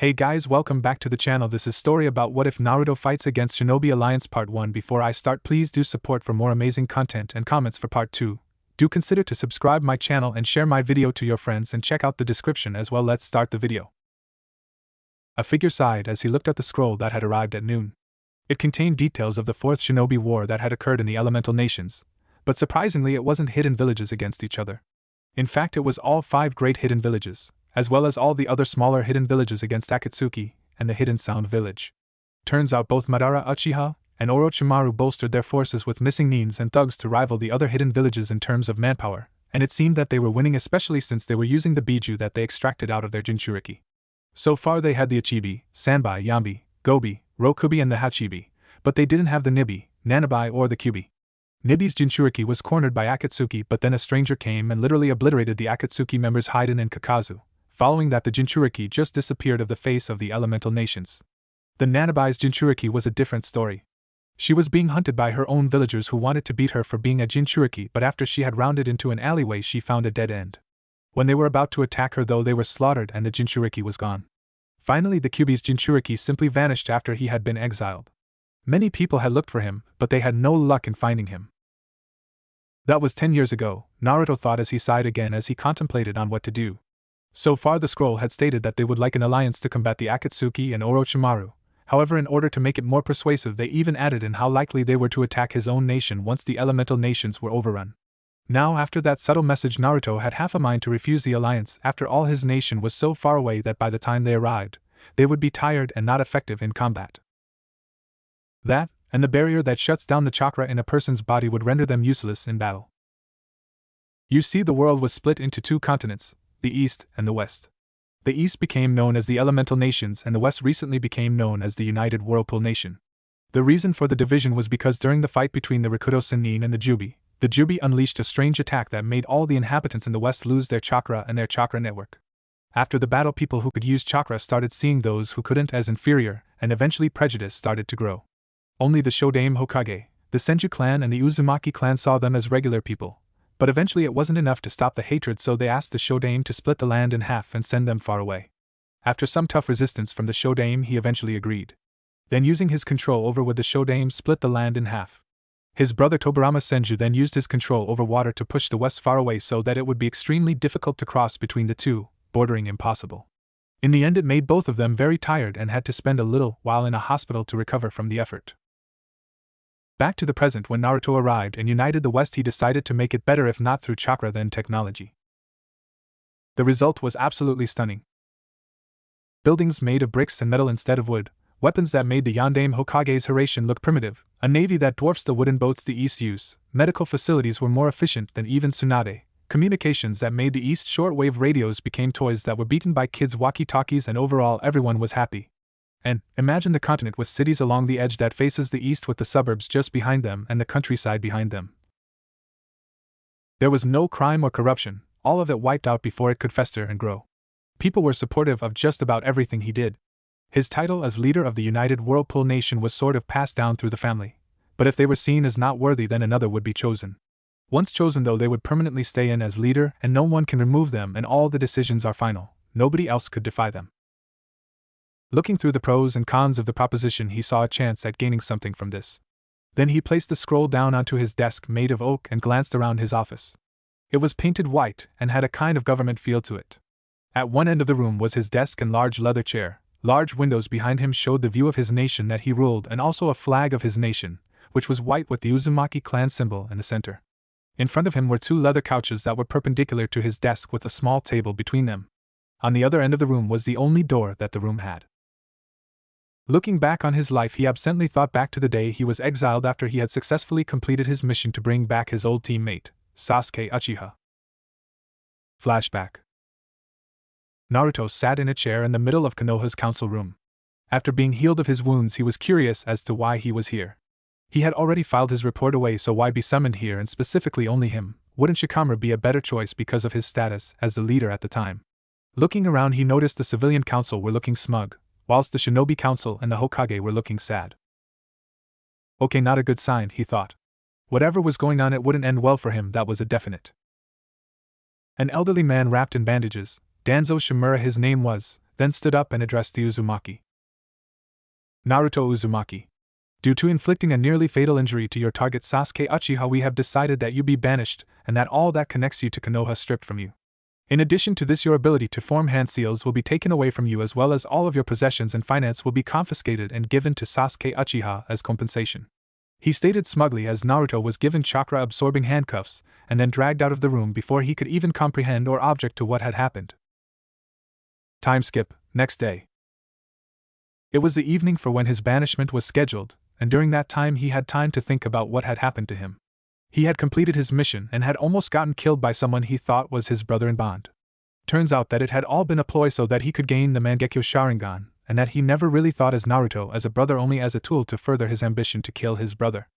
Hey guys, welcome back to the channel. This is story about what if Naruto fights against Shinobi Alliance Part 1. Before I start, please do support for more amazing content and comments for Part 2. Do consider to subscribe my channel and share my video to your friends and check out the description as well. Let's start the video. A figure sighed as he looked at the scroll that had arrived at noon. It contained details of the Fourth Shinobi War that had occurred in the Elemental Nations, but surprisingly it wasn't hidden villages against each other. In fact, it was all 5 great hidden villages, as well as all the other smaller hidden villages against Akatsuki and the Hidden Sound village. Turns out both Madara Uchiha and Orochimaru bolstered their forces with missing nins and thugs to rival the other hidden villages in terms of manpower, and it seemed that they were winning, especially since they were using the Biju that they extracted out of their Jinchuriki. So far they had the Ichibi, Sanbai, Yambi, Gobi, Rokubi and the Hachibi, but they didn't have the Nibi, Nanabi or the Kyubi. Nibi's Jinchuriki was cornered by Akatsuki, but then a stranger came and literally obliterated the Akatsuki members Haiden and Kakazu. Following that, the Jinchuriki just disappeared of the face of the Elemental Nations. The Nanabi's Jinchuriki was a different story. She was being hunted by her own villagers who wanted to beat her for being a Jinchuriki, but after she had rounded into an alleyway she found a dead end. When they were about to attack her though, they were slaughtered and the Jinchuriki was gone. Finally, the Kyubi's Jinchuriki simply vanished after he had been exiled. Many people had looked for him, but they had no luck in finding him. That was 10 years ago, Naruto thought as he sighed again as he contemplated on what to do. So far the scroll had stated that they would like an alliance to combat the Akatsuki and Orochimaru. However, in order to make it more persuasive, they even added in how likely they were to attack his own nation once the Elemental Nations were overrun. Now, after that subtle message, Naruto had half a mind to refuse the alliance. After all, his nation was so far away that by the time they arrived, they would be tired and not effective in combat. That, and the barrier that shuts down the chakra in a person's body, would render them useless in battle. You see, the world was split into 2 continents, the East and the West. The East became known as the Elemental Nations and the West recently became known as the United Whirlpool Nation. The reason for the division was because during the fight between the Rikudo Sennin and the Jubi unleashed a strange attack that made all the inhabitants in the West lose their chakra and their chakra network. After the battle, people who could use chakra started seeing those who couldn't as inferior, and eventually prejudice started to grow. Only the Shodaime Hokage, the Senju clan and the Uzumaki clan saw them as regular people. But eventually it wasn't enough to stop the hatred, so they asked the Shodaime to split the land in half and send them far away. After some tough resistance from the Shodaime, he eventually agreed. Then, using his control over wood, the Shodaime split the land in half. His brother Tobirama Senju then used his control over water to push the West far away so that it would be extremely difficult to cross between the two, bordering impossible. In the end, it made both of them very tired and had to spend a little while in a hospital to recover from the effort. Back to the present, when Naruto arrived and united the West, he decided to make it better, if not through chakra then technology. The result was absolutely stunning. Buildings made of bricks and metal instead of wood, weapons that made the Yondaime Hokage's Hiraishin look primitive, a navy that dwarfs the wooden boats the East use, medical facilities were more efficient than even Tsunade, communications that made the East shortwave radios became toys that were beaten by kids' walkie-talkies, and overall everyone was happy. And imagine the continent with cities along the edge that faces the east with the suburbs just behind them and the countryside behind them. There was no crime or corruption, all of it wiped out before it could fester and grow. People were supportive of just about everything he did. His title as leader of the United Whirlpool Nation was sort of passed down through the family, but if they were seen as not worthy, then another would be chosen. Once chosen though, they would permanently stay in as leader and no one can remove them, and all the decisions are final. Nobody else could defy them. Looking through the pros and cons of the proposition, he saw a chance at gaining something from this. Then he placed the scroll down onto his desk made of oak and glanced around his office. It was painted white and had a kind of government feel to it. At one end of the room was his desk and large leather chair. Large windows behind him showed the view of his nation that he ruled, and also a flag of his nation, which was white with the Uzumaki clan symbol in the center. In front of him were 2 leather couches that were perpendicular to his desk with a small table between them. On the other end of the room was the only door that the room had. Looking back on his life, he absently thought back to the day he was exiled after he had successfully completed his mission to bring back his old teammate, Sasuke Uchiha. Flashback. Naruto sat in a chair in the middle of Konoha's council room. After being healed of his wounds, he was curious as to why he was here. He had already filed his report away, so why be summoned here, and specifically only him? Wouldn't Shikamaru be a better choice because of his status as the leader at the time? Looking around, he noticed the civilian council were looking smug, whilst the Shinobi Council and the Hokage were looking sad. Okay, not a good sign, he thought. Whatever was going on, it wouldn't end well for him, that was a definite. An elderly man wrapped in bandages, Danzo Shimura his name was, then stood up and addressed the Uzumaki. Naruto Uzumaki. Due to inflicting a nearly fatal injury to your target Sasuke Uchiha, we have decided that you be banished, and that all that connects you to Konoha stripped from you. In addition to this, your ability to form hand seals will be taken away from you, as well as all of your possessions and finance will be confiscated and given to Sasuke Uchiha as compensation. He stated smugly as Naruto was given chakra-absorbing handcuffs, and then dragged out of the room before he could even comprehend or object to what had happened. Time skip, next day. It was the evening for when his banishment was scheduled, and during that time he had time to think about what had happened to him. He had completed his mission and had almost gotten killed by someone he thought was his brother in bond. Turns out that it had all been a ploy so that he could gain the Mangekyo Sharingan, and that he never really thought as Naruto as a brother, only as a tool to further his ambition to kill his brother.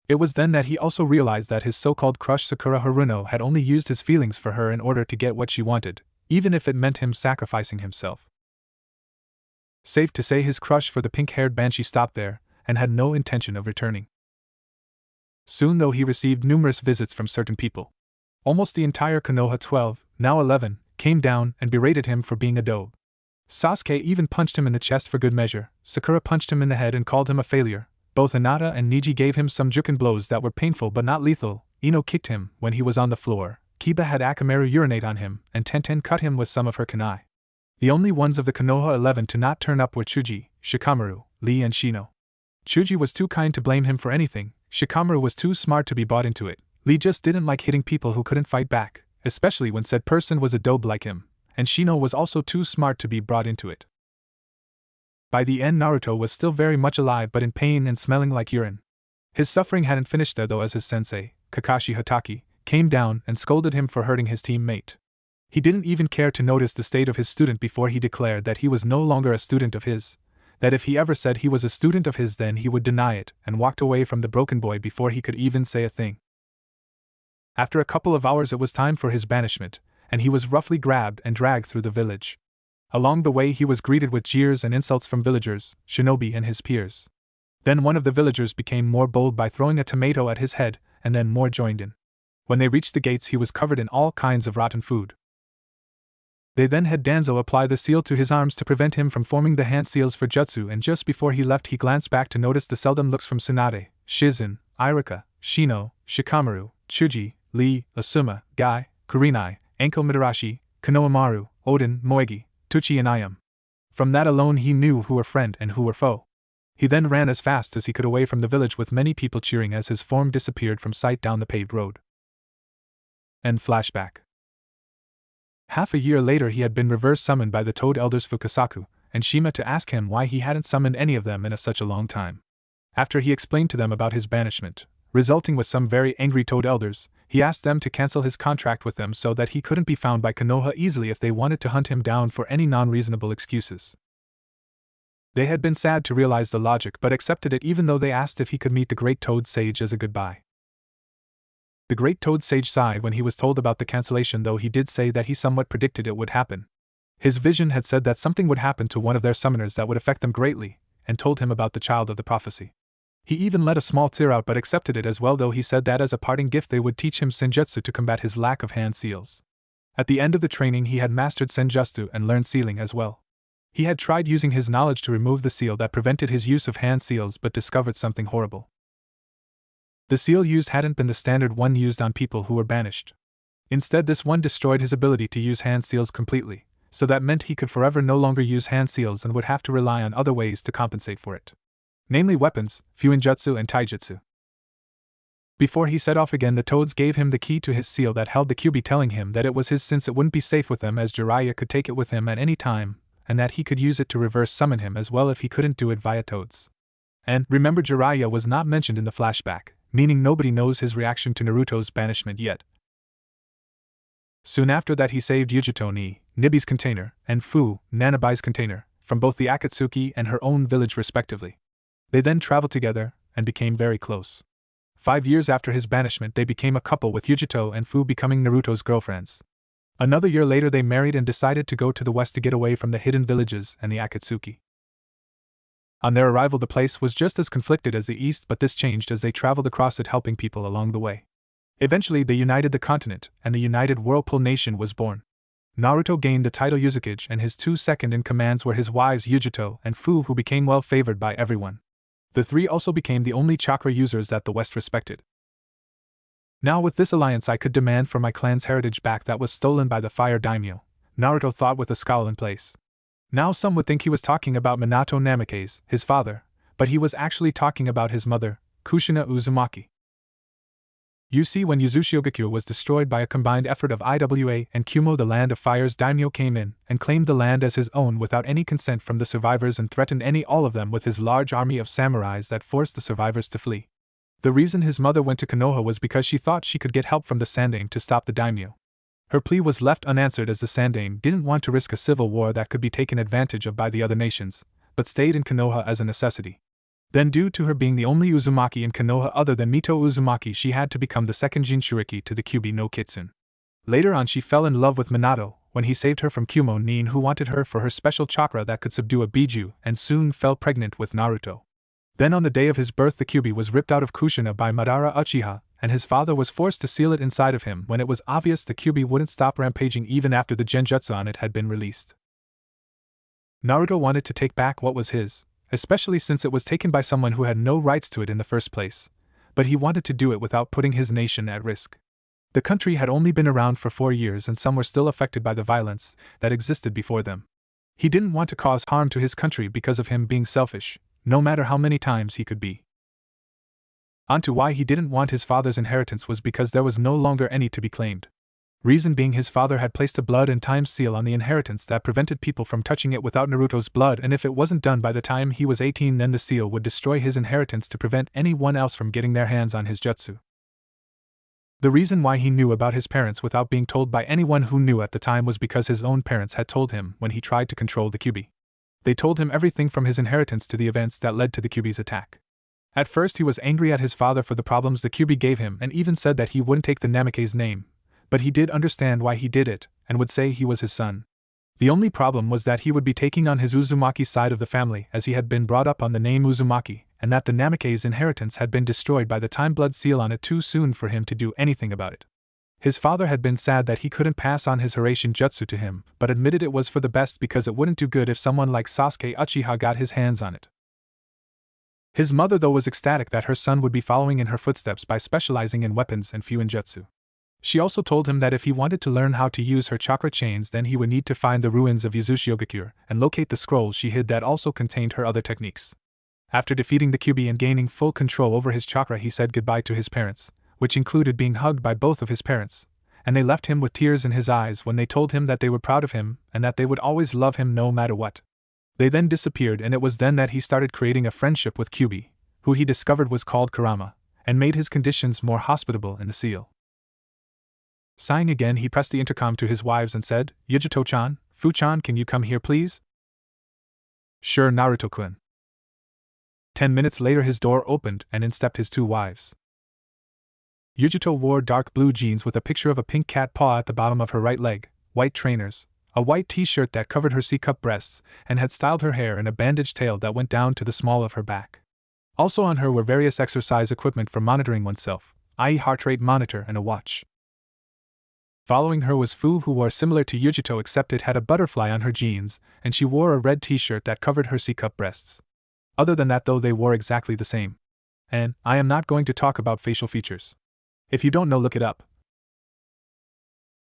It was then that he also realized that his so-called crush Sakura Haruno had only used his feelings for her in order to get what she wanted, even if it meant him sacrificing himself. Safe to say his crush for the pink-haired banshee stopped there, and had no intention of returning. Soon though he received numerous visits from certain people. Almost the entire Konoha 12, now 11, came down and berated him for being a dope. Sasuke even punched him in the chest for good measure, Sakura punched him in the head and called him a failure, both Hinata and Niji gave him some juken blows that were painful but not lethal, Ino kicked him when he was on the floor, Kiba had Akamaru urinate on him, and Tenten cut him with some of her kunai. The only ones of the Konoha 11 to not turn up were Chuji, Shikamaru, Lee and Shino. Chuji was too kind to blame him for anything, Shikamaru was too smart to be bought into it, Lee just didn't like hitting people who couldn't fight back, especially when said person was a dope like him, and Shino was also too smart to be brought into it. By the end Naruto was still very much alive but in pain and smelling like urine. His suffering hadn't finished there though, as his sensei, Kakashi Hatake, came down and scolded him for hurting his teammate. He didn't even care to notice the state of his student before he declared that he was no longer a student of his, that if he ever said he was a student of his then he would deny it, and walked away from the broken boy before he could even say a thing. After a couple of hours it was time for his banishment, and he was roughly grabbed and dragged through the village. Along the way he was greeted with jeers and insults from villagers, shinobi and his peers. Then one of the villagers became more bold by throwing a tomato at his head, and then more joined in. When they reached the gates he was covered in all kinds of rotten food. They then had Danzo apply the seal to his arms to prevent him from forming the hand seals for jutsu, and just before he left he glanced back to notice the seldom looks from Tsunade, Shizen, Irika, Shino, Shikamaru, Chuji, Lee, Asuma, Gai, Kurinai, Enko Midarashi, Konohamaru, Odin, Moegi, Tuchi and Ayam. From that alone he knew who were friend and who were foe. He then ran as fast as he could away from the village with many people cheering as his form disappeared from sight down the paved road. End flashback. Half a year later he had been reverse summoned by the Toad Elders Fukasaku and Shima to ask him why he hadn't summoned any of them in such a long time. After he explained to them about his banishment, resulting with some very angry Toad Elders, he asked them to cancel his contract with them so that he couldn't be found by Konoha easily if they wanted to hunt him down for any non-reasonable excuses. They had been sad to realize the logic but accepted it, even though they asked if he could meet the Great Toad Sage as a goodbye. The Great Toad Sage sighed when he was told about the cancellation, though he did say that he somewhat predicted it would happen. His vision had said that something would happen to one of their summoners that would affect them greatly, and told him about the child of the prophecy. He even let a small tear out but accepted it as well, though he said that as a parting gift they would teach him senjutsu to combat his lack of hand seals. At the end of the training he had mastered senjutsu and learned sealing as well. He had tried using his knowledge to remove the seal that prevented his use of hand seals but discovered something horrible. The seal used hadn't been the standard one used on people who were banished. Instead, this one destroyed his ability to use hand seals completely, so that meant he could forever no longer use hand seals and would have to rely on other ways to compensate for it. Namely weapons, fuinjutsu and taijutsu. Before he set off again, the toads gave him the key to his seal that held the kyubi, telling him that it was his since it wouldn't be safe with them, as Jiraiya could take it with him at any time, and that he could use it to reverse summon him as well if he couldn't do it via toads. And remember, Jiraiya was not mentioned in the flashback, meaning nobody knows his reaction to Naruto's banishment yet. Soon after that he saved Yujito ni, Nibi's container, and Fu, Nanabai's container, from both the Akatsuki and her own village respectively. They then traveled together, and became very close. 5 years after his banishment they became a couple, with Yujito and Fu becoming Naruto's girlfriends. Another year later they married and decided to go to the west to get away from the hidden villages and the Akatsuki. On their arrival the place was just as conflicted as the east, but this changed as they traveled across it, helping people along the way. Eventually they united the continent, and the United Whirlpool Nation was born. Naruto gained the title Uzukage, and his two second-in-commands were his wives Yujito and Fu, who became well favored by everyone. The three also became the only chakra users that the West respected. Now with this alliance I could demand for my clan's heritage back that was stolen by the Fire Daimyo, Naruto thought with a scowl in place. Now some would think he was talking about Minato Namikaze, his father, but he was actually talking about his mother, Kushina Uzumaki. You see, when Uzushiogakure was destroyed by a combined effort of Iwa and Kumo, the Land of Fire's daimyo came in and claimed the land as his own without any consent from the survivors and threatened all of them with his large army of samurais that forced the survivors to flee. The reason his mother went to Konoha was because she thought she could get help from the Sandaime to stop the daimyo. Her plea was left unanswered as the Sandaime didn't want to risk a civil war that could be taken advantage of by the other nations, but stayed in Konoha as a necessity. Then, due to her being the only Uzumaki in Konoha other than Mito Uzumaki, she had to become the second Jinchuriki to the Kyuubi no Kitsune. Later on she fell in love with Minato, when he saved her from Kumo Nin, who wanted her for her special chakra that could subdue a Biju, and soon fell pregnant with Naruto. Then on the day of his birth the Kyuubi was ripped out of Kushina by Madara Uchiha, and his father was forced to seal it inside of him when it was obvious the Kyuubi wouldn't stop rampaging even after the genjutsu on it had been released. Naruto wanted to take back what was his, especially since it was taken by someone who had no rights to it in the first place, but he wanted to do it without putting his nation at risk. The country had only been around for 4 years and some were still affected by the violence that existed before them. He didn't want to cause harm to his country because of him being selfish, no matter how many times he could be. On to why he didn't want his father's inheritance was because there was no longer any to be claimed. Reason being, his father had placed a blood and time seal on the inheritance that prevented people from touching it without Naruto's blood, and if it wasn't done by the time he was 18, then the seal would destroy his inheritance to prevent anyone else from getting their hands on his jutsu. The reason why he knew about his parents without being told by anyone who knew at the time was because his own parents had told him when he tried to control the Kyuubi. They told him everything from his inheritance to the events that led to the Kyuubi's attack. At first he was angry at his father for the problems the Kyuubi gave him and even said that he wouldn't take the Namikaze name, but he did understand why he did it, and would say he was his son. The only problem was that he would be taking on his Uzumaki side of the family as he had been brought up on the name Uzumaki, and that the Namikaze inheritance had been destroyed by the time blood seal on it too soon for him to do anything about it. His father had been sad that he couldn't pass on his Hiraishin jutsu to him, but admitted it was for the best because it wouldn't do good if someone like Sasuke Uchiha got his hands on it. His mother though was ecstatic that her son would be following in her footsteps by specializing in weapons and Fuinjutsu. She also told him that if he wanted to learn how to use her chakra chains, then he would need to find the ruins of Uzushiogakure and locate the scrolls she hid that also contained her other techniques. After defeating the Kyuubi and gaining full control over his chakra, he said goodbye to his parents, which included being hugged by both of his parents, and they left him with tears in his eyes when they told him that they were proud of him and that they would always love him no matter what. They then disappeared, and it was then that he started creating a friendship with Kyuubi, who he discovered was called Kurama, and made his conditions more hospitable in the seal. Sighing again, he pressed the intercom to his wives and said, "Yujito-chan, Fu-chan, can you come here please?" "Sure, Naruto-kun." 10 minutes later his door opened and in stepped his two wives. Yujito wore dark blue jeans with a picture of a pink cat paw at the bottom of her right leg, white trainers, a white t-shirt that covered her C-cup breasts, and had styled her hair in a bandaged tail that went down to the small of her back. Also on her were various exercise equipment for monitoring oneself, i.e. heart rate monitor and a watch. Following her was Fu, who wore similar to Yujito except it had a butterfly on her jeans, and she wore a red t-shirt that covered her C-cup breasts. Other than that though, they wore exactly the same. And I am not going to talk about facial features. If you don't know, look it up.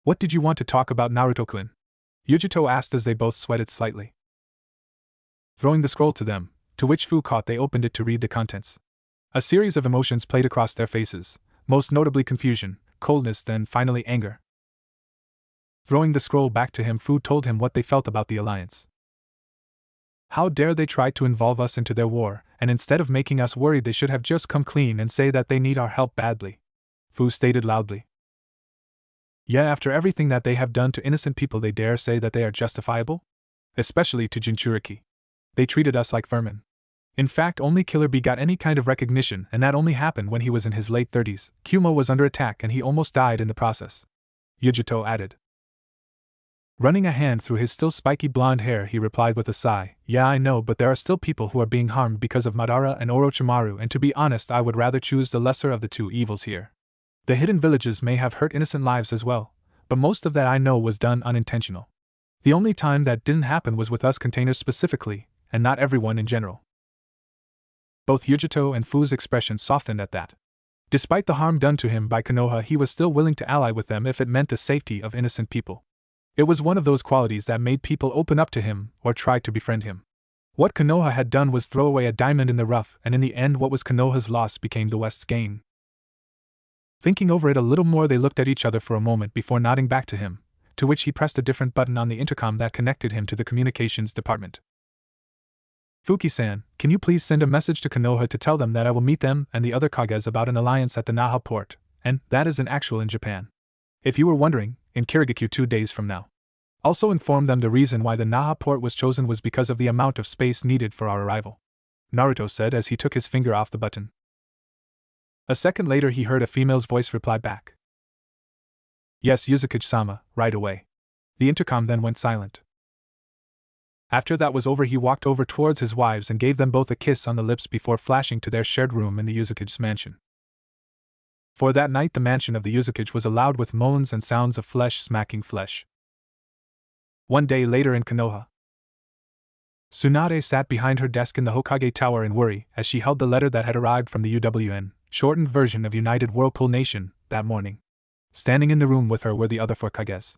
"What did you want to talk about, Naruto-kun?" Yujito asked as they both sweated slightly. Throwing the scroll to them, to which Fu caught, they opened it to read the contents. A series of emotions played across their faces, most notably confusion, coldness, then finally anger. Throwing the scroll back to him, Fu told him what they felt about the alliance. How dare they try to involve us into their war, and instead of making us worried they should have just come clean and say that they need our help badly, Fu stated loudly. Yeah, after everything that they have done to innocent people, they dare say that they are justifiable? Especially to Jinchuriki. They treated us like vermin. In fact, only Killer Bee got any kind of recognition, and that only happened when he was in his late 30s. Kumo was under attack and he almost died in the process, Yujito added. Running a hand through his still spiky blonde hair, he replied with a sigh, "Yeah, I know, but there are still people who are being harmed because of Madara and Orochimaru, and to be honest, I would rather choose the lesser of the two evils here. The hidden villages may have hurt innocent lives as well, but most of that I know was done unintentional. The only time that didn't happen was with us containers specifically, and not everyone in general. Both Yujito and Fu's expressions softened at that. Despite the harm done to him by Konoha, he was still willing to ally with them if it meant the safety of innocent people. It was one of those qualities that made people open up to him or try to befriend him. What Konoha had done was throw away a diamond in the rough, and in the end what was Konoha's loss became the West's gain. Thinking over it a little more, they looked at each other for a moment before nodding back to him, to which he pressed a different button on the intercom that connected him to the communications department. Fuki-san, can you please send a message to Konoha to tell them that I will meet them and the other Kages about an alliance at the Naha port, and that is an actual in Japan. If you were wondering, in Kirigakure 2 days from now. Also inform them the reason why the Naha port was chosen was because of the amount of space needed for our arrival, Naruto said as he took his finger off the button. A second later he heard a female's voice reply back. Yes, Yuzukage-sama, right away. The intercom then went silent. After that was over, he walked over towards his wives and gave them both a kiss on the lips before flashing to their shared room in the Yuzukage's mansion. For that night the mansion of the Yuzukage was loud with moans and sounds of flesh smacking flesh. One day later in Konoha, Tsunade sat behind her desk in the Hokage Tower in worry as she held the letter that had arrived from the UWN, shortened version of United Whirlpool Nation, that morning. Standing in the room with her were the other 4 Kages.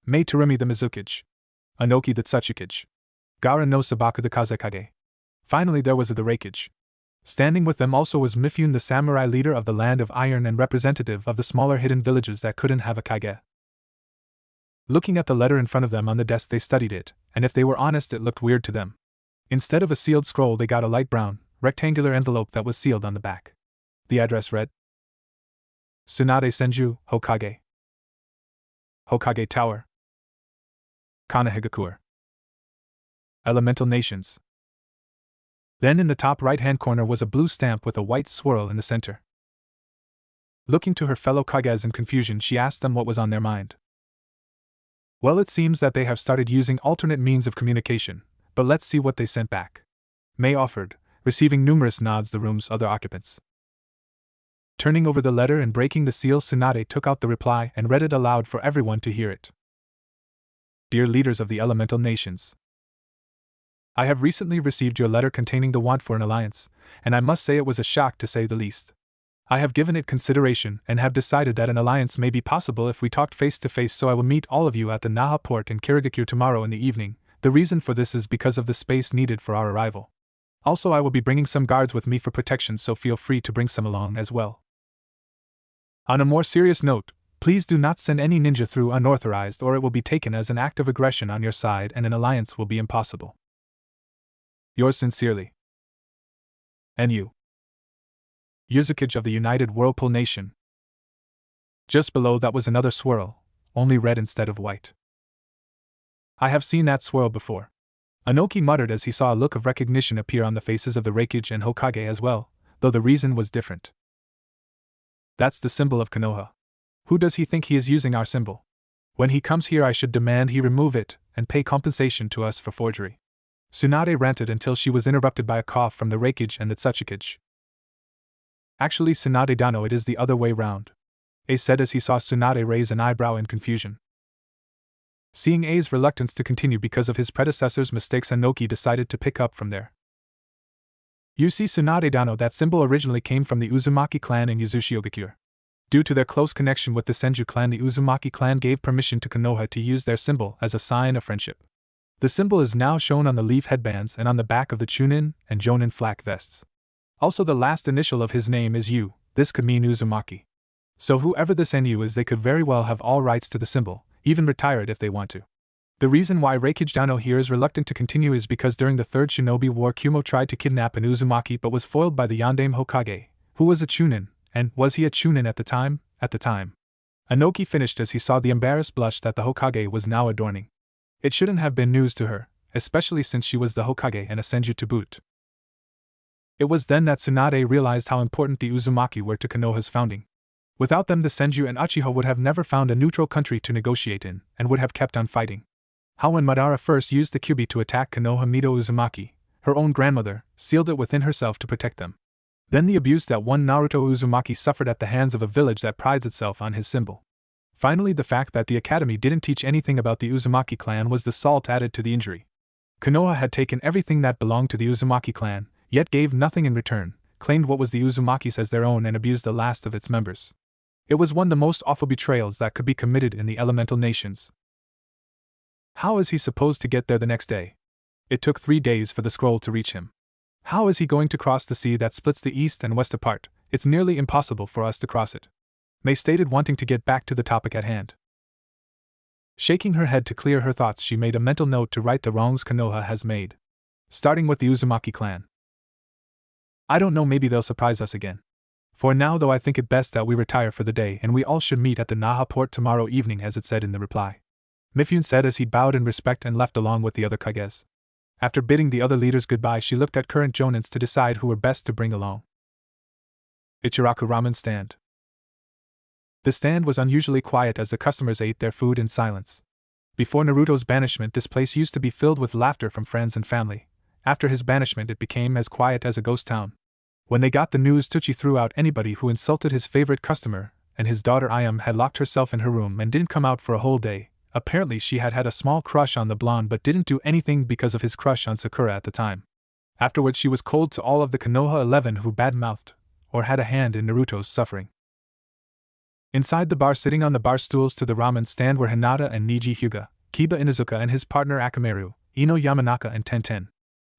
Mei Terumi the Mizukage, Anoki the Tsuchikage, Gaara no Sabaku the Kazekage. Finally there was the Raikage. Standing with them also was Mifune the samurai leader of the Land of Iron and representative of the smaller hidden villages that couldn't have a Kage. Looking at the letter in front of them on the desk, they studied it, and if they were honest, it looked weird to them. Instead of a sealed scroll, they got a light brown, rectangular envelope that was sealed on the back. The address read: Tsunade Senju, Hokage. Hokage Tower, Konohagakure. Elemental Nations. Then in the top right-hand corner was a blue stamp with a white swirl in the center. Looking to her fellow Kages in confusion, she asked them what was on their mind. Well, it seems that they have started using alternate means of communication, but let's see what they sent back. Mei offered, receiving numerous nods the room's other occupants. Turning over the letter and breaking the seal, Tsunade took out the reply and read it aloud for everyone to hear it. Dear leaders of the Elemental Nations, I have recently received your letter containing the want for an alliance, and I must say it was a shock to say the least. I have given it consideration and have decided that an alliance may be possible if we talked face to face, so I will meet all of you at the Naha port in Kirigakure tomorrow in the evening. The reason for this is because of the space needed for our arrival. Also, I will be bringing some guards with me for protection, so feel free to bring some along as well. On a more serious note, please do not send any ninja through unauthorized, or it will be taken as an act of aggression on your side and an alliance will be impossible. Yours sincerely. N.U. Yuzukage of the United Whirlpool Nation. Just below that was another swirl, only red instead of white. I have seen that swirl before. Anoki muttered as he saw a look of recognition appear on the faces of the Raikage and Hokage as well, though the reason was different. That's the symbol of Konoha. Who does he think he is using our symbol? When he comes here, I should demand he remove it and pay compensation to us for forgery. Tsunade ranted until she was interrupted by a cough from the Raikage and the Tsuchikage. Actually, Tsunade-dano, it is the other way round, A said as he saw Tsunade raise an eyebrow in confusion. Seeing A's reluctance to continue because of his predecessor's mistakes, Anoki decided to pick up from there. You see, Tsunade-dano, that symbol originally came from the Uzumaki clan in Yuzushiogakure. Due to their close connection with the Senju clan, the Uzumaki clan gave permission to Konoha to use their symbol as a sign of friendship. The symbol is now shown on the leaf headbands and on the back of the Chunin and Jonin flak vests. Also, the last initial of his name is U. This could mean Uzumaki. So whoever this NU is, they could very well have all rights to the symbol, even retire it if they want to. The reason why Raikage Dano here is reluctant to continue is because during the Third Shinobi War, Kumo tried to kidnap an Uzumaki but was foiled by the Yandame Hokage, who was a Chunin, and was he a Chunin at the time? At the time. Anoki finished as he saw the embarrassed blush that the Hokage was now adorning. It shouldn't have been news to her, especially since she was the Hokage and a Senju to boot. It was then that Tsunade realized how important the Uzumaki were to Konoha's founding. Without them, the Senju and Uchiha would have never found a neutral country to negotiate in, and would have kept on fighting. How when Madara first used the Kyubi to attack Konoha, Mito Uzumaki, her own grandmother, sealed it within herself to protect them. Then the abuse that one Naruto Uzumaki suffered at the hands of a village that prides itself on his symbol. Finally, the fact that the academy didn't teach anything about the Uzumaki clan was the salt added to the injury. Konoha had taken everything that belonged to the Uzumaki clan, yet gave nothing in return, claimed what was the Uzumaki's as their own and abused the last of its members. It was one of the most awful betrayals that could be committed in the elemental nations. How is he supposed to get there the next day? It took 3 days for the scroll to reach him. How is he going to cross the sea that splits the east and west apart? It's nearly impossible for us to cross it. May stated, wanting to get back to the topic at hand. Shaking her head to clear her thoughts, she made a mental note to right the wrongs Konoha has made. Starting with the Uzumaki clan. I don't know, maybe they'll surprise us again. For now, though, I think it best that we retire for the day and we all should meet at the Naha port tomorrow evening, as it said in the reply. Mifune said as he bowed in respect and left along with the other Kages. After bidding the other leaders goodbye, she looked at current jonins to decide who were best to bring along. Ichiraku Ramen Stand. The stand was unusually quiet as the customers ate their food in silence. Before Naruto's banishment, this place used to be filled with laughter from friends and family. After his banishment, it became as quiet as a ghost town. When they got the news, Chuji threw out anybody who insulted his favorite customer, and his daughter Ayam had locked herself in her room and didn't come out for a whole day. Apparently she had had a small crush on the blonde but didn't do anything because of his crush on Sakura at the time. Afterwards she was cold to all of the Konoha 11 who badmouthed or had a hand in Naruto's suffering. Inside the bar, sitting on the bar stools to the ramen stand, were Hinata and Niji Hyuga, Kiba Inuzuka and his partner Akamaru, Ino Yamanaka and Tenten.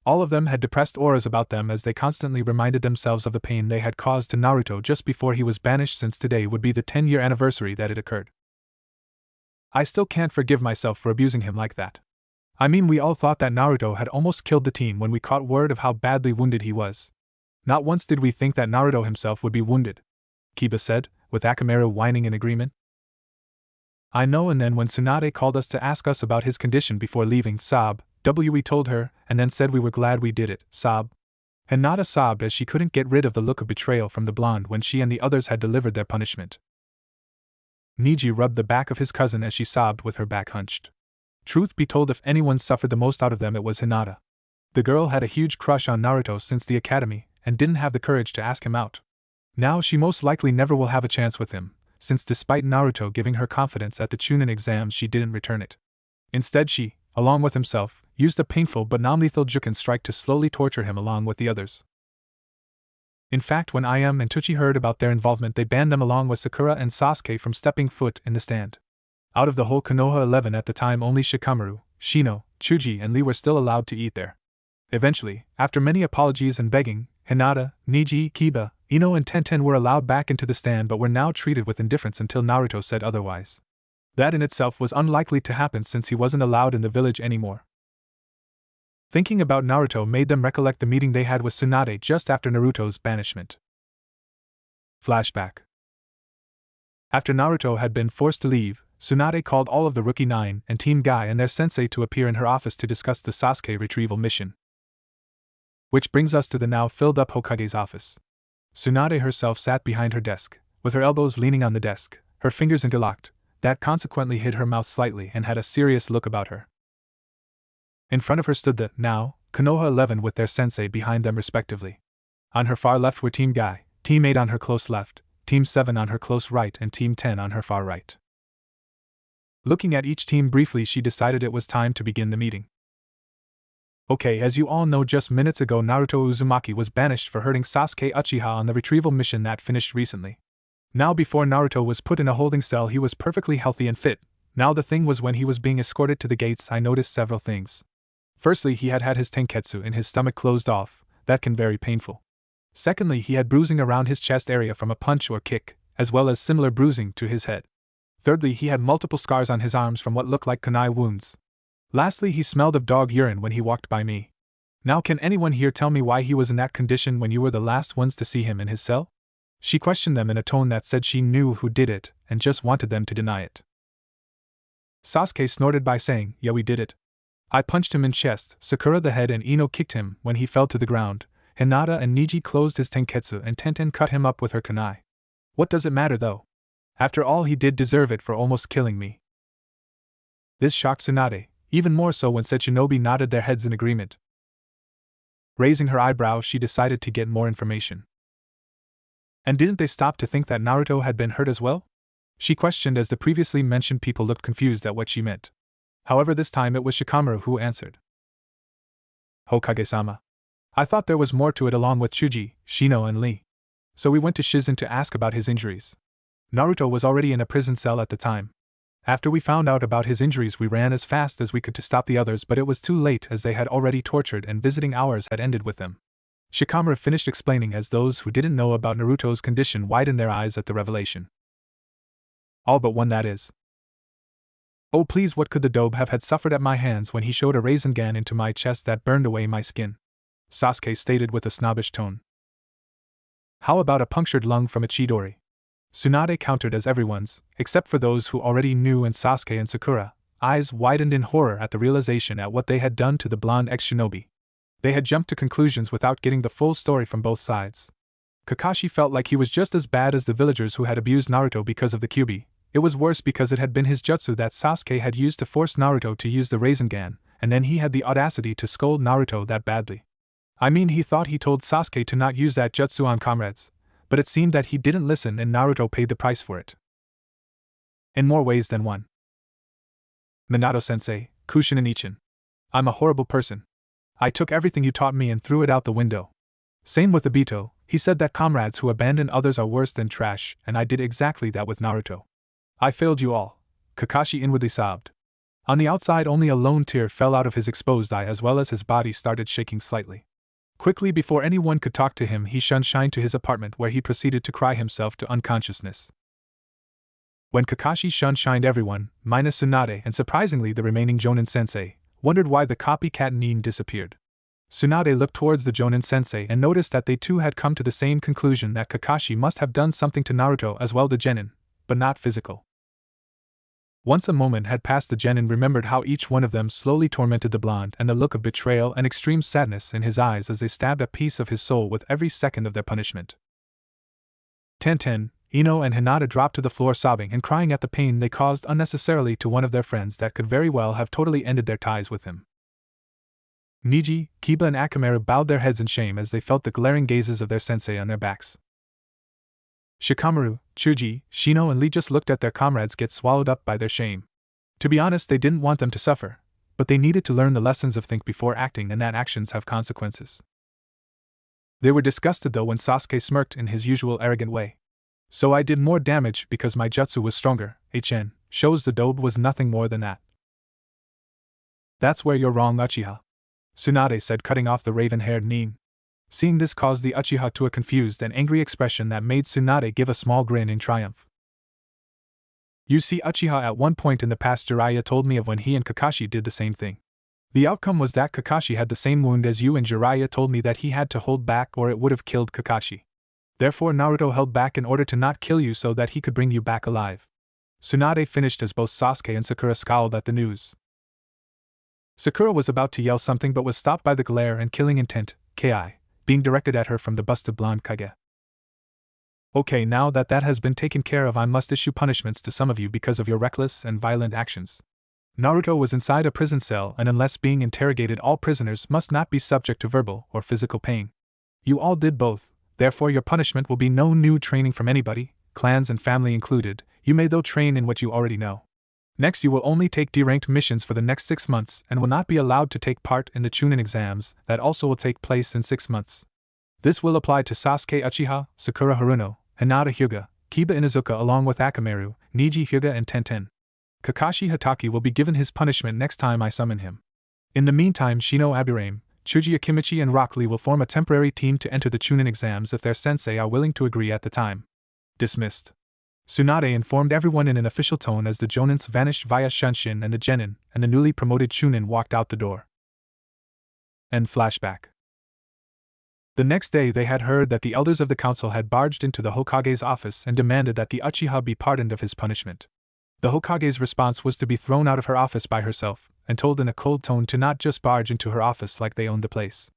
All of them had depressed auras about them as they constantly reminded themselves of the pain they had caused to Naruto just before he was banished, since today would be the 10-year anniversary that it occurred. I still can't forgive myself for abusing him like that. I mean, we all thought that Naruto had almost killed the team when we caught word of how badly wounded he was. Not once did we think that Naruto himself would be wounded, Kiba said, with Akamaru whining in agreement. I know, and then when Tsunade called us to ask us about his condition before leaving, sob, we told her, and then said we were glad we did it, sob. Hinata sobbed as she couldn't get rid of the look of betrayal from the blonde when she and the others had delivered their punishment. Niji rubbed the back of his cousin as she sobbed with her back hunched. Truth be told, if anyone suffered the most out of them, it was Hinata. The girl had a huge crush on Naruto since the academy, and didn't have the courage to ask him out. Now she most likely never will have a chance with him, since despite Naruto giving her confidence at the Chunin exams, she didn't return it. Instead she, along with himself, used a painful but non-lethal Juken strike to slowly torture him along with the others. In fact, when Ayam and Chuji heard about their involvement, they banned them along with Sakura and Sasuke from stepping foot in the stand. Out of the whole Konoha 11 at the time, only Shikamaru, Shino, Chuji and Lee were still allowed to eat there. Eventually, after many apologies and begging, Hinata, Niji, Kiba, Ino and Tenten were allowed back into the stand but were now treated with indifference until Naruto said otherwise. That in itself was unlikely to happen since he wasn't allowed in the village anymore. Thinking about Naruto made them recollect the meeting they had with Tsunade just after Naruto's banishment. Flashback. After Naruto had been forced to leave, Tsunade called all of the Rookie 9 and Team Guy and their sensei to appear in her office to discuss the Sasuke retrieval mission. Which brings us to the now filled-up Hokage's office. Tsunade herself sat behind her desk, with her elbows leaning on the desk, her fingers interlocked, that consequently hid her mouth slightly and had a serious look about her. In front of her stood the, now, Konoha 11 with their sensei behind them respectively. On her far left were Team Guy, Team 8 on her close left, Team 7 on her close right and Team 10 on her far right. Looking at each team briefly, she decided it was time to begin the meeting. Okay, as you all know, just minutes ago Naruto Uzumaki was banished for hurting Sasuke Uchiha on the retrieval mission that finished recently. Now before Naruto was put in a holding cell, he was perfectly healthy and fit. Now the thing was, when he was being escorted to the gates, I noticed several things. Firstly, he had had his tenketsu in his stomach closed off, that can be very painful. Secondly, he had bruising around his chest area from a punch or kick, as well as similar bruising to his head. Thirdly, he had multiple scars on his arms from what looked like kunai wounds. Lastly, he smelled of dog urine when he walked by me. Now can anyone here tell me why he was in that condition when you were the last ones to see him in his cell? She questioned them in a tone that said she knew who did it and just wanted them to deny it. Sasuke snorted by saying, "Yeah, we did it. I punched him in chest, Sakura the head and Ino kicked him when he fell to the ground. Hinata and Niji closed his tenketsu and Tenten cut him up with her kunai. What does it matter though? After all, he did deserve it for almost killing me." This shocked Tsunade, even more so when said shinobi nodded their heads in agreement. Raising her eyebrows, she decided to get more information. And didn't they stop to think that Naruto had been hurt as well? She questioned as the previously mentioned people looked confused at what she meant. However, this time it was Shikamaru who answered. Hokage-sama. I thought there was more to it along with Chuji, Shino and Lee. So we went to Shizen to ask about his injuries. Naruto was already in a prison cell at the time. After we found out about his injuries, we ran as fast as we could to stop the others, but it was too late as they had already tortured and visiting hours had ended with them. Shikamaru finished explaining as those who didn't know about Naruto's condition widened their eyes at the revelation. All but one, that is. Oh please, what could the dobe have had suffered at my hands when he showed a Rasengan into my chest that burned away my skin? Sasuke stated with a snobbish tone. How about a punctured lung from a Chidori? Tsunade countered as everyone's, except for those who already knew, and Sasuke and Sakura, eyes widened in horror at the realization at what they had done to the blonde ex-shinobi. They had jumped to conclusions without getting the full story from both sides. Kakashi felt like he was just as bad as the villagers who had abused Naruto because of the Kyuubi. It was worse because it had been his jutsu that Sasuke had used to force Naruto to use the Rasengan, and then he had the audacity to scold Naruto that badly. I mean, he thought he told Sasuke to not use that jutsu on comrades, but it seemed that he didn't listen and Naruto paid the price for it. In more ways than one. Minato-sensei, Kushinen Ichin. I'm a horrible person. I took everything you taught me and threw it out the window. Same with Obito, he said that comrades who abandon others are worse than trash, and I did exactly that with Naruto. I failed you all, Kakashi inwardly sobbed. On the outside, only a lone tear fell out of his exposed eye as well as his body started shaking slightly. Quickly, before anyone could talk to him, he shined to his apartment where he proceeded to cry himself to unconsciousness. When Kakashi shined, everyone, minus Tsunade and surprisingly the remaining Jonin-sensei, wondered why the copycat nin disappeared. Tsunade looked towards the Jonin-sensei and noticed that they too had come to the same conclusion, that Kakashi must have done something to Naruto as well, the genin, but not physical. Once a moment had passed, the genin remembered how each one of them slowly tormented the blonde, and the look of betrayal and extreme sadness in his eyes as they stabbed a piece of his soul with every second of their punishment. Tenten, Ino and Hinata dropped to the floor sobbing and crying at the pain they caused unnecessarily to one of their friends that could very well have totally ended their ties with him. Niji, Kiba and Akamaru bowed their heads in shame as they felt the glaring gazes of their sensei on their backs. Shikamaru, Chuji, Shino and Lee just looked at their comrades get swallowed up by their shame. To be honest, they didn't want them to suffer, but they needed to learn the lessons of think before acting and that actions have consequences. They were disgusted though when Sasuke smirked in his usual arrogant way. So I did more damage because my jutsu was stronger, HN, shows the dobe was nothing more than that. That's where you're wrong, Uchiha, Tsunade said, cutting off the raven-haired nin. Seeing this caused the Uchiha to a confused and angry expression that made Tsunade give a small grin in triumph. You see, Uchiha, at one point in the past Jiraiya told me of when he and Kakashi did the same thing. The outcome was that Kakashi had the same wound as you, and Jiraiya told me that he had to hold back or it would have killed Kakashi. Therefore Naruto held back in order to not kill you so that he could bring you back alive. Tsunade finished as both Sasuke and Sakura scowled at the news. Sakura was about to yell something but was stopped by the glare and killing intent, Ki, being directed at her from the busted blonde Kage. Okay, now that has been taken care of, I must issue punishments to some of you because of your reckless and violent actions. Naruto was inside a prison cell, and unless being interrogated, all prisoners must not be subject to verbal or physical pain. You all did both, therefore your punishment will be no new training from anybody, clans and family included. You may though train in what you already know. Next, you will only take D-ranked missions for the next 6 months and will not be allowed to take part in the Chunin exams that also will take place in 6 months. This will apply to Sasuke Uchiha, Sakura Haruno, Hinata Hyuga, Kiba Inuzuka along with Akamaru, Niji Hyuga and Tenten. Kakashi Hatake will be given his punishment next time I summon him. In the meantime, Shino Aburame, Chuji Akimichi and Rock Lee will form a temporary team to enter the Chunin exams if their sensei are willing to agree at the time. Dismissed. Tsunade informed everyone in an official tone as the Jonins vanished via Shunshin and the Genin, and the newly promoted Chunin walked out the door. End flashback. The next day they had heard that the elders of the council had barged into the Hokage's office and demanded that the Uchiha be pardoned of his punishment. The Hokage's response was to be thrown out of her office by herself, and told in a cold tone to not just barge into her office like they owned the place.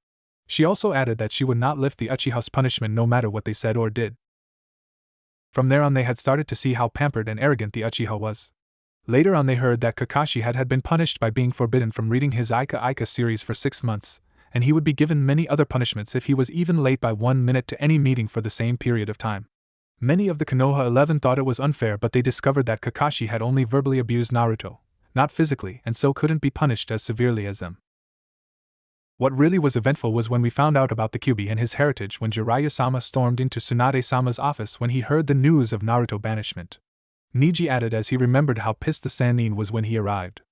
She also added that she would not lift the Uchiha's punishment no matter what they said or did. From there on they had started to see how pampered and arrogant the Uchiha was. Later on they heard that Kakashi had been punished by being forbidden from reading his Ika series for 6 months, and he would be given many other punishments if he was even late by 1 minute to any meeting for the same period of time. Many of the Konoha 11 thought it was unfair, but they discovered that Kakashi had only verbally abused Naruto, not physically, and so couldn't be punished as severely as them. What really was eventful was when we found out about the Kyuubi and his heritage when Jiraiya-sama stormed into Tsunade-sama's office when he heard the news of Naruto banishment. Niji added as he remembered how pissed the Sannin was when he arrived.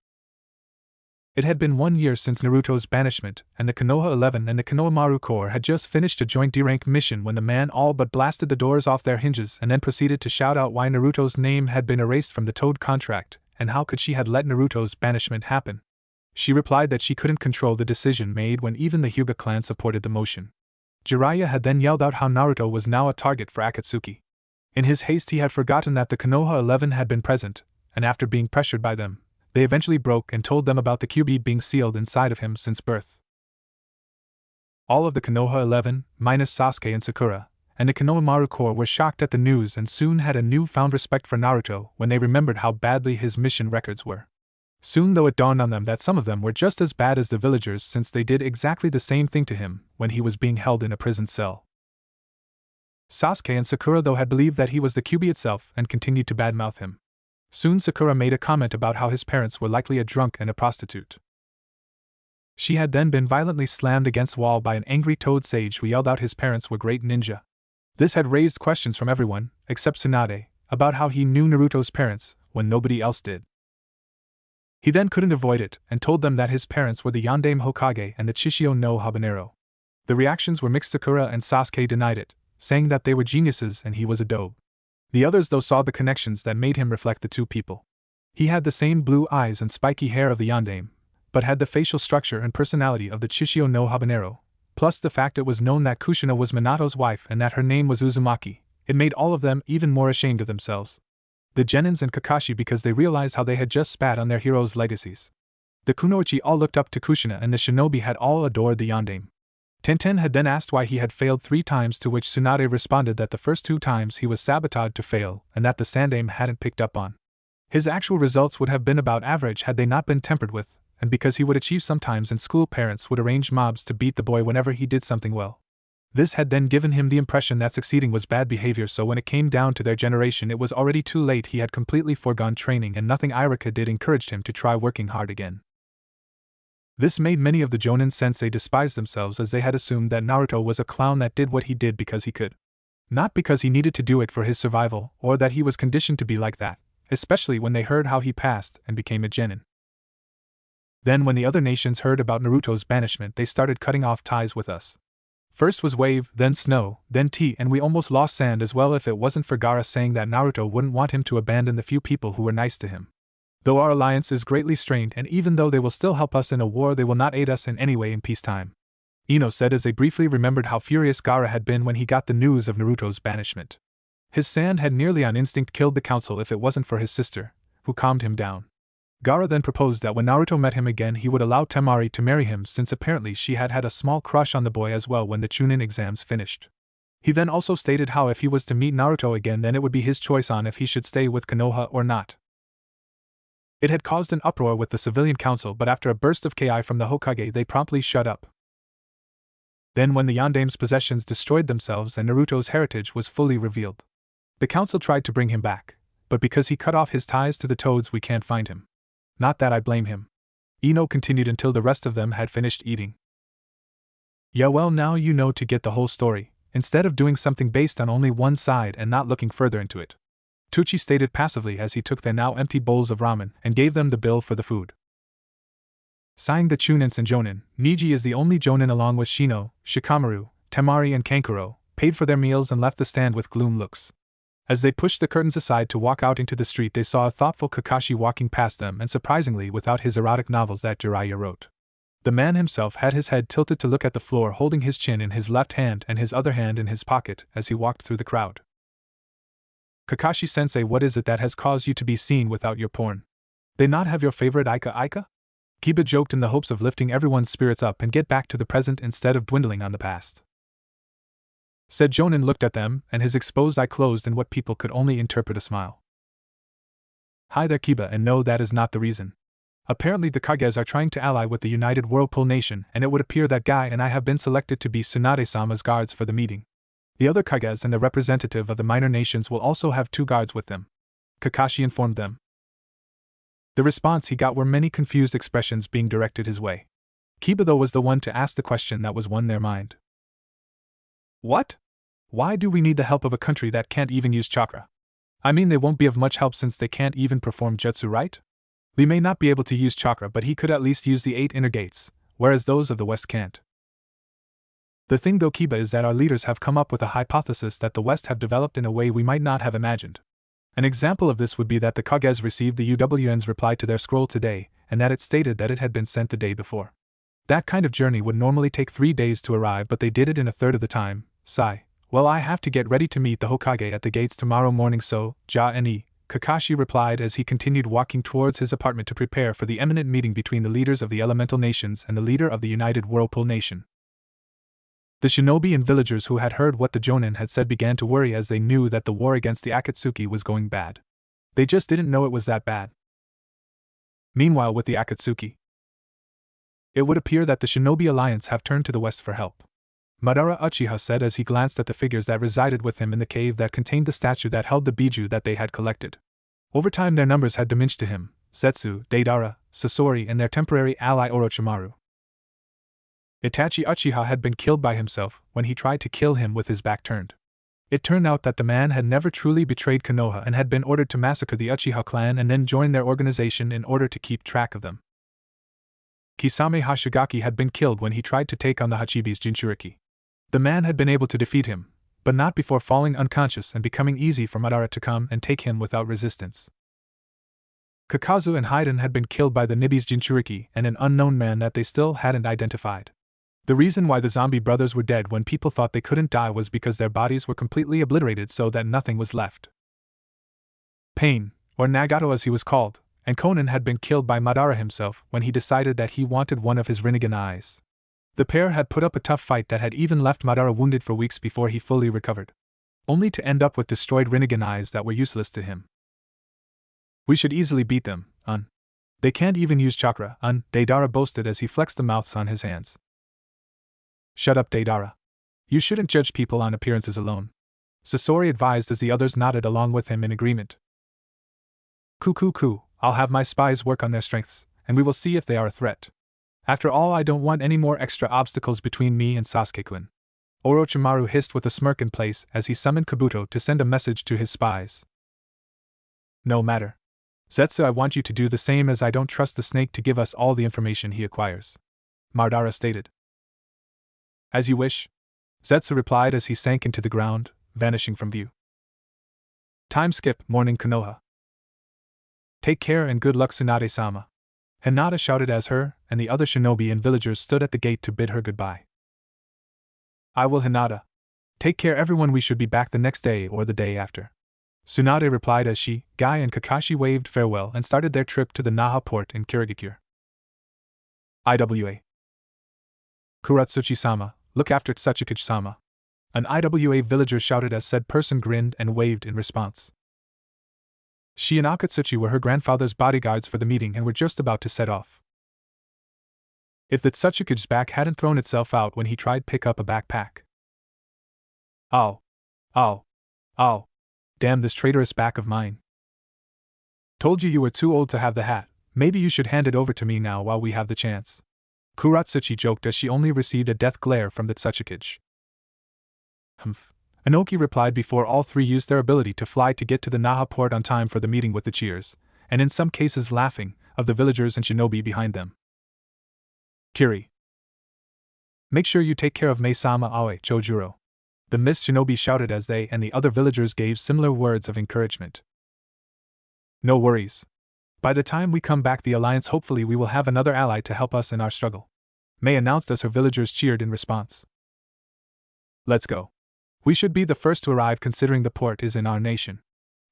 It had been 1 year since Naruto's banishment, and the Konoha 11 and the Konohamaru Corps had just finished a joint D-rank mission when the man all but blasted the doors off their hinges and then proceeded to shout out why Naruto's name had been erased from the Toad contract, and how could she had let Naruto's banishment happen. She replied that she couldn't control the decision made when even the Hyuga clan supported the motion. Jiraiya had then yelled out how Naruto was now a target for Akatsuki. In his haste he had forgotten that the Konoha 11 had been present, and after being pressured by them, they eventually broke and told them about the Kyuubi being sealed inside of him since birth. All of the Konoha 11, minus Sasuke and Sakura, and the Konohamaru Corps were shocked at the news and soon had a newfound respect for Naruto when they remembered how badly his mission records were. Soon though it dawned on them that some of them were just as bad as the villagers since they did exactly the same thing to him when he was being held in a prison cell. Sasuke and Sakura though had believed that he was the Kyuubi itself and continued to badmouth him. Soon Sakura made a comment about how his parents were likely a drunk and a prostitute. She had then been violently slammed against the wall by an angry toad sage who yelled out his parents were great ninja. This had raised questions from everyone, except Tsunade, about how he knew Naruto's parents when nobody else did. He then couldn't avoid it and told them that his parents were the Yondaime Hokage and the Chishio no Habanero. The reactions were mixed. Sakura and Sasuke denied it, saying that they were geniuses and he was a dope. The others though saw the connections that made him reflect the two people. He had the same blue eyes and spiky hair of the Yondaime, but had the facial structure and personality of the Chishio no Habanero, plus the fact it was known that Kushina was Minato's wife and that her name was Uzumaki. It made all of them even more ashamed of themselves. The Genins and Kakashi because they realized how they had just spat on their heroes' legacies. The Kunoichi all looked up to Kushina and the shinobi had all adored the Yondaime. Tenten had then asked why he had failed 3 times, to which Tsunade responded that the first 2 times he was sabotaged to fail and that the Sandaime hadn't picked up on. His actual results would have been about average had they not been tempered with, and because he would achieve sometimes in school parents would arrange mobs to beat the boy whenever he did something well. This had then given him the impression that succeeding was bad behavior, so when it came down to their generation it was already too late. He had completely foregone training and nothing Irika did encouraged him to try working hard again. This made many of the Jonin sensei despise themselves as they had assumed that Naruto was a clown that did what he did because he could. Not because he needed to do it for his survival or that he was conditioned to be like that, especially when they heard how he passed and became a genin. Then when the other nations heard about Naruto's banishment they started cutting off ties with us. First was Wave, then Snow, then Tea, and we almost lost Sand as well if it wasn't for Gaara saying that Naruto wouldn't want him to abandon the few people who were nice to him. Though our alliance is greatly strained and even though they will still help us in a war, they will not aid us in any way in peacetime, Ino said as they briefly remembered how furious Gaara had been when he got the news of Naruto's banishment. His Sand had nearly on instinct killed the council if it wasn't for his sister, who calmed him down. Gaara then proposed that when Naruto met him again he would allow Temari to marry him since apparently she had had a small crush on the boy as well when the Chunin exams finished. He then also stated how if he was to meet Naruto again then it would be his choice on if he should stay with Konoha or not. It had caused an uproar with the civilian council, but after a burst of Ki from the Hokage they promptly shut up. Then when the Yondaime's possessions destroyed themselves and Naruto's heritage was fully revealed, the council tried to bring him back, but because he cut off his ties to the Toads we can't find him. Not that I blame him. Ino continued until the rest of them had finished eating. Yeah, well, now you know to get the whole story, instead of doing something based on only one side and not looking further into it. Tucci stated passively as he took their now empty bowls of ramen and gave them the bill for the food. Sighing the Chunins and Jonin, Niji is the only Jonin along with Shino, Shikamaru, Temari and Kankuro, paid for their meals and left the stand with gloom looks. As they pushed the curtains aside to walk out into the street they saw a thoughtful Kakashi walking past them and surprisingly without his erotic novels that Jiraiya wrote. The man himself had his head tilted to look at the floor holding his chin in his left hand and his other hand in his pocket as he walked through the crowd. Kakashi-sensei, what is it that has caused you to be seen without your porn? They not have your favorite Aika? Kiba joked in the hopes of lifting everyone's spirits up and get back to the present instead of dwindling on the past. Said Jonin looked at them, and his exposed eye closed in what people could only interpret a smile. Hi there Kiba, and no, that is not the reason. Apparently the Kages are trying to ally with the United Whirlpool Nation and it would appear that Guy and I have been selected to be Tsunade-sama's guards for the meeting. The other Kages and the representative of the minor nations will also have 2 guards with them, Kakashi informed them. The response he got were many confused expressions being directed his way. Kiba though was the one to ask the question that was won their mind. What? Why do we need the help of a country that can't even use chakra? I mean, they won't be of much help since they can't even perform jutsu, right? We may not be able to use chakra, but he could at least use the 8 inner gates, whereas those of the West can't. The thing though, Kiba, is that our leaders have come up with a hypothesis that the West have developed in a way we might not have imagined. An example of this would be that the Kages received the UWN's reply to their scroll today, and that it stated that it had been sent the day before. That kind of journey would normally take 3 days to arrive, but they did it in a third of the time. Sigh. Well, I have to get ready to meet the Hokage at the gates tomorrow morning, so, Ja-ni, Kakashi replied as he continued walking towards his apartment to prepare for the imminent meeting between the leaders of the Elemental Nations and the leader of the United Whirlpool Nation. The shinobi and villagers who had heard what the Jonin had said began to worry as they knew that the war against the Akatsuki was going bad. They just didn't know it was that bad. Meanwhile, with the Akatsuki, it would appear that the Shinobi Alliance have turned to the west for help. Madara Uchiha said as he glanced at the figures that resided with him in the cave that contained the statue that held the biju that they had collected. Over time their numbers had diminished to him, Setsu, Deidara, Sasori, and their temporary ally Orochimaru. Itachi Uchiha had been killed by himself when he tried to kill him with his back turned. It turned out that the man had never truly betrayed Konoha and had been ordered to massacre the Uchiha clan and then join their organization in order to keep track of them. Kisame Hashigaki had been killed when he tried to take on the Hachibi's Jinchuriki. The man had been able to defeat him, but not before falling unconscious and becoming easy for Madara to come and take him without resistance. Kakazu and Haiden had been killed by the Nibi's Jinchuriki and an unknown man that they still hadn't identified. The reason why the zombie brothers were dead when people thought they couldn't die was because their bodies were completely obliterated so that nothing was left. Pain, or Nagato as he was called, and Konan had been killed by Madara himself when he decided that he wanted one of his Rinnegan eyes. The pair had put up a tough fight that had even left Madara wounded for weeks before he fully recovered, only to end up with destroyed Rinnegan eyes that were useless to him. We should easily beat them, They can't even use chakra, Deidara boasted as he flexed the mouths on his hands. Shut up, Deidara. You shouldn't judge people on appearances alone, Sasori advised as the others nodded along with him in agreement. Ku, I'll have my spies work on their strengths, and we will see if they are a threat. After all, I don't want any more extra obstacles between me and Sasuke-kun. Orochimaru hissed with a smirk in place as he summoned Kabuto to send a message to his spies. No matter. Zetsu, I want you to do the same, as I don't trust the snake to give us all the information he acquires, Madara stated. As you wish, Zetsu replied as he sank into the ground, vanishing from view. Time skip, morning Konoha. Take care and good luck, Tsunade-sama, Hinata shouted as her and the other shinobi and villagers stood at the gate to bid her goodbye. I will, Hinata. Take care everyone, we should be back the next day or the day after, Tsunade replied as she, Guy and Kakashi waved farewell and started their trip to the Naha port in Kirigakure. IWA. Kuratsuchi-sama, look after Tsuchikage-sama, an IWA villager shouted as said person grinned and waved in response. She and Akatsuki were her grandfather's bodyguards for the meeting and were just about to set off. If the Tsuchikage's back hadn't thrown itself out when he tried pick up a backpack. Ow. Damn this traitorous back of mine. Told you were too old to have the hat, maybe you should hand it over to me now while we have the chance, Kuratsuchi joked as she only received a death glare from the Tsuchikage. Humph. Inoki replied before all three used their ability to fly to get to the Naha port on time for the meeting with the cheers, and in some cases laughing, of the villagers and shinobi behind them. Kiri. Make sure you take care of Mei-sama Aoi, Chojuro, the Miss Shinobi shouted as they and the other villagers gave similar words of encouragement. No worries. By the time we come back, the Alliance, hopefully we will have another ally to help us in our struggle, Mei announced as her villagers cheered in response. Let's go. We should be the first to arrive considering the port is in our nation,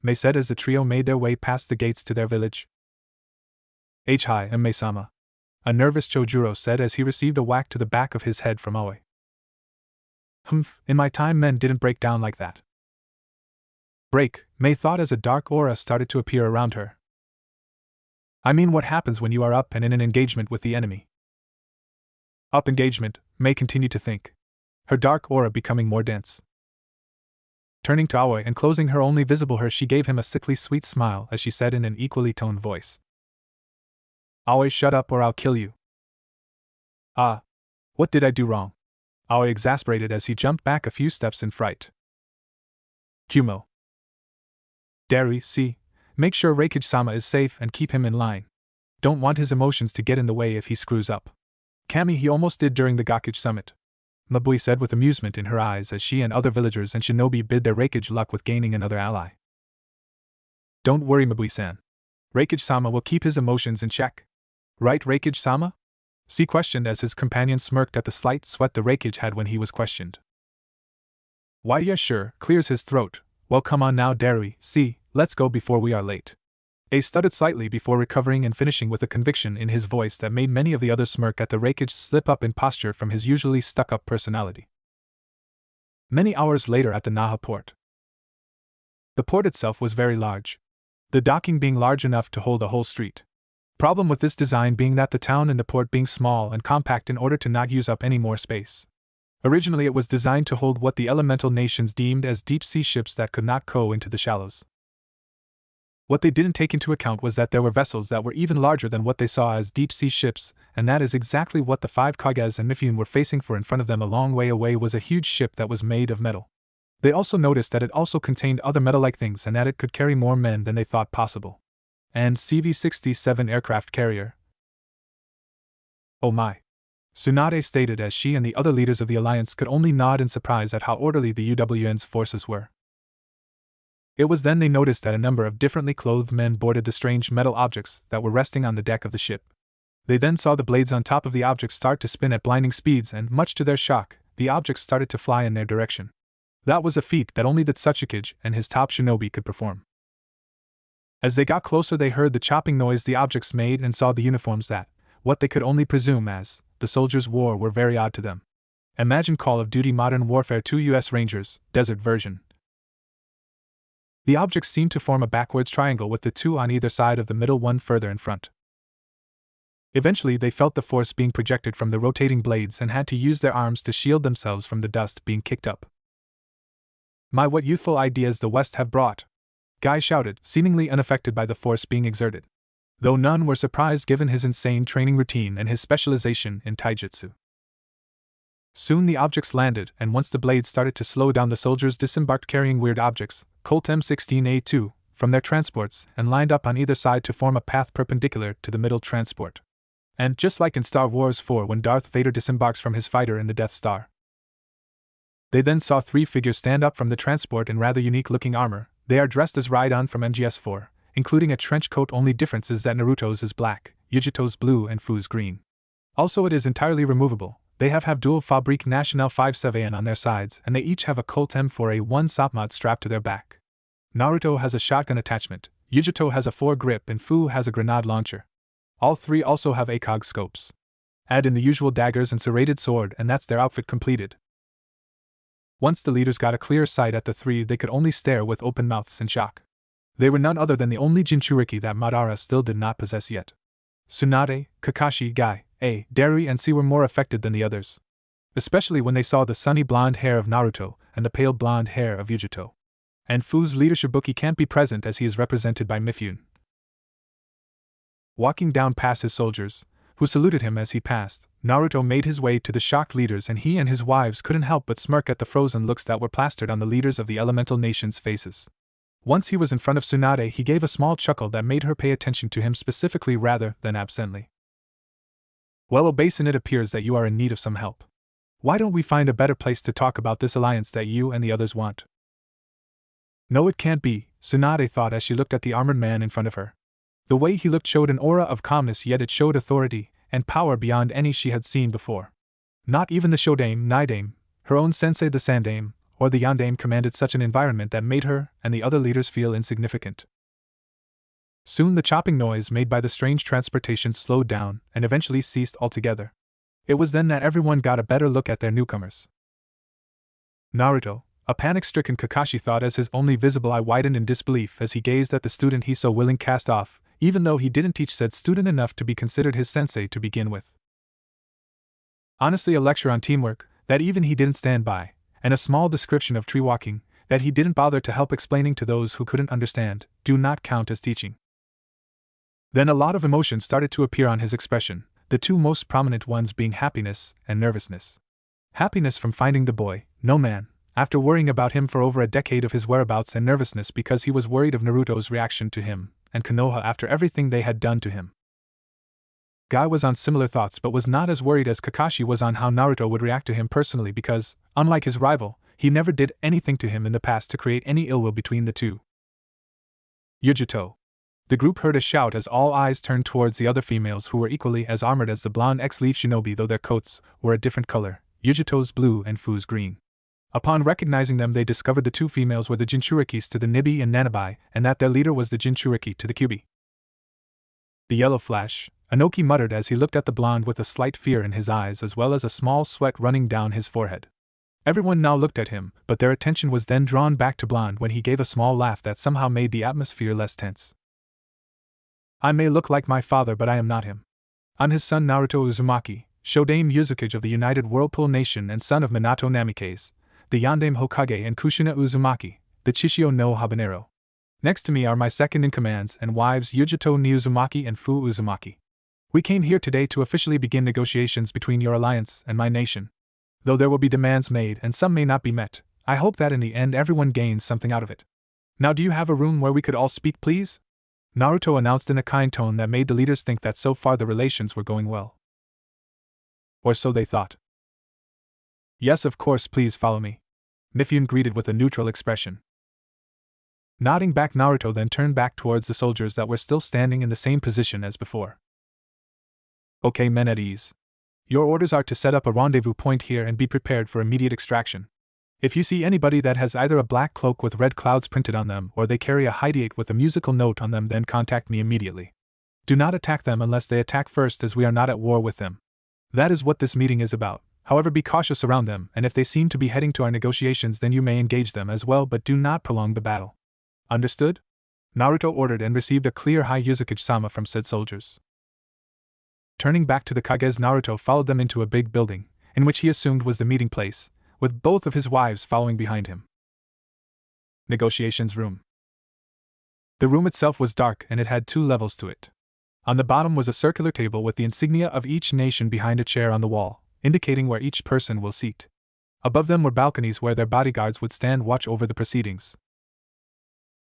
Mei said as the trio made their way past the gates to their village. Hi, and Mei-sama, a nervous Chojuro said as he received a whack to the back of his head from Aoi. Humph, in my time men didn't break down like that. Break, Mei thought as a dark aura started to appear around her. I mean, what happens when you are up and in an engagement with the enemy? Up engagement, Mei continued to think, her dark aura becoming more dense. Turning to Aoi and closing her only visible her, she gave him a sickly sweet smile as she said in an equally toned voice. Aoi, shut up or I'll kill you. Ah. What did I do wrong? Aoi exasperated as he jumped back a few steps in fright. Kumo. Dari, see, make sure Raikage-sama is safe and keep him in line. Don't want his emotions to get in the way if he screws up. Kami, he almost did during the Gakage summit, Mabui said with amusement in her eyes as she and other villagers and shinobi bid their Raikage luck with gaining another ally. Don't worry, Mabui-san. Raikage-sama will keep his emotions in check. Right, Raikage-sama? C questioned as his companion smirked at the slight sweat the Raikage had when he was questioned. Why, yeah, sure, clears his throat. Well, come on now, Dari, see, let's go before we are late. A stuttered slightly before recovering and finishing with a conviction in his voice that made many of the others smirk at the Raikage slip up in posture from his usually stuck-up personality. Many hours later at the Naha port. The port itself was very large, the docking being large enough to hold a whole street. Problem with this design being that the town and the port being small and compact in order to not use up any more space. Originally it was designed to hold what the elemental nations deemed as deep-sea ships that could not go into the shallows. What they didn't take into account was that there were vessels that were even larger than what they saw as deep-sea ships, and that is exactly what the 5 Kages and Mifune were facing, for in front of them a long way away was a huge ship that was made of metal. They also noticed that it also contained other metal-like things and that it could carry more men than they thought possible. And CV-67 aircraft carrier. Oh my. Tsunade stated as she and the other leaders of the alliance could only nod in surprise at how orderly the UWN's forces were. It was then they noticed that a number of differently clothed men boarded the strange metal objects that were resting on the deck of the ship. They then saw the blades on top of the objects start to spin at blinding speeds, and much to their shock, the objects started to fly in their direction. That was a feat that only the Tsuchikage and his top shinobi could perform. As they got closer, they heard the chopping noise the objects made and saw the uniforms that, what they could only presume as, the soldiers wore were very odd to them. Imagine Call of Duty Modern Warfare 2 US Rangers, Desert version. The objects seemed to form a backwards triangle with the 2 on either side of the middle one further in front. Eventually they felt the force being projected from the rotating blades and had to use their arms to shield themselves from the dust being kicked up. My, what youthful ideas the West have brought! Guy shouted, seemingly unaffected by the force being exerted. Though none were surprised given his insane training routine and his specialization in taijutsu. Soon the objects landed, and once the blades started to slow down, the soldiers disembarked carrying weird objects, Colt M16A2, from their transports and lined up on either side to form a path perpendicular to the middle transport. And just like in Star Wars 4 when Darth Vader disembarks from his fighter in the Death Star. They then saw 3 figures stand up from the transport in rather unique-looking armor. They are dressed as Raiden from MGS4, including a trench coat. Only difference is that Naruto's is black, Yujito's blue and Fu's green. Also it is entirely removable. They have dual Fabrique Nationale 57 on their sides, and they each have a Colt M4A1 Sapmod strapped to their back. Naruto has a shotgun attachment, Yujito has a foregrip and Fu has a grenade launcher. All 3 also have ACOG scopes. Add in the usual daggers and serrated sword and that's their outfit completed. Once the leaders got a clear sight at the 3, they could only stare with open mouths in shock. They were none other than the only Jinchuriki that Madara still did not possess yet. Tsunade, Kakashi, Guy, Dari and C were more affected than the others. Especially when they saw the sunny blonde hair of Naruto and the pale blonde hair of Yujito. And Fu's leader Shibuki can't be present as he is represented by Mifune. Walking down past his soldiers, who saluted him as he passed, Naruto made his way to the shocked leaders, and he and his wives couldn't help but smirk at the frozen looks that were plastered on the leaders of the elemental nations' faces. Once he was in front of Tsunade, he gave a small chuckle that made her pay attention to him specifically rather than absently. Well, Obasin, it appears that you are in need of some help. Why don't we find a better place to talk about this alliance that you and the others want? No, it can't be, Tsunade thought as she looked at the armored man in front of her. The way he looked showed an aura of calmness, yet it showed authority and power beyond any she had seen before. Not even the Shodame, Nidame, her own sensei the Sandame, or the Yandame commanded such an environment that made her and the other leaders feel insignificant. Soon the chopping noise made by the strange transportation slowed down and eventually ceased altogether. It was then that everyone got a better look at their newcomers. Naruto, a panic-stricken Kakashi thought as his only visible eye widened in disbelief as he gazed at the student he so willing cast off, even though he didn't teach said student enough to be considered his sensei to begin with. Honestly, a lecture on teamwork, that even he didn't stand by, and a small description of tree walking, that he didn't bother to help explaining to those who couldn't understand, do not count as teaching. Then a lot of emotion started to appear on his expression, the two most prominent ones being happiness and nervousness. Happiness from finding the boy, no man, after worrying about him for over a decade of his whereabouts, and nervousness because he was worried of Naruto's reaction to him, and Konoha after everything they had done to him. Guy was on similar thoughts but was not as worried as Kakashi was on how Naruto would react to him personally because, unlike his rival, he never did anything to him in the past to create any ill will between the two. Yujito. The group heard a shout as all eyes turned towards the other females who were equally as armored as the blonde X-Leaf shinobi, though their coats were a different color, Yujito's blue and Fu's green. Upon recognizing them, they discovered the two females were the Jinchurikis to the Nibi and Nanabi, and that their leader was the Jinchuriki to the Kyubi. The yellow flash, Inoki muttered as he looked at the blonde with a slight fear in his eyes as well as a small sweat running down his forehead. Everyone now looked at him, but their attention was then drawn back to blonde when he gave a small laugh that somehow made the atmosphere less tense. I may look like my father, but I am not him. I'm his son Naruto Uzumaki, Shodaime Yuzukage of the United Whirlpool Nation and son of Minato Namikaze, the Yondaime Hokage, and Kushina Uzumaki, the Chishio no Habanero. Next to me are my second-in-commands and wives Yujito ni Uzumaki and Fu Uzumaki. We came here today to officially begin negotiations between your alliance and my nation. Though there will be demands made and some may not be met, I hope that in the end everyone gains something out of it. Now do you have a room where we could all speak, please? Naruto announced in a kind tone that made the leaders think that so far the relations were going well. Or so they thought. Yes, of course, please follow me. Mifune greeted with a neutral expression. Nodding back, Naruto then turned back towards the soldiers that were still standing in the same position as before. Okay, men at ease. Your orders are to set up a rendezvous point here and be prepared for immediate extraction. If you see anybody that has either a black cloak with red clouds printed on them or they carry a hideate with a musical note on them, then contact me immediately. Do not attack them unless they attack first, as we are not at war with them. That is what this meeting is about. However, be cautious around them, and if they seem to be heading to our negotiations, then you may engage them as well, but do not prolong the battle. Understood? Naruto ordered and received a clear "Hi Yuzukage-sama" from said soldiers. Turning back to the Kages, Naruto followed them into a big building, in which he assumed was the meeting place, with both of his wives following behind him. Negotiations room. The room itself was dark and it had 2 levels to it. On the bottom was a circular table with the insignia of each nation behind a chair on the wall, indicating where each person will seat. Above them were balconies where their bodyguards would stand watch over the proceedings.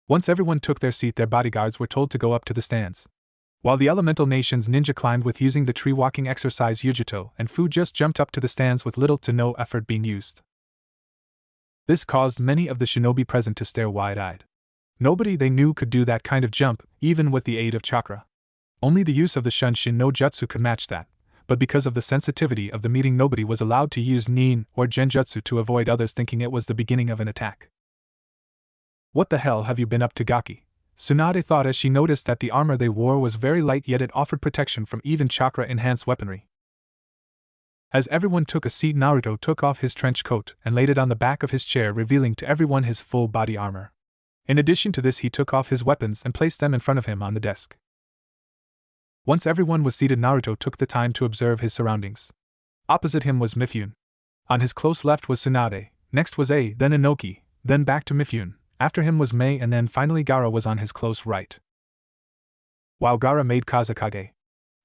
Once everyone took their seat, their bodyguards were told to go up to the stands. While the elemental nation's ninja climbed with using the tree walking exercise, Yujito and Fu just jumped up to the stands with little to no effort being used. This caused many of the shinobi present to stare wide-eyed. Nobody they knew could do that kind of jump, even with the aid of chakra. Only the use of the Shunshin no Jutsu could match that, but because of the sensitivity of the meeting, nobody was allowed to use Nin or Genjutsu to avoid others thinking it was the beginning of an attack. What the hell have you been up to, Gaki? Tsunade thought as she noticed that the armor they wore was very light, yet it offered protection from even chakra-enhanced weaponry. As everyone took a seat, Naruto took off his trench coat and laid it on the back of his chair, revealing to everyone his full body armor. In addition to this, he took off his weapons and placed them in front of him on the desk. Once everyone was seated, Naruto took the time to observe his surroundings. Opposite him was Mifune. On his close left was Tsunade, next was A, then Inoki, then back to Mifune. After him was Mei, and then finally Gaara was on his close right. Wow, Gaara made Kazekage.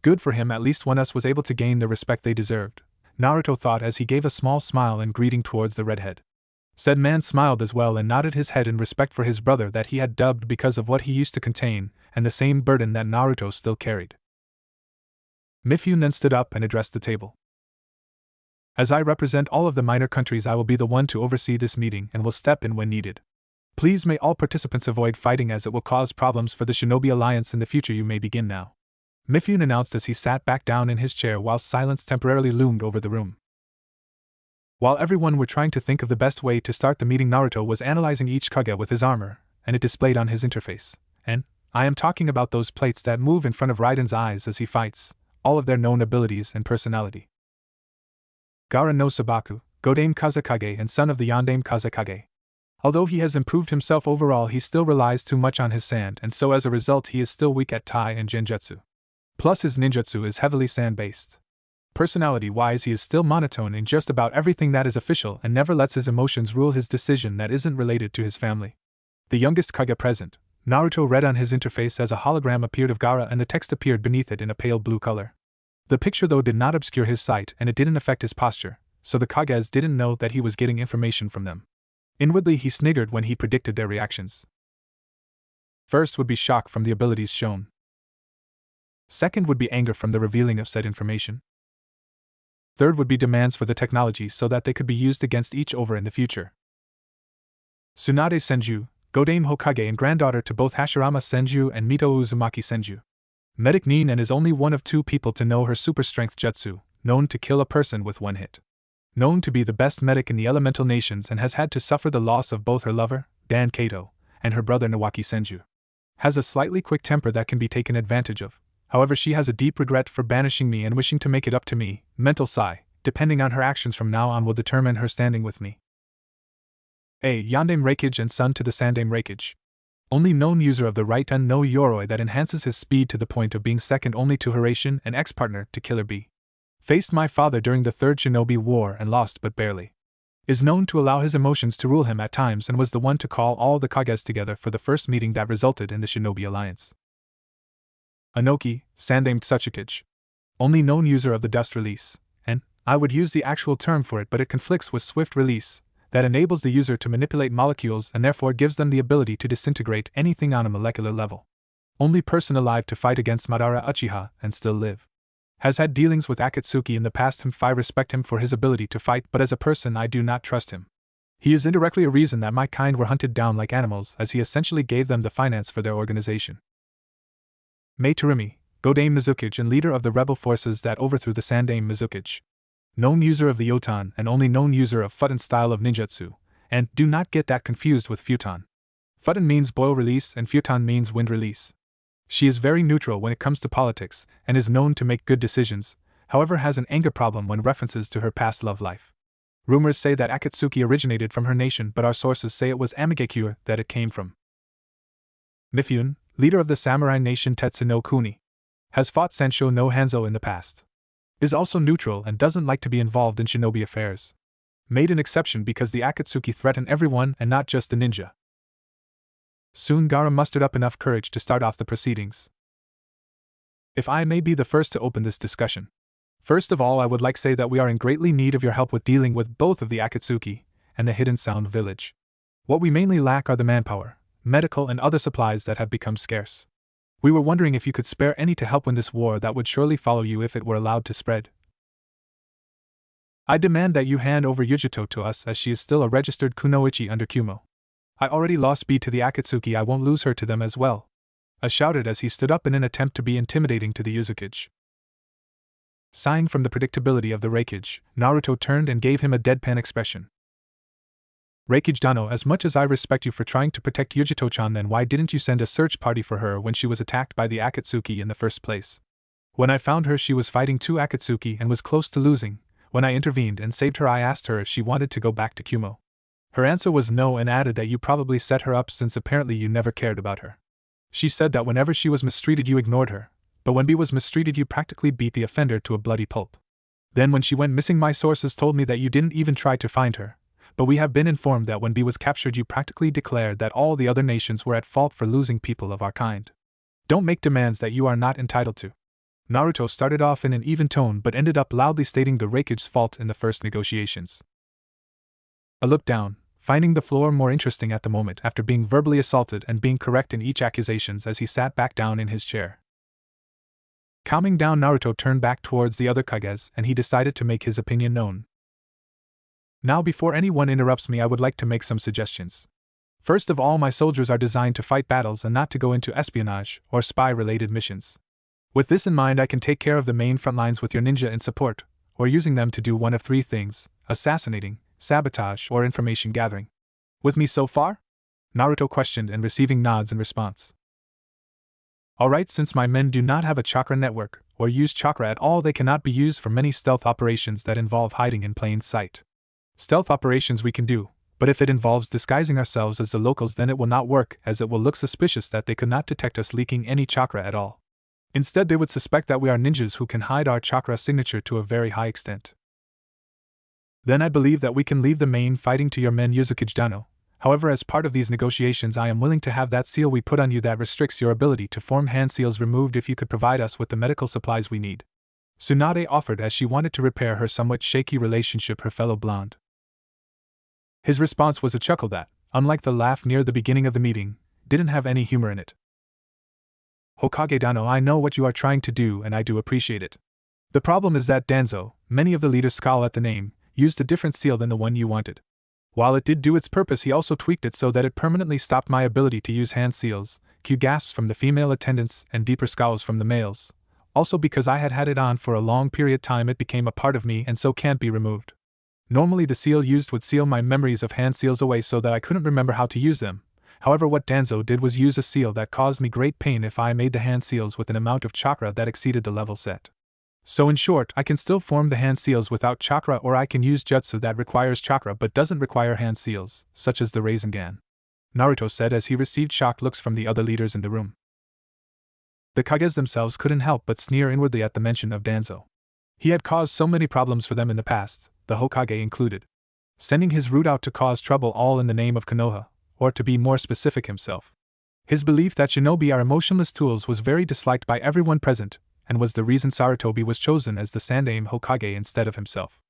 Good for him, at least one us was able to gain the respect they deserved, Naruto thought as he gave a small smile and greeting towards the redhead. Said man smiled as well and nodded his head in respect for his brother that he had dubbed because of what he used to contain, and the same burden that Naruto still carried. Mifune then stood up and addressed the table. As I represent all of the minor countries, I will be the one to oversee this meeting and will step in when needed. Please may all participants avoid fighting as it will cause problems for the Shinobi Alliance in the future. You may begin now. Mifune announced as he sat back down in his chair while silence temporarily loomed over the room. While everyone were trying to think of the best way to start the meeting, Naruto was analyzing each Kage with his armor, and it displayed on his interface. And I am talking about those plates that move in front of Raiden's eyes as he fights, all of their known abilities and personality. Gaara no Sabaku, Godaime Kazekage and son of the Yondaime Kazekage. Although he has improved himself overall, he still relies too much on his sand, and so as a result he is still weak at Tai and Genjutsu. Plus his ninjutsu is heavily sand-based. Personality-wise, he is still monotone in just about everything that is official and never lets his emotions rule his decision that isn't related to his family. The youngest Kage present, Naruto read on his interface as a hologram appeared of Gaara and the text appeared beneath it in a pale blue color. The picture though did not obscure his sight and it didn't affect his posture, so the Kages didn't know that he was getting information from them. Inwardly he sniggered when he predicted their reactions. First would be shock from the abilities shown. Second would be anger from the revealing of said information. Third would be demands for the technology so that they could be used against each other in the future. Tsunade Senju, Godame Hokage and granddaughter to both Hashirama Senju and Mito Uzumaki Senju. Medic Nin and is only one of 2 people to know her super strength jutsu, known to kill a person with 1 hit. Known to be the best medic in the elemental nations and has had to suffer the loss of both her lover, Dan Kato, and her brother Nawaki Senju. Has a slightly quick temper that can be taken advantage of. However, she has a deep regret for banishing me and wishing to make it up to me. Mental sigh, depending on her actions from now on will determine her standing with me. A. Yandame Raikage and son to the Sandame Raikage. Only known user of the Raiten no Yoroi that enhances his speed to the point of being second only to Hiraition and ex-partner to Killer Bee. Faced my father during the Third Shinobi War and lost but barely. Is known to allow his emotions to rule him at times and was the one to call all the Kages together for the first meeting that resulted in the Shinobi Alliance. Anoki, Sandame Tsuchikage. Only known user of the Dust Release, and I would use the actual term for it but it conflicts with Swift Release, that enables the user to manipulate molecules and therefore gives them the ability to disintegrate anything on a molecular level. Only person alive to fight against Madara Uchiha and still live. Has had dealings with Akatsuki in the past. I respect him for his ability to fight, but as a person I do not trust him. He is indirectly a reason that my kind were hunted down like animals, as he essentially gave them the finance for their organization. Mei Tarimi, Godame Mizukage and leader of the rebel forces that overthrew the Sandame Mizukage. Known user of the Yotan and only known user of Futon style of ninjutsu, and do not get that confused with Futon. Futon means boil release and Futon means wind release. She is very neutral when it comes to politics and is known to make good decisions, however has an anger problem when references to her past love life. Rumors say that Akatsuki originated from her nation, but our sources say it was Amigakure that it came from. Mifune, leader of the samurai nation Tetsu no Kuni. Has fought Sensho no Hanzo in the past. Is also neutral and doesn't like to be involved in shinobi affairs. Made an exception because the Akatsuki threaten everyone and not just the ninja. Soon Gaara mustered up enough courage to start off the proceedings. If I may be the first to open this discussion. First of all, I would like to say that we are in greatly need of your help with dealing with both of the Akatsuki and the Hidden Sound Village. What we mainly lack are the manpower, medical and other supplies that have become scarce. We were wondering if you could spare any to help win this war that would surely follow you if it were allowed to spread. I demand that you hand over Yujito to us as she is still a registered kunoichi under Kumo. I already lost B to the Akatsuki, I won't lose her to them as well. A shouted as he stood up in an attempt to be intimidating to the Yuzukage. Sighing from the predictability of the Raikage, Naruto turned and gave him a deadpan expression. Raikage Dano, as much as I respect you for trying to protect Yujito-chan, then why didn't you send a search party for her when she was attacked by the Akatsuki in the first place? When I found her she was fighting 2 Akatsuki and was close to losing. When I intervened and saved her I asked her if she wanted to go back to Kumo. Her answer was no and added that you probably set her up since apparently you never cared about her. She said that whenever she was mistreated you ignored her, but when B was mistreated you practically beat the offender to a bloody pulp. Then when she went missing my sources told me that you didn't even try to find her. But we have been informed that when B was captured you practically declared that all the other nations were at fault for losing people of our kind. Don't make demands that you are not entitled to. Naruto started off in an even tone but ended up loudly stating the Raikage's fault in the first negotiations. A look down, finding the floor more interesting at the moment after being verbally assaulted and being correct in each accusations as he sat back down in his chair. Calming down, Naruto turned back towards the other Kages and he decided to make his opinion known. Now before anyone interrupts me I would like to make some suggestions. First of all, my soldiers are designed to fight battles and not to go into espionage or spy-related missions. With this in mind I can take care of the main front lines with your ninja in support, or using them to do one of 3 things, assassinating, sabotage or information gathering. With me so far? Naruto questioned and receiving nods in response. Alright, since my men do not have a chakra network, or use chakra at all, they cannot be used for many stealth operations that involve hiding in plain sight. Stealth operations we can do, but if it involves disguising ourselves as the locals then it will not work, as it will look suspicious that they could not detect us leaking any chakra at all. Instead, they would suspect that we are ninjas who can hide our chakra signature to a very high extent. Then I believe that we can leave the main fighting to your men Yuzukage Dano. However, as part of these negotiations, I am willing to have that seal we put on you that restricts your ability to form hand seals removed if you could provide us with the medical supplies we need. Tsunade offered as she wanted to repair her somewhat shaky relationship with her fellow blonde. His response was a chuckle that, unlike the laugh near the beginning of the meeting, didn't have any humor in it. Hokage Dano, I know what you are trying to do and I do appreciate it. The problem is that Danzo, many of the leaders scowl at the name, used a different seal than the one you wanted. While it did do its purpose, he also tweaked it so that it permanently stopped my ability to use hand seals, cue gasps from the female attendants and deeper scowls from the males. Also because I had had it on for a long period time, it became a part of me and so can't be removed. Normally the seal used would seal my memories of hand seals away so that I couldn't remember how to use them. However, what Danzo did was use a seal that caused me great pain if I made the hand seals with an amount of chakra that exceeded the level set. So in short, I can still form the hand seals without chakra, or I can use jutsu that requires chakra but doesn't require hand seals, such as the Rasengan. Naruto said as he received shocked looks from the other leaders in the room. The Kages themselves couldn't help but sneer inwardly at the mention of Danzo. He had caused so many problems for them in the past, the Hokage included. Sending his route out to cause trouble all in the name of Konoha, or to be more specific himself. His belief that shinobi are emotionless tools was very disliked by everyone present, and was the reason Sarutobi was chosen as the Sandaime Hokage instead of himself.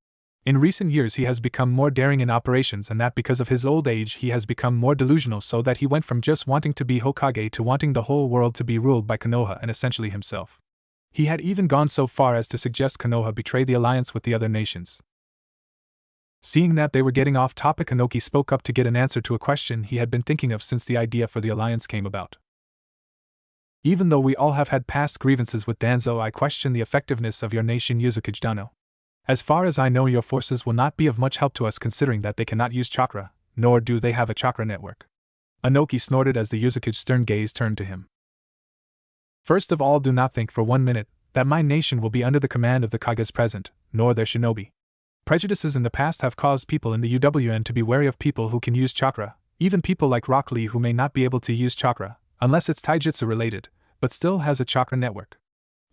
In recent years he has become more daring in operations, and that because of his old age he has become more delusional, so that he went from just wanting to be Hokage to wanting the whole world to be ruled by Konoha and essentially himself. He had even gone so far as to suggest Konoha betray the alliance with the other nations. Seeing that they were getting off topic, Inoki spoke up to get an answer to a question he had been thinking of since the idea for the alliance came about. Even though we all have had past grievances with Danzo, I question the effectiveness of your nation Yuzukage Dano. As far as I know, your forces will not be of much help to us, considering that they cannot use chakra, nor do they have a chakra network. Inoki snorted as the Yuzukage's stern gaze turned to him. First of all, do not think for 1 minute that my nation will be under the command of the Kages present, nor their shinobi. Prejudices in the past have caused people in the UWN to be wary of people who can use chakra, even people like Rock Lee who may not be able to use chakra, unless it's taijutsu related, but still has a chakra network.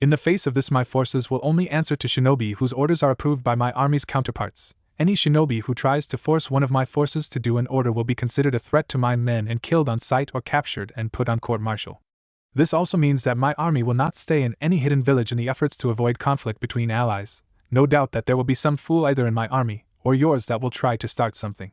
In the face of this, my forces will only answer to shinobi whose orders are approved by my army's counterparts. Any shinobi who tries to force one of my forces to do an order will be considered a threat to my men and killed on sight or captured and put on court-martial. This also means that my army will not stay in any hidden village in the efforts to avoid conflict between allies. No doubt that there will be some fool either in my army or yours that will try to start something.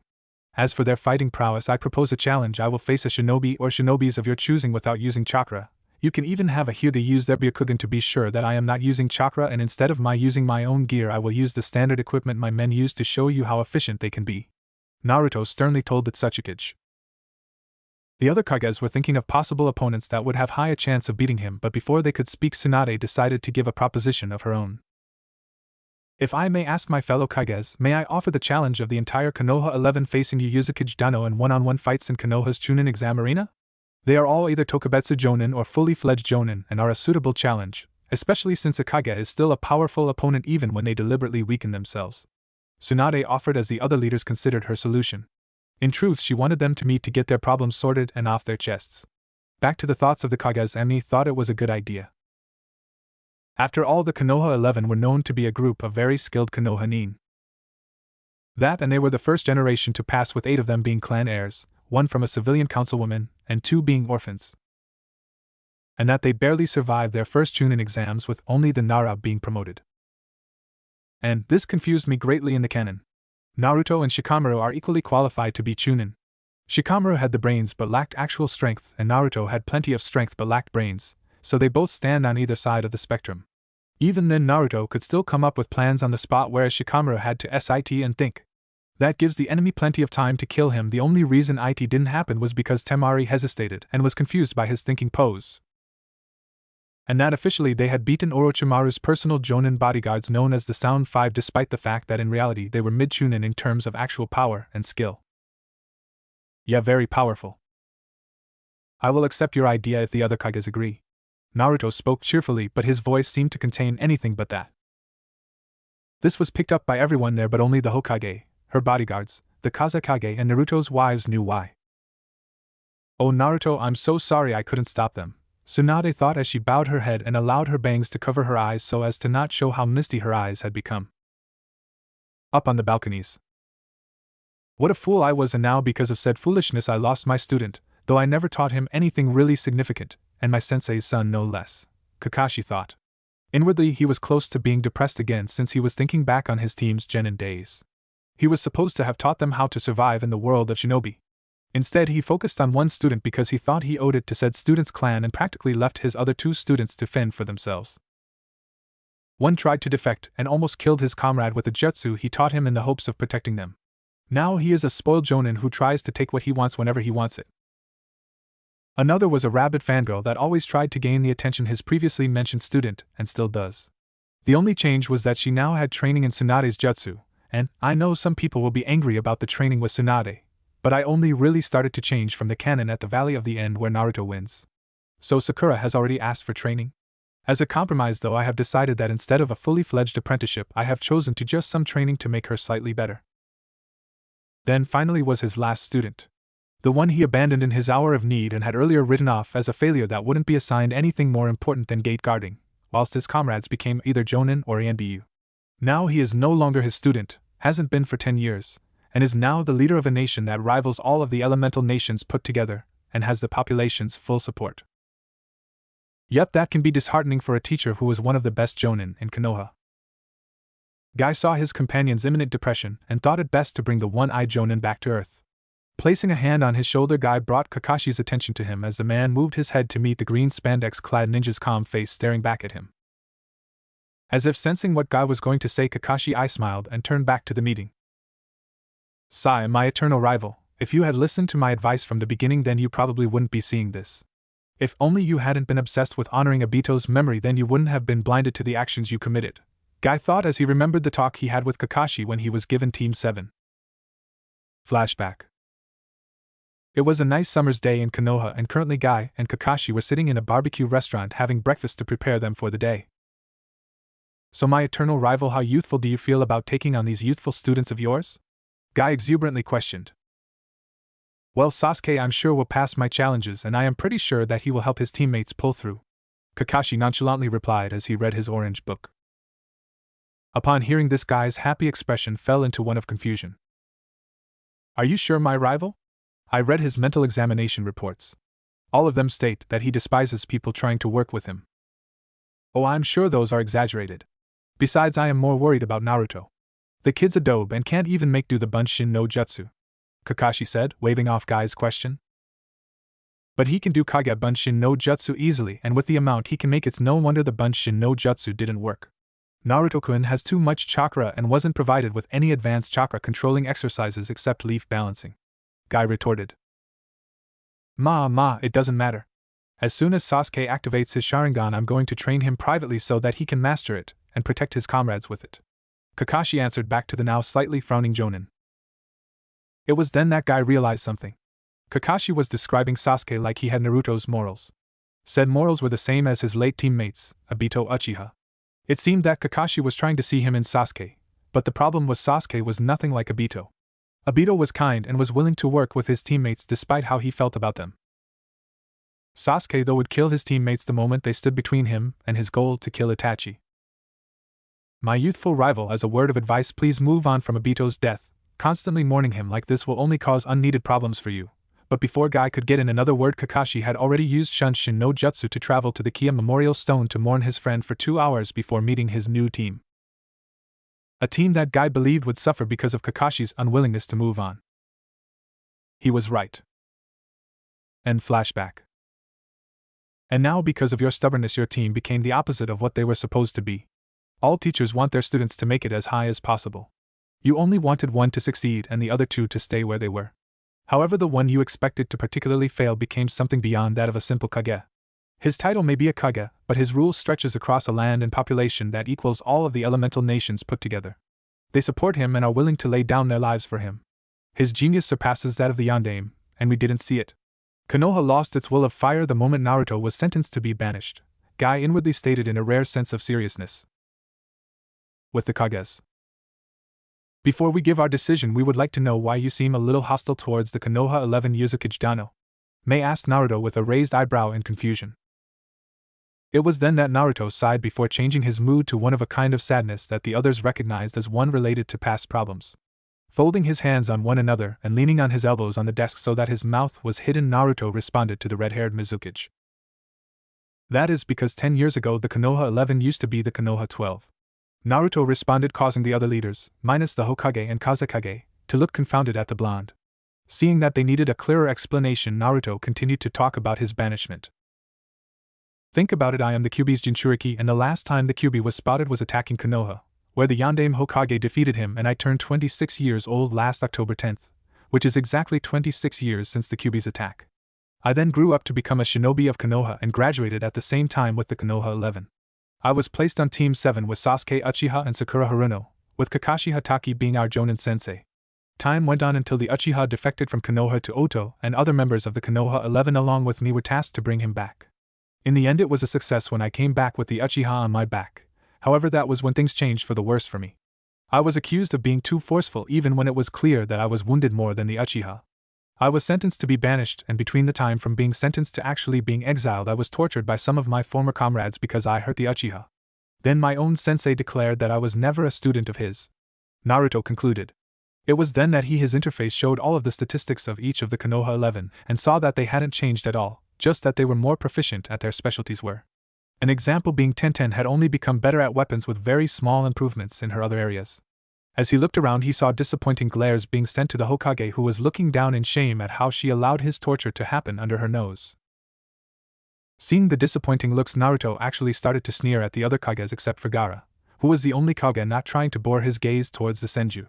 As for their fighting prowess, I propose a challenge. I will face a shinobi or shinobis of your choosing without using chakra. You can even have a Hyuga use their Byakugan to be sure that I am not using chakra, and instead of my using my own gear I will use the standard equipment my men use to show you how efficient they can be. Naruto sternly told the Tsukage. The other Kages were thinking of possible opponents that would have high a chance of beating him, but before they could speak, Tsunade decided to give a proposition of her own. If I may ask my fellow Kages, may I offer the challenge of the entire Konoha 11 facing you Yuzukage Dano in one-on-one fights in Konoha's Chunin exam arena? They are all either Tokubetsu Jonin or fully fledged Jonin and are a suitable challenge, especially since a Kage is still a powerful opponent even when they deliberately weaken themselves. Tsunade offered as the other leaders considered her solution. In truth, she wanted them to meet to get their problems sorted and off their chests. Back to the thoughts of the Kages, Emi thought it was a good idea. After all, the Konoha 11 were known to be a group of very skilled Konoha nin. That, and they were the first generation to pass, with 8 of them being clan heirs, 1 from a civilian councilwoman, and 2 being orphans. And that they barely survived their first Chunin exams, with only the Nara being promoted. And this confused me greatly in the canon. Naruto and Shikamaru are equally qualified to be Chunin. Shikamaru had the brains but lacked actual strength, and Naruto had plenty of strength but lacked brains, so they both stand on either side of the spectrum. Even then, Naruto could still come up with plans on the spot, whereas Shikamaru had to sit and think. That gives the enemy plenty of time to kill him. The only reason it didn't happen was because Temari hesitated and was confused by his thinking pose. And that officially they had beaten Orochimaru's personal Jonin bodyguards known as the Sound Five, despite the fact that in reality they were mid-Chunin in terms of actual power and skill. Yeah, very powerful. I will accept your idea if the other Kages agree. Naruto spoke cheerfully, but his voice seemed to contain anything but that. This was picked up by everyone there, but only the Hokage, her bodyguards, the Kazekage, and Naruto's wives knew why. Oh Naruto, I'm so sorry I couldn't stop them. Tsunade thought as she bowed her head and allowed her bangs to cover her eyes so as to not show how misty her eyes had become. Up on the balconies. What a fool I was, and now because of said foolishness I lost my student, though I never taught him anything really significant, and my sensei's son no less, Kakashi thought. Inwardly he was close to being depressed again since he was thinking back on his team's genin days. He was supposed to have taught them how to survive in the world of shinobi. Instead he focused on one student because he thought he owed it to said student's clan and practically left his other two students to fend for themselves. One tried to defect and almost killed his comrade with the jutsu he taught him in the hopes of protecting them. Now he is a spoiled jonin who tries to take what he wants whenever he wants it. Another was a rabid fangirl that always tried to gain the attention his previously mentioned student, and still does. The only change was that she now had training in Tsunade's jutsu, and I know some people will be angry about the training with Tsunade, but I only really started to change from the canon at the Valley of the End where Naruto wins. So Sakura has already asked for training? As a compromise though, I have decided that instead of a fully fledged apprenticeship I have chosen to just some training to make her slightly better. Then finally was his last student. The one he abandoned in his hour of need and had earlier written off as a failure that wouldn't be assigned anything more important than gate guarding, whilst his comrades became either jonin or Anbu. Now he is no longer his student, hasn't been for 10 years, and is now the leader of a nation that rivals all of the elemental nations put together, and has the population's full support. Yep, that can be disheartening for a teacher who was one of the best jonin in Konoha. Guy saw his companion's imminent depression and thought it best to bring the one-eyed jonin back to earth. Placing a hand on his shoulder, Guy brought Kakashi's attention to him as the man moved his head to meet the green spandex-clad ninja's calm face staring back at him. As if sensing what Guy was going to say, Kakashi smiled and turned back to the meeting. Sai, my eternal rival, if you had listened to my advice from the beginning then you probably wouldn't be seeing this. If only you hadn't been obsessed with honoring Obito's memory then you wouldn't have been blinded to the actions you committed, Guy thought as he remembered the talk he had with Kakashi when he was given Team 7. Flashback. It was a nice summer's day in Konoha and currently Guy and Kakashi were sitting in a barbecue restaurant having breakfast to prepare them for the day. So my eternal rival, how youthful do you feel about taking on these youthful students of yours? Guy exuberantly questioned. Well, Sasuke I'm sure will pass my challenges and I am pretty sure that he will help his teammates pull through, Kakashi nonchalantly replied as he read his orange book. Upon hearing this, Guy's happy expression fell into one of confusion. Are you sure, my rival? I read his mental examination reports. All of them state that he despises people trying to work with him. Oh, I'm sure those are exaggerated. Besides, I am more worried about Naruto. The kid's a dobe and can't even make do the Bunshin no Jutsu, Kakashi said, waving off Guy's question. But he can do Kage Bunshin no Jutsu easily, and with the amount he can make it's no wonder the Bunshin no Jutsu didn't work. Naruto-kun has too much chakra and wasn't provided with any advanced chakra controlling exercises except leaf balancing, Guy retorted. It doesn't matter. As soon as Sasuke activates his Sharingan I'm going to train him privately so that he can master it and protect his comrades with it, Kakashi answered back to the now slightly frowning jonin. It was then that Guy realized something. Kakashi was describing Sasuke like he had Naruto's morals. Said morals were the same as his late teammates, Obito Uchiha. It seemed that Kakashi was trying to see him in Sasuke, but the problem was Sasuke was nothing like Obito. Obito was kind and was willing to work with his teammates despite how he felt about them. Sasuke though would kill his teammates the moment they stood between him and his goal to kill Itachi. My youthful rival, as a word of advice, please move on from Obito's death. Constantly mourning him like this will only cause unneeded problems for you. But before Guy could get in another word, Kakashi had already used Shunshin no Jutsu to travel to the Kia Memorial Stone to mourn his friend for 2 hours before meeting his new team. A team that Guy believed would suffer because of Kakashi's unwillingness to move on. He was right. End flashback. And now because of your stubbornness your team became the opposite of what they were supposed to be. All teachers want their students to make it as high as possible. You only wanted one to succeed and the other two to stay where they were. However, the one you expected to particularly fail became something beyond that of a simple Kage. His title may be a Kage, but his rule stretches across a land and population that equals all of the elemental nations put together. They support him and are willing to lay down their lives for him. His genius surpasses that of the Yondaime, and we didn't see it. Konoha lost its will of fire the moment Naruto was sentenced to be banished, Guy inwardly stated in a rare sense of seriousness. With the Kages. Before we give our decision, we would like to know why you seem a little hostile towards the Konoha 11 Yuzukage Dano. May asked Naruto with a raised eyebrow in confusion. It was then that Naruto sighed before changing his mood to one of a kind of sadness that the others recognized as one related to past problems. Folding his hands on one another and leaning on his elbows on the desk so that his mouth was hidden, Naruto responded to the red-haired Mizukage. That is because 10 years ago the Konoha 11 used to be the Konoha 12. Naruto responded, causing the other leaders, minus the Hokage and Kazekage, to look confounded at the blonde. Seeing that they needed a clearer explanation, Naruto continued to talk about his banishment. Think about it, I am the Kyuubi's Jinchuriki, and the last time the Kyuubi was spotted was attacking Konoha, where the Yondaime Hokage defeated him, and I turned 26 years old last October 10th, which is exactly 26 years since the Kyuubi's attack. I then grew up to become a shinobi of Konoha and graduated at the same time with the Konoha 11. I was placed on Team 7 with Sasuke Uchiha and Sakura Haruno, with Kakashi Hatake being our Jonin sensei. Time went on until the Uchiha defected from Konoha to Oto, and other members of the Konoha 11 along with me were tasked to bring him back. In the end it was a success when I came back with the Uchiha on my back, however that was when things changed for the worse for me. I was accused of being too forceful even when it was clear that I was wounded more than the Uchiha. I was sentenced to be banished, and between the time from being sentenced to actually being exiled I was tortured by some of my former comrades because I hurt the Uchiha. Then my own sensei declared that I was never a student of his. Naruto concluded. It was then that his interface showed all of the statistics of each of the Konoha 11 and saw that they hadn't changed at all, just that they were more proficient at their specialties were. An example being Tenten had only become better at weapons with very small improvements in her other areas. As he looked around he saw disappointing glares being sent to the Hokage, who was looking down in shame at how she allowed his torture to happen under her nose. Seeing the disappointing looks, Naruto actually started to sneer at the other Kages except for Gaara, who was the only Kage not trying to bore his gaze towards the Senju.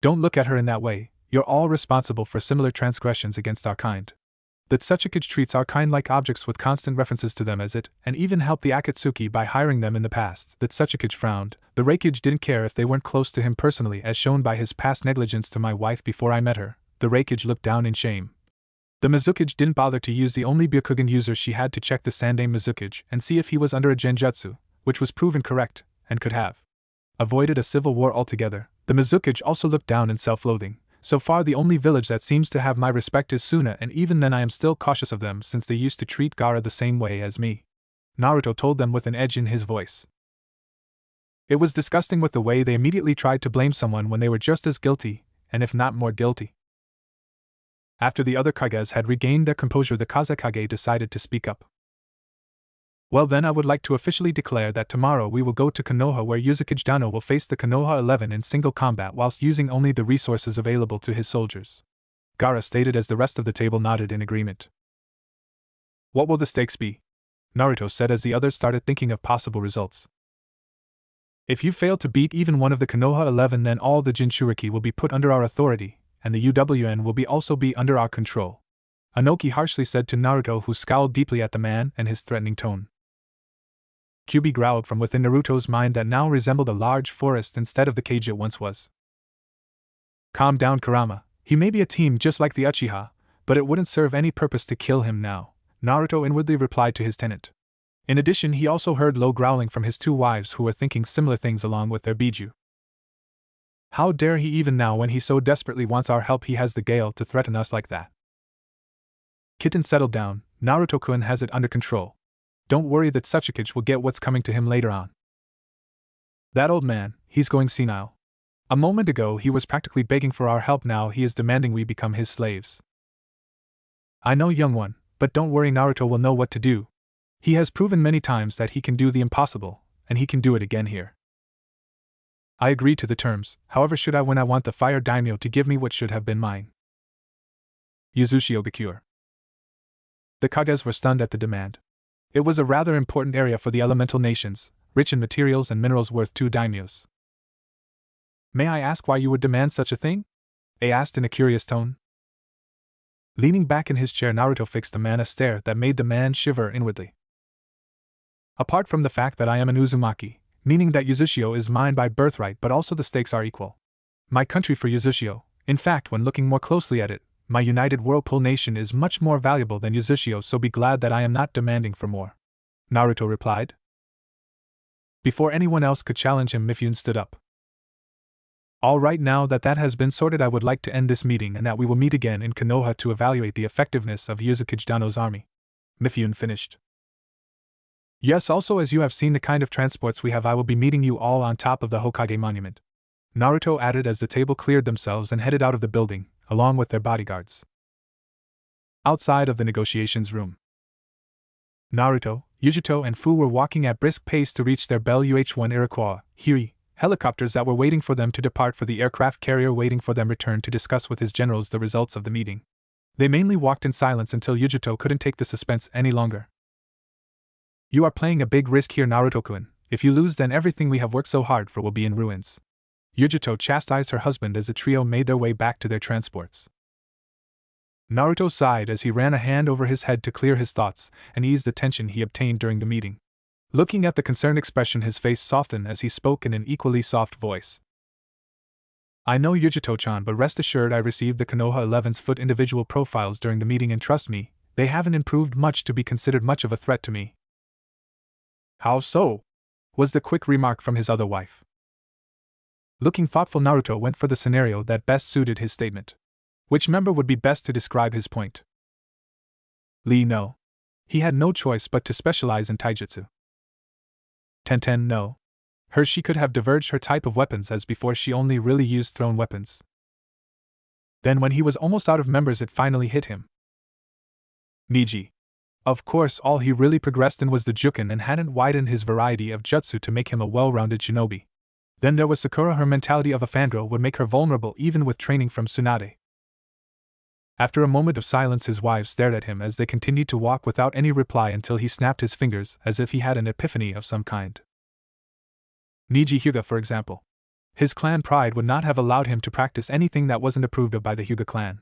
Don't look at her in that way, you're all responsible for similar transgressions against our kind. That Tsuchikage treats our kind like objects with constant references to them as it, and even helped the Akatsuki by hiring them in the past. That Tsuchikage frowned. The Raikage didn't care if they weren't close to him personally, as shown by his past negligence to my wife before I met her. The Raikage looked down in shame. The Mizukage didn't bother to use the only Byakugan user she had to check the Sandaime Mizukage and see if he was under a genjutsu, which was proven correct, and could have avoided a civil war altogether. The Mizukage also looked down in self-loathing. So far the only village that seems to have my respect is Suna, and even then I am still cautious of them since they used to treat Gaara the same way as me. Naruto told them with an edge in his voice. It was disgusting with the way they immediately tried to blame someone when they were just as guilty, and if not more guilty. After the other Kages had regained their composure, the Kazekage decided to speak up. Well then, I would like to officially declare that tomorrow we will go to Konoha, where Yuzukage Dano will face the Konoha 11 in single combat whilst using only the resources available to his soldiers. Gaara stated as the rest of the table nodded in agreement. What will the stakes be? Naruto said as the others started thinking of possible results. If you fail to beat even one of the Konoha 11, then all the Jinchuriki will be put under our authority, and the UWN will also be under our control. Anoki harshly said to Naruto, who scowled deeply at the man and his threatening tone. Kyuubi growled from within Naruto's mind that now resembled a large forest instead of the cage it once was. Calm down, Kurama. He may be a team just like the Uchiha, but it wouldn't serve any purpose to kill him now, Naruto inwardly replied to his tenant. In addition, he also heard low growling from his two wives, who were thinking similar things along with their biju. How dare he, even now when he so desperately wants our help, he has the gale to threaten us like that. Kitten, settled down. Naruto-kun has it under control. Don't worry, that Tsuchikage will get what's coming to him later on. That old man, he's going senile. A moment ago he was practically begging for our help, now he is demanding we become his slaves. I know, young one, but don't worry, Naruto will know what to do. He has proven many times that he can do the impossible, and he can do it again here. I agree to the terms, however should I win I want the fire daimyo to give me what should have been mine. Yuzushi Ogakure. The Kages were stunned at the demand. It was a rather important area for the elemental nations, rich in materials and minerals worth 2 daimyos. May I ask why you would demand such a thing? They asked in a curious tone. Leaning back in his chair, Naruto fixed the man a stare that made the man shiver inwardly. Apart from the fact that I am an Uzumaki, meaning that Uzushio is mine by birthright, but also the stakes are equal. My country for Uzushio, in fact when looking more closely at it, my united Whirlpool nation is much more valuable than Uzushio, so be glad that I am not demanding for more. Naruto replied. Before anyone else could challenge him, Mifune stood up. All right, now that has been sorted, I would like to end this meeting and that we will meet again in Konoha to evaluate the effectiveness of Yuzukage Dano's army. Mifune finished. Yes, also as you have seen the kind of transports we have, I will be meeting you all on top of the Hokage monument. Naruto added as the table cleared themselves and headed out of the building, along with their bodyguards. Outside of the negotiations room, Naruto, Yujito, and Fu were walking at brisk pace to reach their Bell UH-1 Iroquois, Huey, helicopters that were waiting for them to depart for the aircraft carrier waiting for them return to discuss with his generals the results of the meeting. They mainly walked in silence until Yujito couldn't take the suspense any longer. You are playing a big risk here, Naruto-kun. If you lose, then everything we have worked so hard for will be in ruins. Yujito chastised her husband as the trio made their way back to their transports. Naruto sighed as he ran a hand over his head to clear his thoughts and ease the tension he obtained during the meeting. Looking at the concerned expression, his face softened as he spoke in an equally soft voice. I know, Yujito-chan, but rest assured I received the Konoha 11's foot individual profiles during the meeting, and trust me, they haven't improved much to be considered much of a threat to me. How so? Was the quick remark from his other wife. Looking thoughtful, Naruto went for the scenario that best suited his statement. Which member would be best to describe his point? Lee, no. He had no choice but to specialize in taijutsu. Tenten, no. She could have diverged her type of weapons, as before she only really used thrown weapons. Then when he was almost out of members, it finally hit him. Niji. Of course, all he really progressed in was the Juken and hadn't widened his variety of jutsu to make him a well-rounded shinobi. Then there was Sakura. Her mentality of a fangirl would make her vulnerable even with training from Tsunade. After a moment of silence, his wives stared at him as they continued to walk without any reply until he snapped his fingers as if he had an epiphany of some kind. Niji Hyuga, for example. His clan pride would not have allowed him to practice anything that wasn't approved of by the Hyuga clan.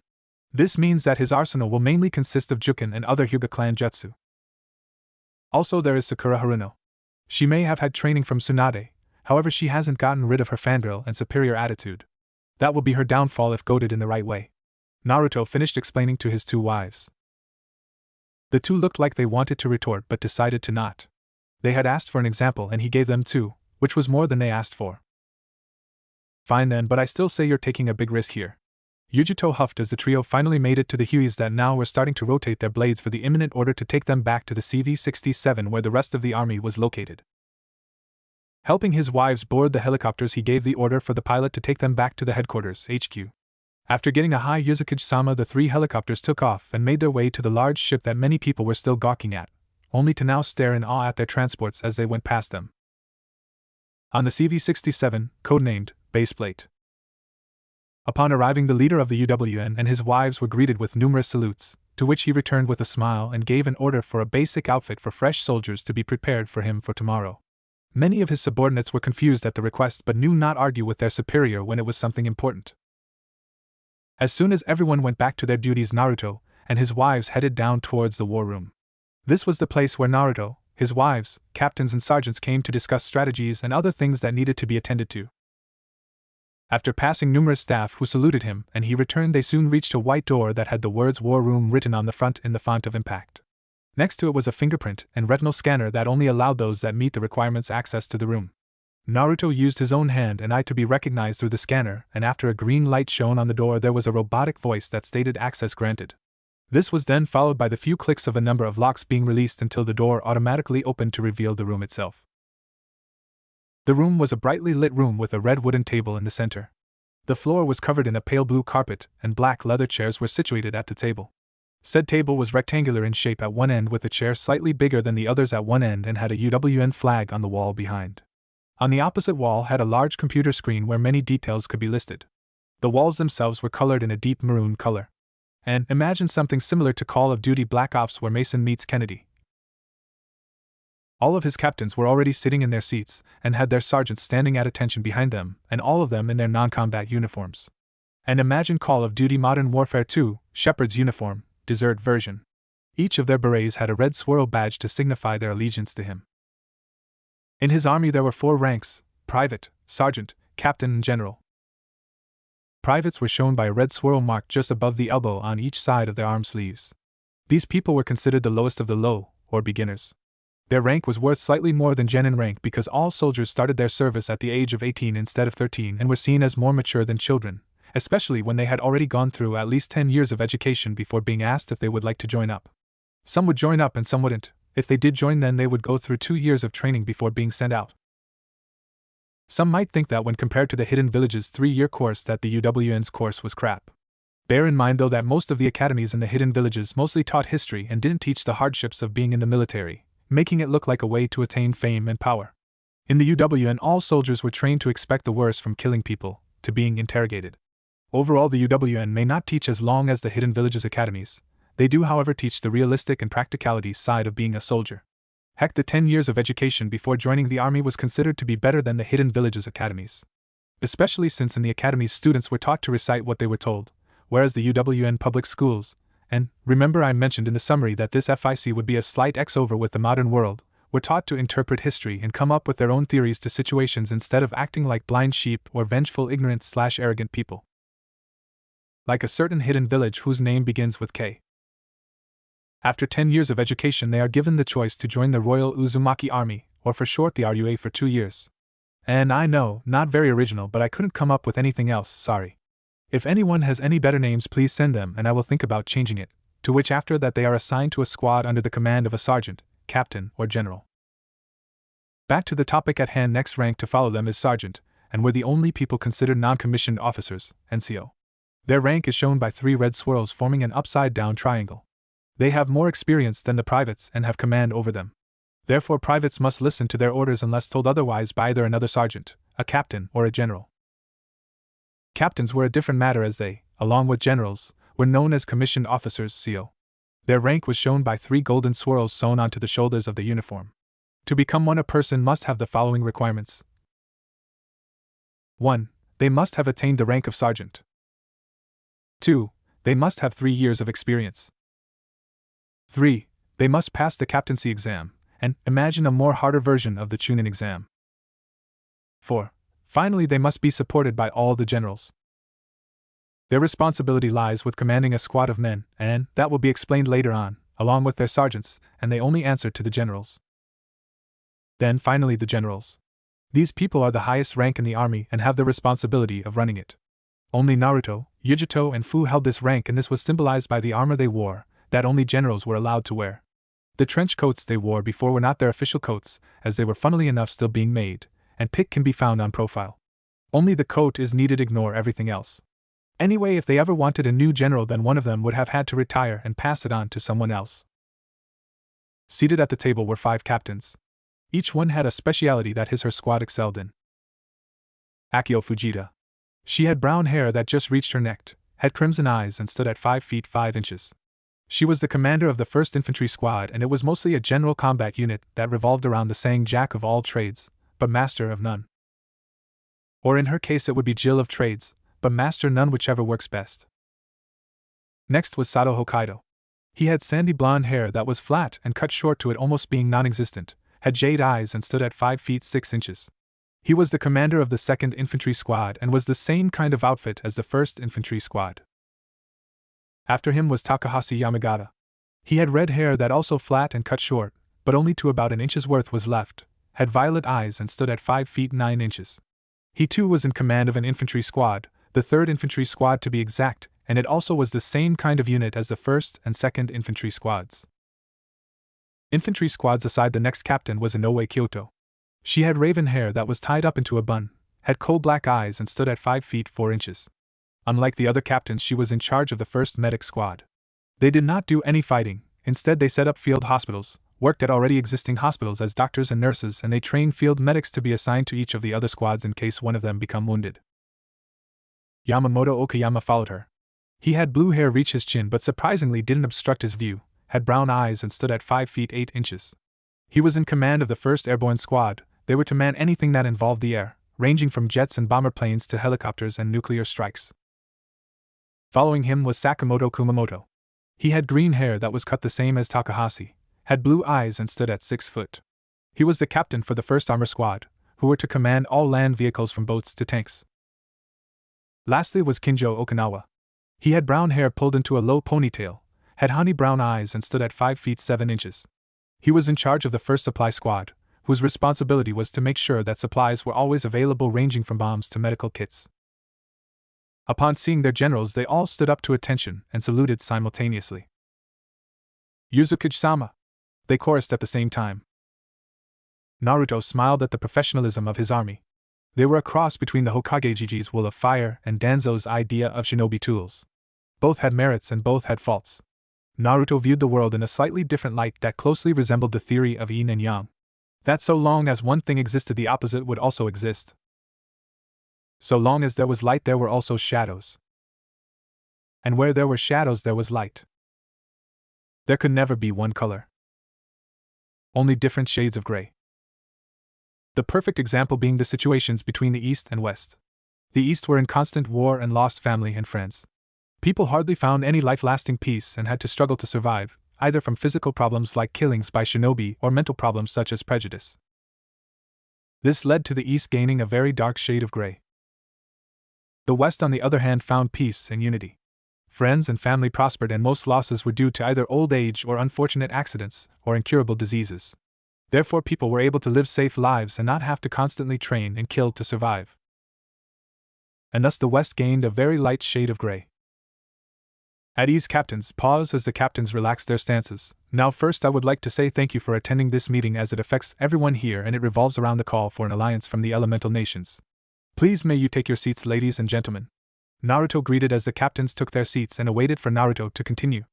This means that his arsenal will mainly consist of Juken and other Hyuga clan jutsu. Also, there is Sakura Haruno. She may have had training from Tsunade, however she hasn't gotten rid of her fangirl and superior attitude. That will be her downfall if goaded in the right way. Naruto finished explaining to his two wives. The two looked like they wanted to retort but decided to not. They had asked for an example and he gave them two, which was more than they asked for. Fine then, but I still say you're taking a big risk here. Yujito huffed as the trio finally made it to the Hueys that now were starting to rotate their blades for the imminent order to take them back to the CV-67 where the rest of the army was located. Helping his wives board the helicopters, he gave the order for the pilot to take them back to the headquarters, HQ. After getting a high Yuzukage-sama, the three helicopters took off and made their way to the large ship that many people were still gawking at, only to now stare in awe at their transports as they went past them. On the CV-67, codenamed Baseplate. Upon arriving, the leader of the UWN and his wives were greeted with numerous salutes, to which he returned with a smile and gave an order for a basic outfit for fresh soldiers to be prepared for him for tomorrow. Many of his subordinates were confused at the request but knew not argue with their superior when it was something important. As soon as everyone went back to their duties, Naruto and his wives headed down towards the war room. This was the place where Naruto, his wives, captains and sergeants came to discuss strategies and other things that needed to be attended to. After passing numerous staff who saluted him and he returned, they soon reached a white door that had the words War Room written on the front in the font of impact. Next to it was a fingerprint and retinal scanner that only allowed those that meet the requirements access to the room. Naruto used his own hand and eye to be recognized through the scanner, and after a green light shone on the door there was a robotic voice that stated access granted. This was then followed by the few clicks of a number of locks being released until the door automatically opened to reveal the room itself. The room was a brightly lit room with a red wooden table in the center. The floor was covered in a pale blue carpet, and black leather chairs were situated at the table. Said table was rectangular in shape at one end with a chair slightly bigger than the others at one end and had a UWN flag on the wall behind. On the opposite wall had a large computer screen where many details could be listed. The walls themselves were colored in a deep maroon color. And imagine something similar to Call of Duty Black Ops where Mason meets Kennedy. All of his captains were already sitting in their seats and had their sergeants standing at attention behind them, and all of them in their non-combat uniforms. And imagine Call of Duty Modern Warfare 2, Shepherd's uniform, desert version. Each of their berets had a red swirl badge to signify their allegiance to him. In his army there were 4 ranks: private, sergeant, captain and general. Privates were shown by a red swirl mark just above the elbow on each side of their arm sleeves. These people were considered the lowest of the low, or beginners. Their rank was worth slightly more than genin rank because all soldiers started their service at the age of 18 instead of 13 and were seen as more mature than children, especially when they had already gone through at least 10 years of education before being asked if they would like to join up. Some would join up and some wouldn't, If they did join, then they would go through 2 years of training before being sent out. Some might think that when compared to the Hidden Village's 3-year course that the UWN's course was crap. Bear in mind though that most of the academies in the Hidden Villages mostly taught history and didn't teach the hardships of being in the military, making it look like a way to attain fame and power. In the UWN, all soldiers were trained to expect the worst, from killing people to being interrogated. Overall, the UWN may not teach as long as the Hidden Villages academies. They do, however, teach the realistic and practicality side of being a soldier. Heck, the 10 years of education before joining the army was considered to be better than the Hidden Villages academies. Especially since in the academies students were taught to recite what they were told, whereas the UWN public schools, and remember I mentioned in the summary that this FIC would be a slight X-over with the modern world, were taught to interpret history and come up with their own theories to situations instead of acting like blind sheep or vengeful, ignorant/arrogant people. Like a certain hidden village whose name begins with K. After 10 years of education, they are given the choice to join the Royal Uzumaki Army, or for short the RUA, for 2 years. And I know, not very original, but I couldn't come up with anything else, sorry. If anyone has any better names, please send them and I will think about changing it, to which after that they are assigned to a squad under the command of a sergeant, captain, or general. Back to the topic at hand, next rank to follow them is sergeant, and we're the only people considered non-commissioned officers, NCO. Their rank is shown by 3 red swirls forming an upside-down triangle. They have more experience than the privates and have command over them. Therefore, privates must listen to their orders unless told otherwise by either another sergeant, a captain, or a general. Captains were a different matter, as they, along with generals, were known as commissioned officers, CO. Their rank was shown by 3 golden swirls sewn onto the shoulders of the uniform. To become one, a person must have the following requirements. 1. They must have attained the rank of sergeant. 2. They must have 3 years of experience. 3. They must pass the captaincy exam, and imagine a more harder version of the Chunin exam. 4. Finally, they must be supported by all the generals. Their responsibility lies with commanding a squad of men, and that will be explained later on, along with their sergeants, and they only answer to the generals. Then finally, the generals. These people are the highest rank in the army and have the responsibility of running it. Only Naruto, Yujito, and Fu held this rank, and this was symbolized by the armor they wore, that only generals were allowed to wear. The trench coats they wore before were not their official coats, as they were funnily enough still being made, and pic can be found on profile. Only the coat is needed, ignore everything else. Anyway, if they ever wanted a new general, then one of them would have had to retire and pass it on to someone else. Seated at the table were 5 captains. Each one had a speciality that his/her squad excelled in. Akio Fujita. She had brown hair that just reached her neck, had crimson eyes, and stood at 5 feet 5 inches. She was the commander of the 1st Infantry Squad, and it was mostly a general combat unit that revolved around the saying jack of all trades, but master of none. Or in her case it would be Jill of trades, but master none, whichever works best. Next was Sato Hokkaido. He had sandy blonde hair that was flat and cut short to it almost being non-existent, had jade eyes, and stood at 5 feet 6 inches. He was the commander of the 2nd Infantry Squad and was the same kind of outfit as the 1st Infantry Squad. After him was Takahashi Yamagata. He had red hair that also flat and cut short, but only to about an inch's worth was left, had violet eyes, and stood at 5 feet 9 inches. He too was in command of an infantry squad, the 3rd Infantry Squad to be exact, and it also was the same kind of unit as the 1st and 2nd Infantry Squads. Infantry squads aside, the next captain was Inoue Kyoto. She had raven hair that was tied up into a bun, had coal black eyes, and stood at 5 feet 4 inches. Unlike the other captains, she was in charge of the 1st Medic Squad. They did not do any fighting, instead they set up field hospitals, worked at already existing hospitals as doctors and nurses, and they trained field medics to be assigned to each of the other squads in case one of them become wounded. Yamamoto Okayama followed her. He had blue hair reach his chin but surprisingly didn't obstruct his view, had brown eyes, and stood at 5 feet 8 inches. He was in command of the 1st Airborne Squad. They were to man anything that involved the air, ranging from jets and bomber planes to helicopters and nuclear strikes. Following him was Sakamoto Kumamoto. He had green hair that was cut the same as Takahashi, had blue eyes, and stood at 6 foot. He was the captain for the 1st Armor Squad, who were to command all land vehicles from boats to tanks. Lastly was Kinjo Okinawa. He had brown hair pulled into a low ponytail, had honey brown eyes, and stood at 5 feet 7 inches. He was in charge of the 1st Supply Squad, whose responsibility was to make sure that supplies were always available, ranging from bombs to medical kits. Upon seeing their generals, they all stood up to attention and saluted simultaneously. Yuzukage-sama. they chorused at the same time. Naruto smiled at the professionalism of his army. They were a cross between the Hokage's will of fire and Danzo's idea of shinobi tools. Both had merits and both had faults. Naruto viewed the world in a slightly different light that closely resembled the theory of yin and yang. That so long as one thing existed, the opposite would also exist. So long as there was light, there were also shadows. And where there were shadows, there was light. There could never be one color. Only different shades of gray. The perfect example being the situations between the East and West. The East were in constant war and lost family and friends. People hardly found any life-lasting peace and had to struggle to survive, either from physical problems like killings by shinobi or mental problems such as prejudice. This led to the East gaining a very dark shade of gray. The West, on the other hand, found peace and unity. Friends and family prospered, and most losses were due to either old age or unfortunate accidents or incurable diseases. Therefore, people were able to live safe lives and not have to constantly train and kill to survive. And thus the West gained a very light shade of gray. At ease, captains pause as the captains relaxed their stances. Now first I would like to say thank you for attending this meeting, as it affects everyone here and it revolves around the call for an alliance from the elemental nations. Please may you take your seats, ladies and gentlemen. Naruto greeted as the captains took their seats and awaited for Naruto to continue.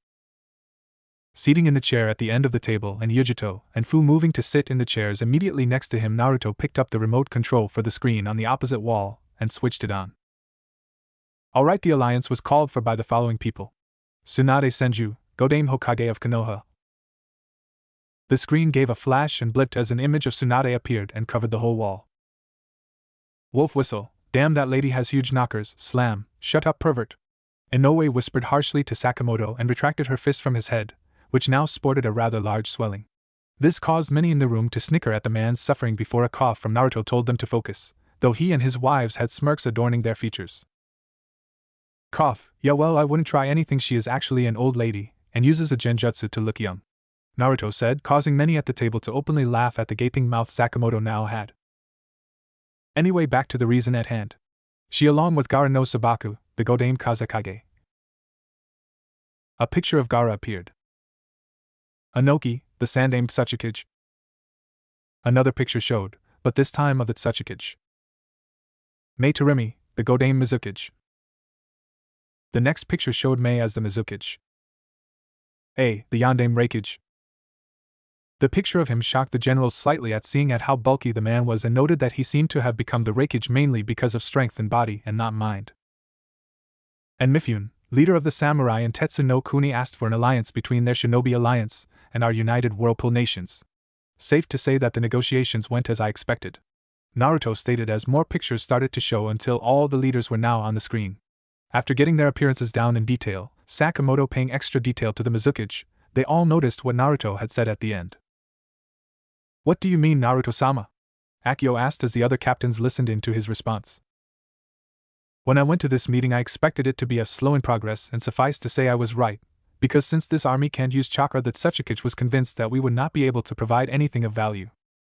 Seating in the chair at the end of the table, and Yujito and Fu moving to sit in the chairs immediately next to him, Naruto picked up the remote control for the screen on the opposite wall and switched it on. Alright, the alliance was called for by the following people. Tsunade Senju, Godame Hokage of Konoha. The screen gave a flash and blipped as an image of Tsunade appeared and covered the whole wall. Wolf whistle, damn, that lady has huge knockers, slam, shut up, pervert. Inoue whispered harshly to Sakamoto and retracted her fist from his head, which now sported a rather large swelling. This caused many in the room to snicker at the man's suffering before a cough from Naruto told them to focus, though he and his wives had smirks adorning their features. Cough, yeah, well, I wouldn't try anything. She is actually an old lady, and uses a genjutsu to look young, Naruto said, causing many at the table to openly laugh at the gaping mouth Sakamoto now had. Anyway, back to the reason at hand. She, along with Gaara no Sabaku, the Godame Kazekage. A picture of Gaara appeared. Anoki, the Sandame Tsuchikage. Another picture showed, but this time of the Tsuchikage. Mei Tarimi, the Godame Mizukage. The next picture showed Mei as the Mizukage. The Yandame Raikage. The picture of him shocked the generals slightly at seeing at how bulky the man was, and noted that he seemed to have become the Raikage mainly because of strength in body and not mind. And Mifune, leader of the samurai and Tetsu no Kuni, asked for an alliance between their shinobi alliance and our united whirlpool nations. Safe to say that the negotiations went as I expected, Naruto stated as more pictures started to show until all the leaders were now on the screen. After getting their appearances down in detail, Sakamoto paying extra detail to the Mizukage, they all noticed what Naruto had said at the end. What do you mean, Naruto-sama? Akio asked as the other captains listened in to his response. When I went to this meeting, I expected it to be a slow in progress, and suffice to say I was right, because since this army can't use chakra, that Tsuchikage was convinced that we would not be able to provide anything of value.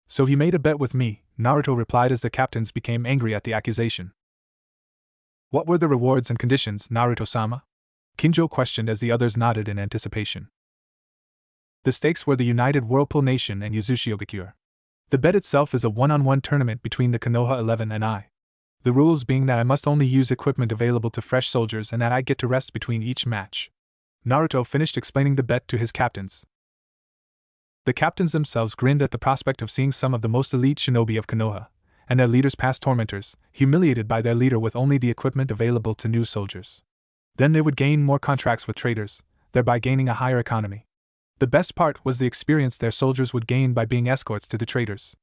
So he made a bet with me, Naruto replied as the captains became angry at the accusation. What were the rewards and conditions, Naruto-sama? Kinjo questioned as the others nodded in anticipation. The stakes were the United Whirlpool Nation and Yuzushiogakure. The bet itself is a one-on-one tournament between the Konoha 11 and I. The rules being that I must only use equipment available to fresh soldiers and that I get to rest between each match. Naruto finished explaining the bet to his captains. The captains themselves grinned at the prospect of seeing some of the most elite shinobi of Konoha, and their leaders past tormentors, humiliated by their leader with only the equipment available to new soldiers. Then they would gain more contracts with traders, thereby gaining a higher economy. The best part was the experience their soldiers would gain by being escorts to the traders.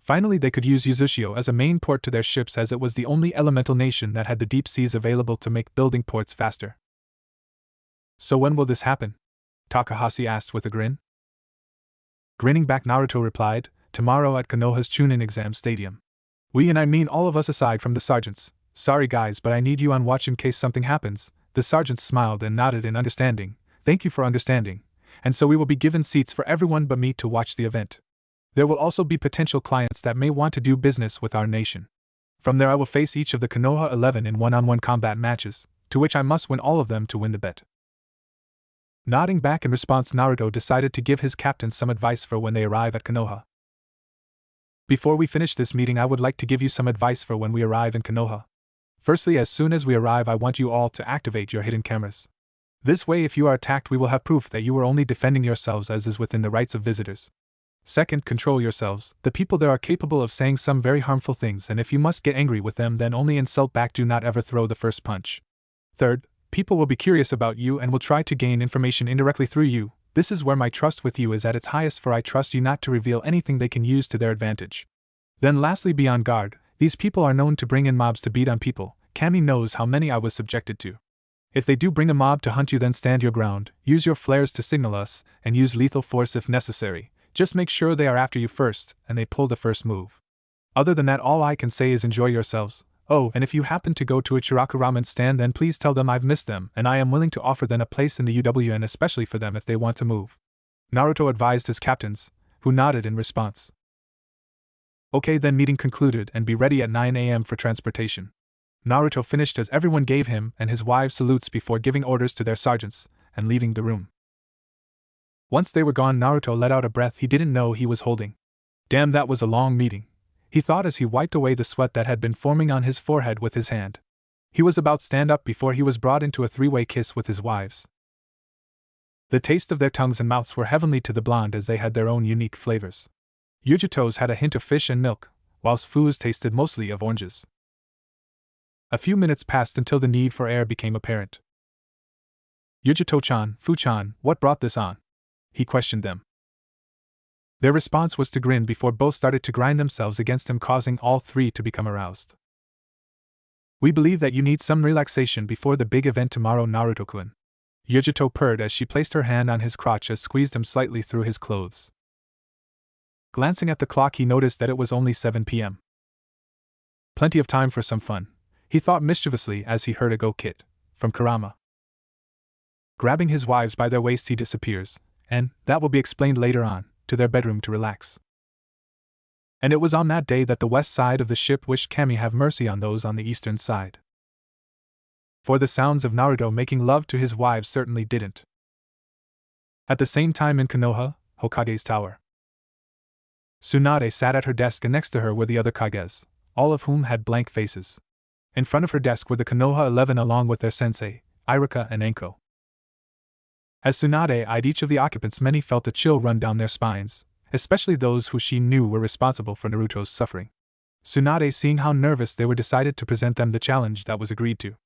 Finally, they could use Yuzushio as a main port to their ships, as it was the only elemental nation that had the deep seas available to make building ports faster. So when will this happen? Takahashi asked with a grin. Grinning back, Naruto replied, tomorrow at Konoha's Chunin exam stadium. We, and I mean all of us aside from the sergeants. Sorry guys, but I need you on watch in case something happens. The sergeants smiled and nodded in understanding. Thank you for understanding. And so we will be given seats for everyone but me to watch the event. There will also be potential clients that may want to do business with our nation. From there I will face each of the Konoha 11 in one-on-one combat matches, to which I must win all of them to win the bet. Nodding back in response, Naruto decided to give his captains some advice for when they arrive at Konoha. Before we finish this meeting, I would like to give you some advice for when we arrive in Konoha. Firstly, as soon as we arrive, I want you all to activate your hidden cameras. This way, if you are attacked, we will have proof that you were only defending yourselves as is within the rights of visitors. Second, control yourselves. The people there are capable of saying some very harmful things, and if you must get angry with them, then only insult back, do not ever throw the first punch. Third, people will be curious about you and will try to gain information indirectly through you. This is where my trust with you is at its highest, for I trust you not to reveal anything they can use to their advantage. Then lastly, be on guard. These people are known to bring in mobs to beat on people. Kami knows how many I was subjected to. If they do bring a mob to hunt you, then stand your ground, use your flares to signal us, and use lethal force if necessary. Just make sure they are after you first, and they pull the first move. Other than that, all I can say is enjoy yourselves. Oh, and if you happen to go to a Chiraku ramen stand, then please tell them I've missed them, and I am willing to offer them a place in the UWN, especially for them if they want to move. Naruto advised his captains, who nodded in response. Okay, then meeting concluded, and be ready at 9 a.m. for transportation. Naruto finished as everyone gave him and his wife salutes before giving orders to their sergeants, and leaving the room. Once they were gone, Naruto let out a breath he didn't know he was holding. Damn, that was a long meeting, he thought as he wiped away the sweat that had been forming on his forehead with his hand. He was about to stand up before he was brought into a three-way kiss with his wives. The taste of their tongues and mouths were heavenly to the blonde, as they had their own unique flavors. Yujito's had a hint of fish and milk, whilst Fu's tasted mostly of oranges. A few minutes passed until the need for air became apparent. Yujito-chan, Fu-chan, what brought this on? He questioned them. Their response was to grin before both started to grind themselves against him, causing all three to become aroused. We believe that you need some relaxation before the big event tomorrow, Naruto-kun. Yujito purred as she placed her hand on his crotch and squeezed him slightly through his clothes. Glancing at the clock, he noticed that it was only 7 p.m. Plenty of time for some fun, he thought mischievously as he heard a go kit from Kurama. Grabbing his wives by their waists, he disappears, and, that will be explained later on, to their bedroom to relax. And it was on that day that the west side of the ship wished Kami have mercy on those on the eastern side. For the sounds of Naruto making love to his wives certainly didn't. At the same time in Konoha, Hokage's tower, Tsunade sat at her desk, and next to her were the other Kages, all of whom had blank faces. In front of her desk were the Konoha 11 along with their sensei, Iruka and Enko. As Tsunade eyed each of the occupants, many felt a chill run down their spines, especially those who she knew were responsible for Naruto's suffering. Tsunade, seeing how nervous they were, decided to present them the challenge that was agreed to.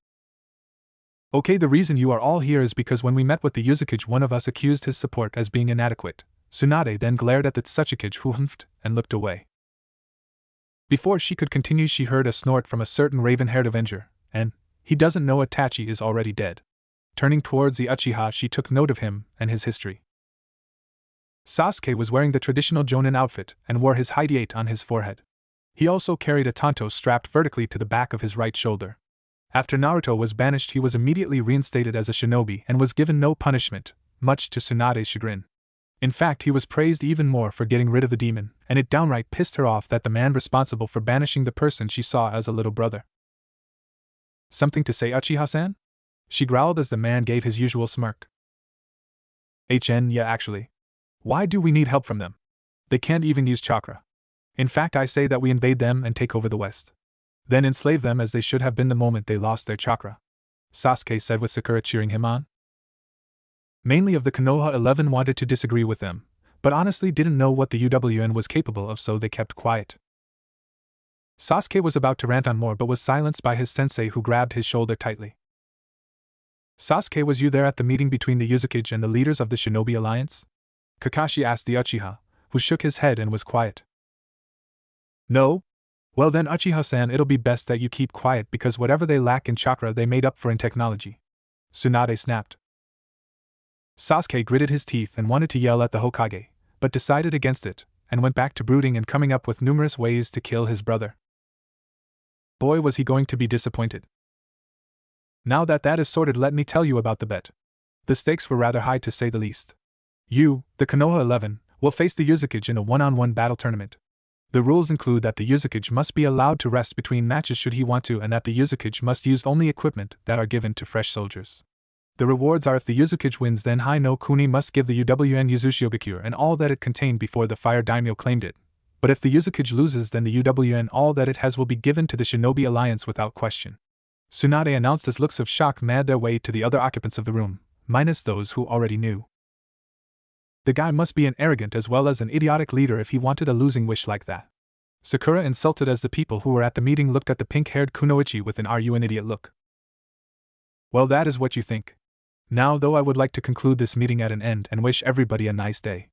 Okay, the reason you are all here is because when we met with the Uzukage, one of us accused his support as being inadequate. Tsunade then glared at the Tsuchikage, who humphed and looked away. Before she could continue, she heard a snort from a certain raven-haired Avenger, and, he doesn't know Itachi is already dead. Turning towards the Uchiha, she took note of him and his history. Sasuke was wearing the traditional Jonin outfit and wore his Hideate on his forehead. He also carried a tanto strapped vertically to the back of his right shoulder. After Naruto was banished, he was immediately reinstated as a shinobi and was given no punishment, much to Tsunade's chagrin. In fact, he was praised even more for getting rid of the demon, and it downright pissed her off that the man responsible for banishing the person she saw as a little brother. Something to say, Uchiha-san? She growled as the man gave his usual smirk. Yeah, actually. Why do we need help from them? They can't even use chakra. In fact, I say that we invade them and take over the West. Then enslave them as they should have been the moment they lost their chakra, Sasuke said with Sakura cheering him on. Mainly of the Konoha 11 wanted to disagree with them, but honestly didn't know what the UWN was capable of, so they kept quiet. Sasuke was about to rant on more but was silenced by his sensei, who grabbed his shoulder tightly. Sasuke, was you there at the meeting between the Uzukage and the leaders of the Shinobi Alliance? Kakashi asked the Uchiha, who shook his head and was quiet. No? Well then, Uchiha-san, it'll be best that you keep quiet, because whatever they lack in chakra they made up for in technology, Tsunade snapped. Sasuke gritted his teeth and wanted to yell at the Hokage, but decided against it, and went back to brooding and coming up with numerous ways to kill his brother. Boy, was he going to be disappointed. Now that that is sorted, let me tell you about the bet. The stakes were rather high, to say the least. You, the Konoha 11, will face the Uzukage in a one-on-one battle tournament. The rules include that the Uzukage must be allowed to rest between matches should he want to, and that the Uzukage must use only equipment that are given to fresh soldiers. The rewards are if the Yuzukage wins, then Hai no Kuni must give the UWN Yuzushiogakure and all that it contained before the Fire Daimyo claimed it. But if the Yuzukage loses, then the UWN all that it has will be given to the Shinobi Alliance without question. Tsunade announced as looks of shock made their way to the other occupants of the room, minus those who already knew. The guy must be an arrogant as well as an idiotic leader if he wanted a losing wish like that. Sakura insulted as the people who were at the meeting looked at the pink-haired Kunoichi with an "Are you an idiot" look. Well, that is what you think. Now though, I would like to conclude this meeting at an end and wish everybody a nice day.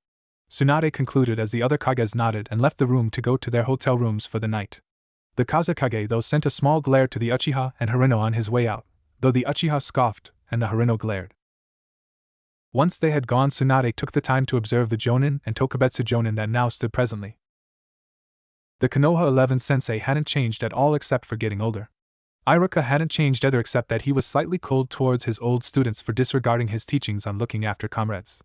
Tsunade concluded as the other Kages nodded and left the room to go to their hotel rooms for the night. The Kage though sent a small glare to the Uchiha and Harino on his way out, though the Uchiha scoffed and the Harino glared. Once they had gone, Tsunade took the time to observe the Jonin and Tokubetsu Jonin that now stood presently. The Konoha 11 sensei hadn't changed at all except for getting older. Iruka hadn't changed either except that he was slightly cold towards his old students for disregarding his teachings on looking after comrades.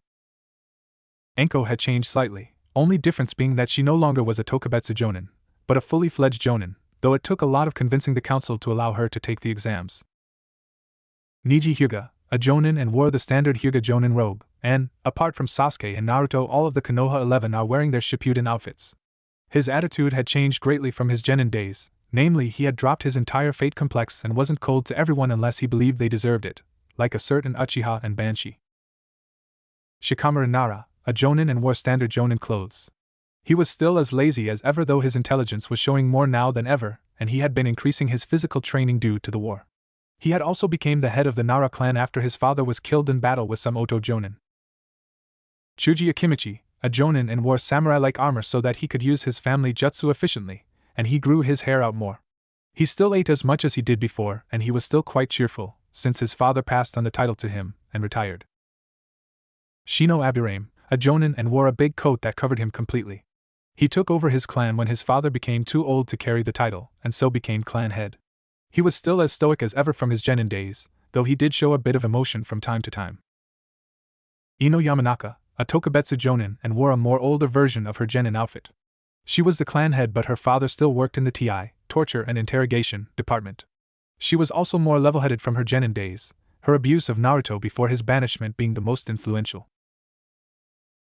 Enko had changed slightly, only difference being that she no longer was a Tokubetsu Jonin, but a fully fledged Jonin, though it took a lot of convincing the council to allow her to take the exams. Niji Hyuga, a Jonin, and wore the standard Hyuga Jonin robe, and, apart from Sasuke and Naruto, all of the Konoha 11 are wearing their Shippuden outfits. His attitude had changed greatly from his genin days, namely he had dropped his entire fate complex and wasn't cold to everyone unless he believed they deserved it, like a certain Uchiha and Banshee. Shikamaru Nara, a Jonin, and wore standard Jonin clothes. He was still as lazy as ever, though his intelligence was showing more now than ever, and he had been increasing his physical training due to the war. He had also become the head of the Nara clan after his father was killed in battle with some Oto Jonin. Chuji Akimichi, a Jonin, and wore samurai-like armor so that he could use his family jutsu efficiently, and he grew his hair out more. He still ate as much as he did before, and he was still quite cheerful, since his father passed on the title to him, and retired. Shino Abirame, a Jonin, and wore a big coat that covered him completely. He took over his clan when his father became too old to carry the title, and so became clan head. He was still as stoic as ever from his genin days, though he did show a bit of emotion from time to time. Ino Yamanaka, a Tokubetsu Jonin, and wore a more older version of her genin outfit. She was the clan head, but her father still worked in the TI, torture and interrogation, department. She was also more level-headed from her genin days, her abuse of Naruto before his banishment being the most influential.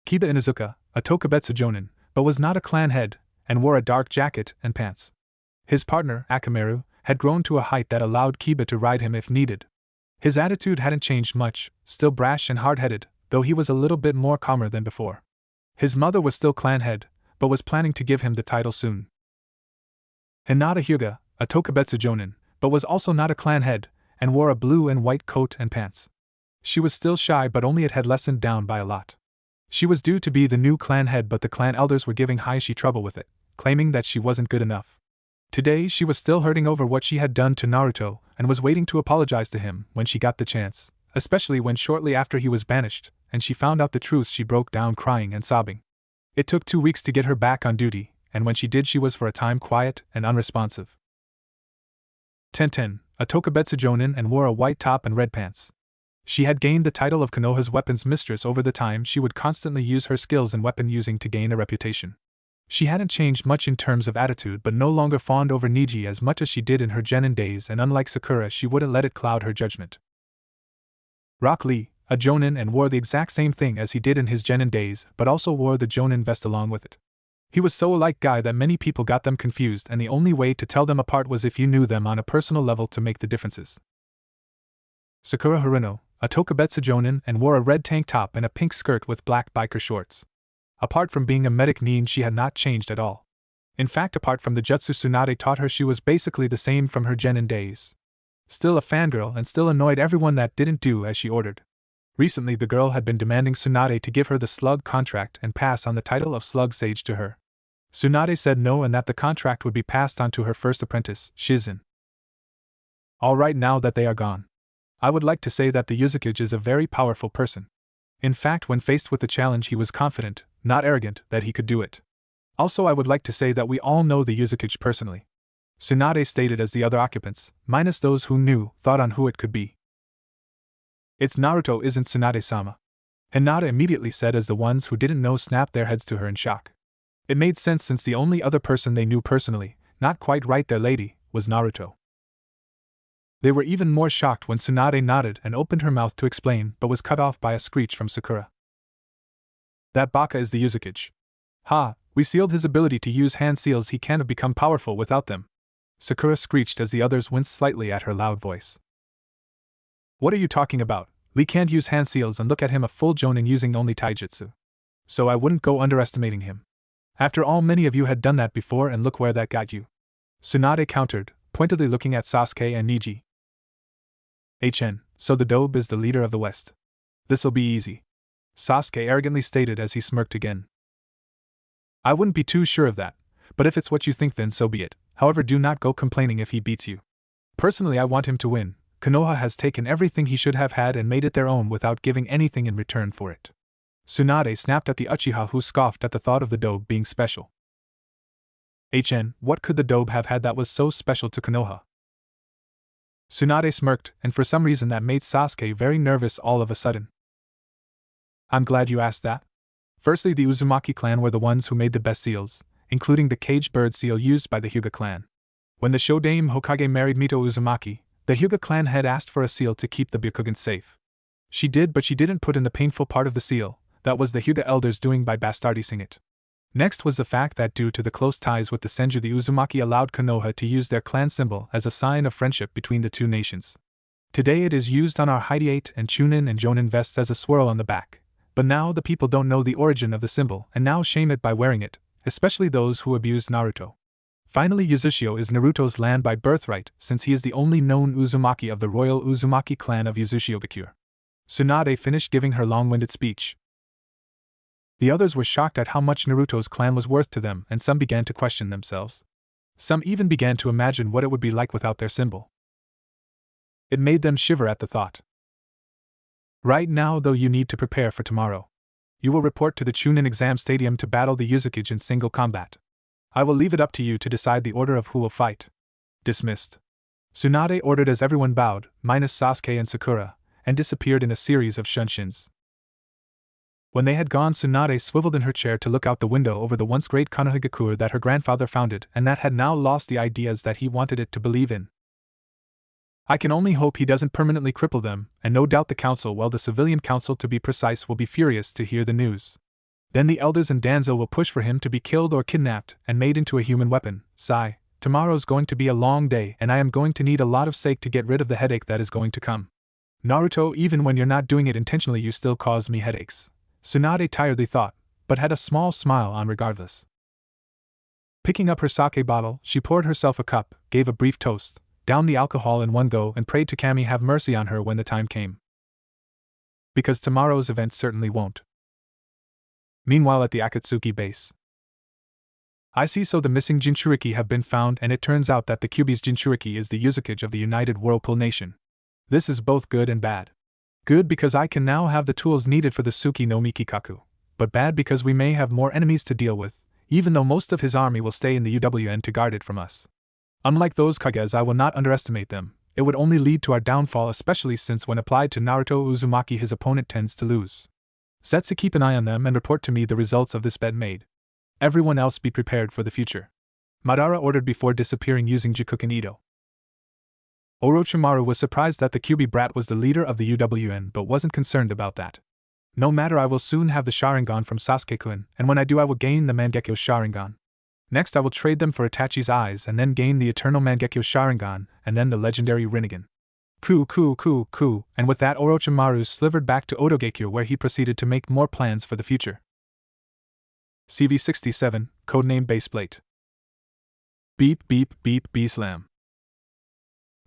Kiba Inuzuka, a Tokubetsu Jonin, but was not a clan head, and wore a dark jacket and pants. His partner, Akamaru, had grown to a height that allowed Kiba to ride him if needed. His attitude hadn't changed much, still brash and hard-headed, though he was a little bit more calmer than before. His mother was still clan head, but was planning to give him the title soon. Hinata Hyuga, a Tokubetsu Jonin, but was also not a clan head, and wore a blue and white coat and pants. She was still shy, but only it had lessened down by a lot. She was due to be the new clan head, but the clan elders were giving Hayashi trouble with it, claiming that she wasn't good enough. Today she was still hurting over what she had done to Naruto, and was waiting to apologize to him when she got the chance, especially when shortly after he was banished, and she found out the truth, she broke down crying and sobbing. It took 2 weeks to get her back on duty, and when she did she was for a time quiet and unresponsive. Tenten, a Tokubetsu Jonin, and wore a white top and red pants. She had gained the title of Konoha's weapons mistress over the time she would constantly use her skills in weapon using to gain a reputation. She hadn't changed much in terms of attitude, but no longer fawned over Niji as much as she did in her genin days, and unlike Sakura she wouldn't let it cloud her judgment. Rock Lee, a Jonin, and wore the exact same thing as he did in his genin days, but also wore the Jonin vest along with it. He was so alike guy that many people got them confused, and the only way to tell them apart was if you knew them on a personal level to make the differences. Sakura Harino, a Tokubetsu Jonin, and wore a red tank top and a pink skirt with black biker shorts. Apart from being a medic nin, she had not changed at all. In fact, apart from the jutsu Tsunade taught her, she was basically the same from her genin days. Still a fangirl and still annoyed everyone that didn't do as she ordered. Recently the girl had been demanding Tsunade to give her the slug contract and pass on the title of slug sage to her. Tsunade said no, and that the contract would be passed on to her first apprentice, Shizen. Alright, now that they are gone, I would like to say that the Yuzukage is a very powerful person. In fact, when faced with the challenge he was confident, not arrogant, that he could do it. Also, I would like to say that we all know the Yuzukage personally. Tsunade stated as the other occupants, minus those who knew, thought on who it could be. It's Naruto, isn't Tsunade-sama? Hinata immediately said as the ones who didn't know snapped their heads to her in shock. It made sense since the only other person they knew personally, not quite right there lady, was Naruto. They were even more shocked when Tsunade nodded and opened her mouth to explain but was cut off by a screech from Sakura. That baka is the Uzukage. Ha, we sealed his ability to use hand seals, he can't have become powerful without them. Sakura screeched as the others winced slightly at her loud voice. What are you talking about? Lee can't use hand seals, and look at him, a full jonin using only taijutsu. So I wouldn't go underestimating him. After all, many of you had done that before, and look where that got you. Tsunade countered, pointedly looking at Sasuke and Niji. So the Dobe is the leader of the West. This'll be easy. Sasuke arrogantly stated as he smirked again. I wouldn't be too sure of that, but if it's what you think then so be it. However, do not go complaining if he beats you. Personally, I want him to win. Konoha has taken everything he should have had and made it their own without giving anything in return for it. Tsunade snapped at the Uchiha, who scoffed at the thought of the Dobe being special. What could the Dobe have had that was so special to Konoha? Tsunade smirked, and for some reason that made Sasuke very nervous all of a sudden. I'm glad you asked that. Firstly, the Uzumaki clan were the ones who made the best seals, including the caged bird seal used by the Hyuga clan. When the Shodaime Hokage married Mito Uzumaki, the Hyuga clan had asked for a seal to keep the Byakugan safe. She did, but she didn't put in the painful part of the seal. That was the Hyuga elders doing by bastardizing it. Next was the fact that due to the close ties with the Senju, the Uzumaki allowed Konoha to use their clan symbol as a sign of friendship between the two nations. Today it is used on our Hyuga and Chunin and Jonin vests as a swirl on the back, but now the people don't know the origin of the symbol and now shame it by wearing it, especially those who abused Naruto. Finally, Uzushio is Naruto's land by birthright, since he is the only known Uzumaki of the royal Uzumaki clan of Uzushio-gakure. Tsunade finished giving her long-winded speech. The others were shocked at how much Naruto's clan was worth to them, and some began to question themselves. Some even began to imagine what it would be like without their symbol. It made them shiver at the thought. Right now, though, you need to prepare for tomorrow. You will report to the Chunin exam stadium to battle the Uzukage in single combat. I will leave it up to you to decide the order of who will fight. Dismissed. Tsunade ordered as everyone bowed, minus Sasuke and Sakura, and disappeared in a series of shunshins. When they had gone, Tsunade swiveled in her chair to look out the window over the once great Konohagakure that her grandfather founded and that had now lost the ideas that he wanted it to believe in. I can only hope he doesn't permanently cripple them, and no doubt the council, well, the civilian council to be precise, will be furious to hear the news. Then the elders and Danzo will push for him to be killed or kidnapped and made into a human weapon. Sigh, tomorrow's going to be a long day and I am going to need a lot of sake to get rid of the headache that is going to come. Naruto, even when you're not doing it intentionally you still cause me headaches. Tsunade tiredly thought, but had a small smile on regardless. Picking up her sake bottle, she poured herself a cup, gave a brief toast, downed the alcohol in one go and prayed to Kami have mercy on her when the time came. Because tomorrow's event certainly won't. Meanwhile at the Akatsuki base. I see, so the missing Jinchuriki have been found, and it turns out that the Kyuubi's Jinchuriki is the Uzukage of the United Whirlpool Nation. This is both good and bad. Good because I can now have the tools needed for the Tsuki no Mikikaku, but bad because we may have more enemies to deal with, even though most of his army will stay in the UWN to guard it from us. Unlike those Kages, I will not underestimate them. It would only lead to our downfall, especially since when applied to Naruto Uzumaki his opponent tends to lose. Setsu, keep an eye on them and report to me the results of this bet made. Everyone else be prepared for the future. Madara ordered before disappearing using Jikuken Ito. Orochimaru was surprised that the Kyuubi brat was the leader of the UWN but wasn't concerned about that. No matter, I will soon have the Sharingan from Sasuke-kun, and when I do I will gain the Mangekyo Sharingan. Next I will trade them for Itachi's eyes and then gain the eternal Mangekyo Sharingan and then the legendary Rinnegan. Ku, and with that Orochimaru slivered back to Otogakure where he proceeded to make more plans for the future. CV-67, codename Baseplate. Beep beep beep B-slam.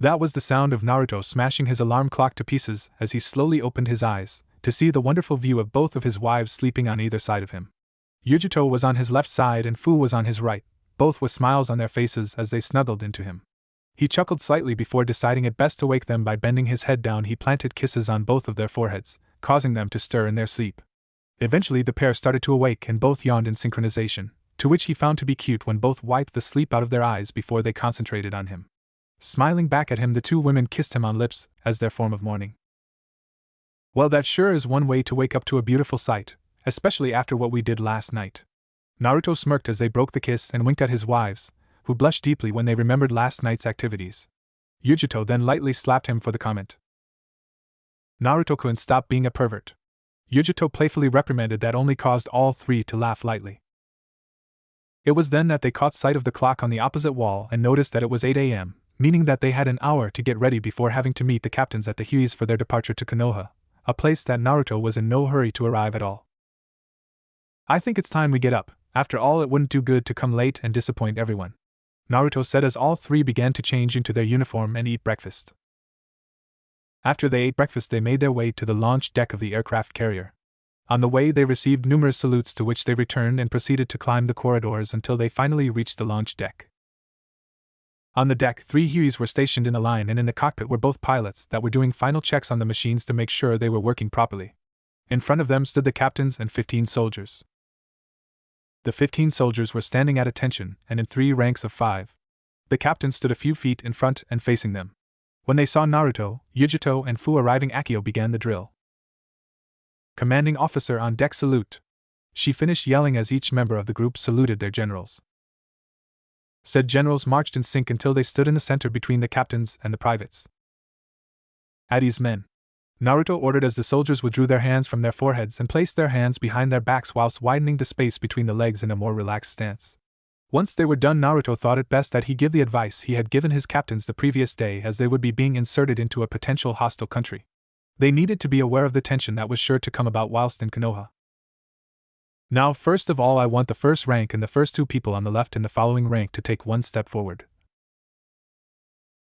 That was the sound of Naruto smashing his alarm clock to pieces as he slowly opened his eyes, to see the wonderful view of both of his wives sleeping on either side of him. Yujuto was on his left side and Fu was on his right, both with smiles on their faces as they snuggled into him. He chuckled slightly before deciding it best to wake them by bending his head down. He planted kisses on both of their foreheads, causing them to stir in their sleep. Eventually the pair started to awake and both yawned in synchronization, to which he found to be cute when both wiped the sleep out of their eyes before they concentrated on him. Smiling back at him, the two women kissed him on lips as their form of mourning. Well, that sure is one way to wake up to a beautiful sight, especially after what we did last night. Naruto smirked as they broke the kiss and winked at his wives, who blushed deeply when they remembered last night's activities. Yujito then lightly slapped him for the comment. Naruto couldn't stop being a pervert. Yujito playfully reprimanded that only caused all three to laugh lightly. It was then that they caught sight of the clock on the opposite wall and noticed that it was 8 a.m., meaning that they had an hour to get ready before having to meet the captains at the Hueys for their departure to Konoha, a place that Naruto was in no hurry to arrive at all. I think it's time we get up. After all, it wouldn't do good to come late and disappoint everyone, Naruto said as all three began to change into their uniform and eat breakfast. After they ate breakfast, they made their way to the launch deck of the aircraft carrier. On the way, they received numerous salutes, to which they returned and proceeded to climb the corridors until they finally reached the launch deck. On the deck, 3 Hueys were stationed in a line, and in the cockpit were both pilots that were doing final checks on the machines to make sure they were working properly. In front of them stood the captains and 15 soldiers. The 15 soldiers were standing at attention and in 3 ranks of 5. The captain stood a few feet in front and facing them. When they saw Naruto, Yujito, and Fu arriving, Akio began the drill. Commanding officer on deck, salute. She finished yelling as each member of the group saluted their generals. Said generals marched in sync until they stood in the center between the captains and the privates. At ease, men, Naruto ordered as the soldiers withdrew their hands from their foreheads and placed their hands behind their backs whilst widening the space between the legs in a more relaxed stance. Once they were done, Naruto thought it best that he give the advice he had given his captains the previous day, as they would be being inserted into a potential hostile country. They needed to be aware of the tension that was sure to come about whilst in Konoha. Now, first of all, I want the first rank and the first 2 people on the left in the following rank to take 1 step forward.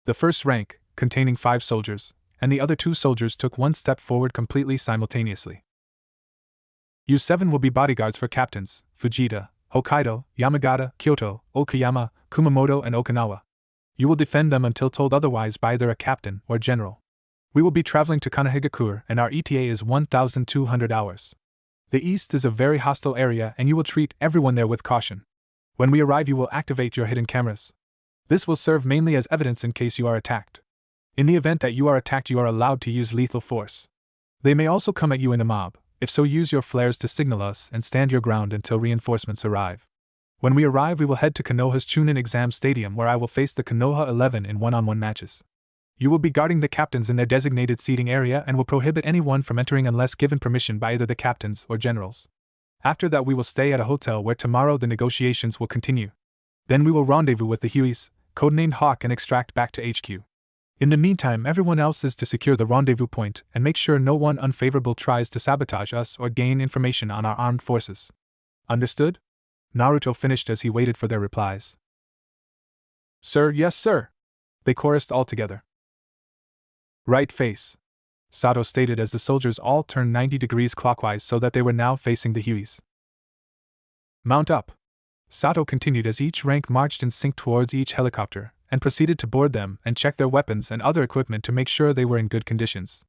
The first rank, containing 5 soldiers, and the other 2 soldiers took 1 step forward completely simultaneously. You 7 will be bodyguards for captains Fujita, Hokkaido, Yamagata, Kyoto, Okayama, Kumamoto, and Okinawa. You will defend them until told otherwise by either a captain or general. We will be traveling to Konohagakure, and our ETA is 1,200 hours. The east is a very hostile area, and you will treat everyone there with caution. When we arrive, you will activate your hidden cameras. This will serve mainly as evidence in case you are attacked. In the event that you are attacked, you are allowed to use lethal force. They may also come at you in a mob. If so, use your flares to signal us and stand your ground until reinforcements arrive. When we arrive, we will head to Konoha's Chunin Exam Stadium, where I will face the Konoha 11 in one-on-one matches. You will be guarding the captains in their designated seating area and will prohibit anyone from entering unless given permission by either the captains or generals. After that, we will stay at a hotel where tomorrow the negotiations will continue. Then we will rendezvous with the Hueys, codenamed Hawk, and extract back to HQ. In the meantime, everyone else is to secure the rendezvous point and make sure no one unfavorable tries to sabotage us or gain information on our armed forces. Understood? Naruto finished as he waited for their replies. Sir, yes sir, they chorused all together. Right face, Sato stated as the soldiers all turned 90 degrees clockwise so that they were now facing the Hueys. Mount up, Sato continued as each rank marched in sync towards each helicopter, and proceeded to board them and check their weapons and other equipment to make sure they were in good conditions.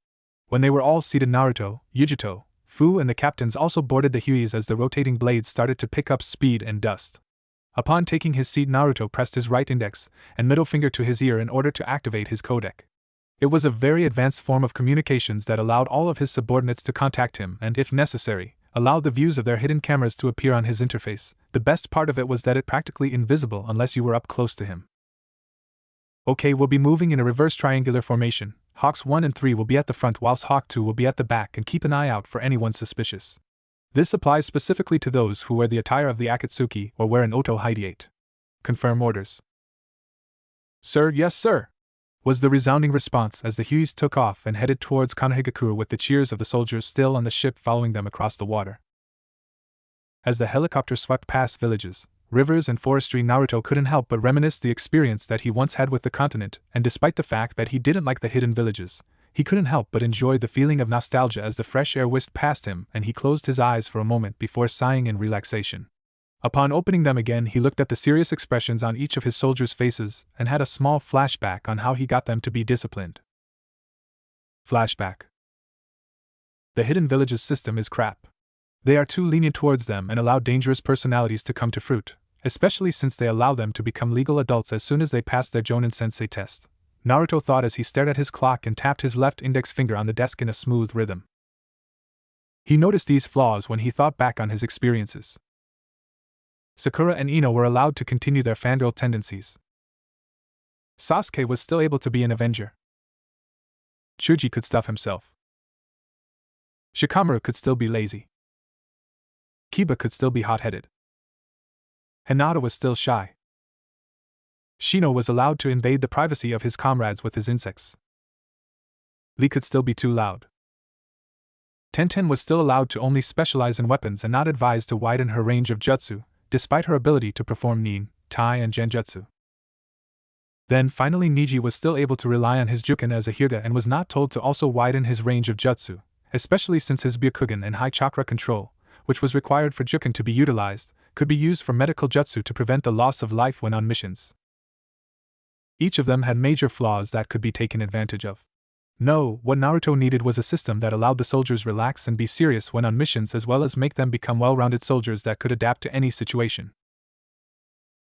When they were all seated, Naruto, Yujito, Fu, and the captains also boarded the Hueys as the rotating blades started to pick up speed and dust. Upon taking his seat, Naruto pressed his right index and middle finger to his ear in order to activate his codec. It was a very advanced form of communications that allowed all of his subordinates to contact him and, if necessary, allowed the views of their hidden cameras to appear on his interface. The best part of it was that it practically invisible unless you were up close to him. Okay, we'll be moving in a reverse triangular formation. Hawks 1 and 3 will be at the front whilst Hawk 2 will be at the back, and keep an eye out for anyone suspicious. This applies specifically to those who wear the attire of the Akatsuki or wear an Oto Hideate. Confirm orders. Sir, yes sir, was the resounding response as the Hueys took off and headed towards Konohagakure with the cheers of the soldiers still on the ship following them across the water. As the helicopter swept past villages, rivers, and forestry, Naruto couldn't help but reminisce the experience that he once had with the continent, and despite the fact that he didn't like the hidden villages, he couldn't help but enjoy the feeling of nostalgia as the fresh air whisked past him and he closed his eyes for a moment before sighing in relaxation. Upon opening them again, he looked at the serious expressions on each of his soldiers' faces and had a small flashback on how he got them to be disciplined. Flashback. The hidden villages system is crap. They are too lenient towards them and allow dangerous personalities to come to fruit, especially since they allow them to become legal adults as soon as they pass their Jonin Sensei test, Naruto thought as he stared at his clock and tapped his left index finger on the desk in a smooth rhythm. He noticed these flaws when he thought back on his experiences. Sakura and Ino were allowed to continue their fangirl tendencies. Sasuke was still able to be an avenger. Chuji could stuff himself. Shikamaru could still be lazy. Kiba could still be hot-headed. Hinata was still shy. Shino was allowed to invade the privacy of his comrades with his insects. Lee could still be too loud. Tenten was still allowed to only specialize in weapons and not advised to widen her range of jutsu, despite her ability to perform nin, tai and genjutsu. Then finally Niji was still able to rely on his Juken as a Hyuga and was not told to also widen his range of jutsu, especially since his Byakugan and high chakra control, which was required for Juken to be utilized, could be used for medical jutsu to prevent the loss of life when on missions. Each of them had major flaws that could be taken advantage of. No, what Naruto needed was a system that allowed the soldiers relax and be serious when on missions as well as make them become well-rounded soldiers that could adapt to any situation.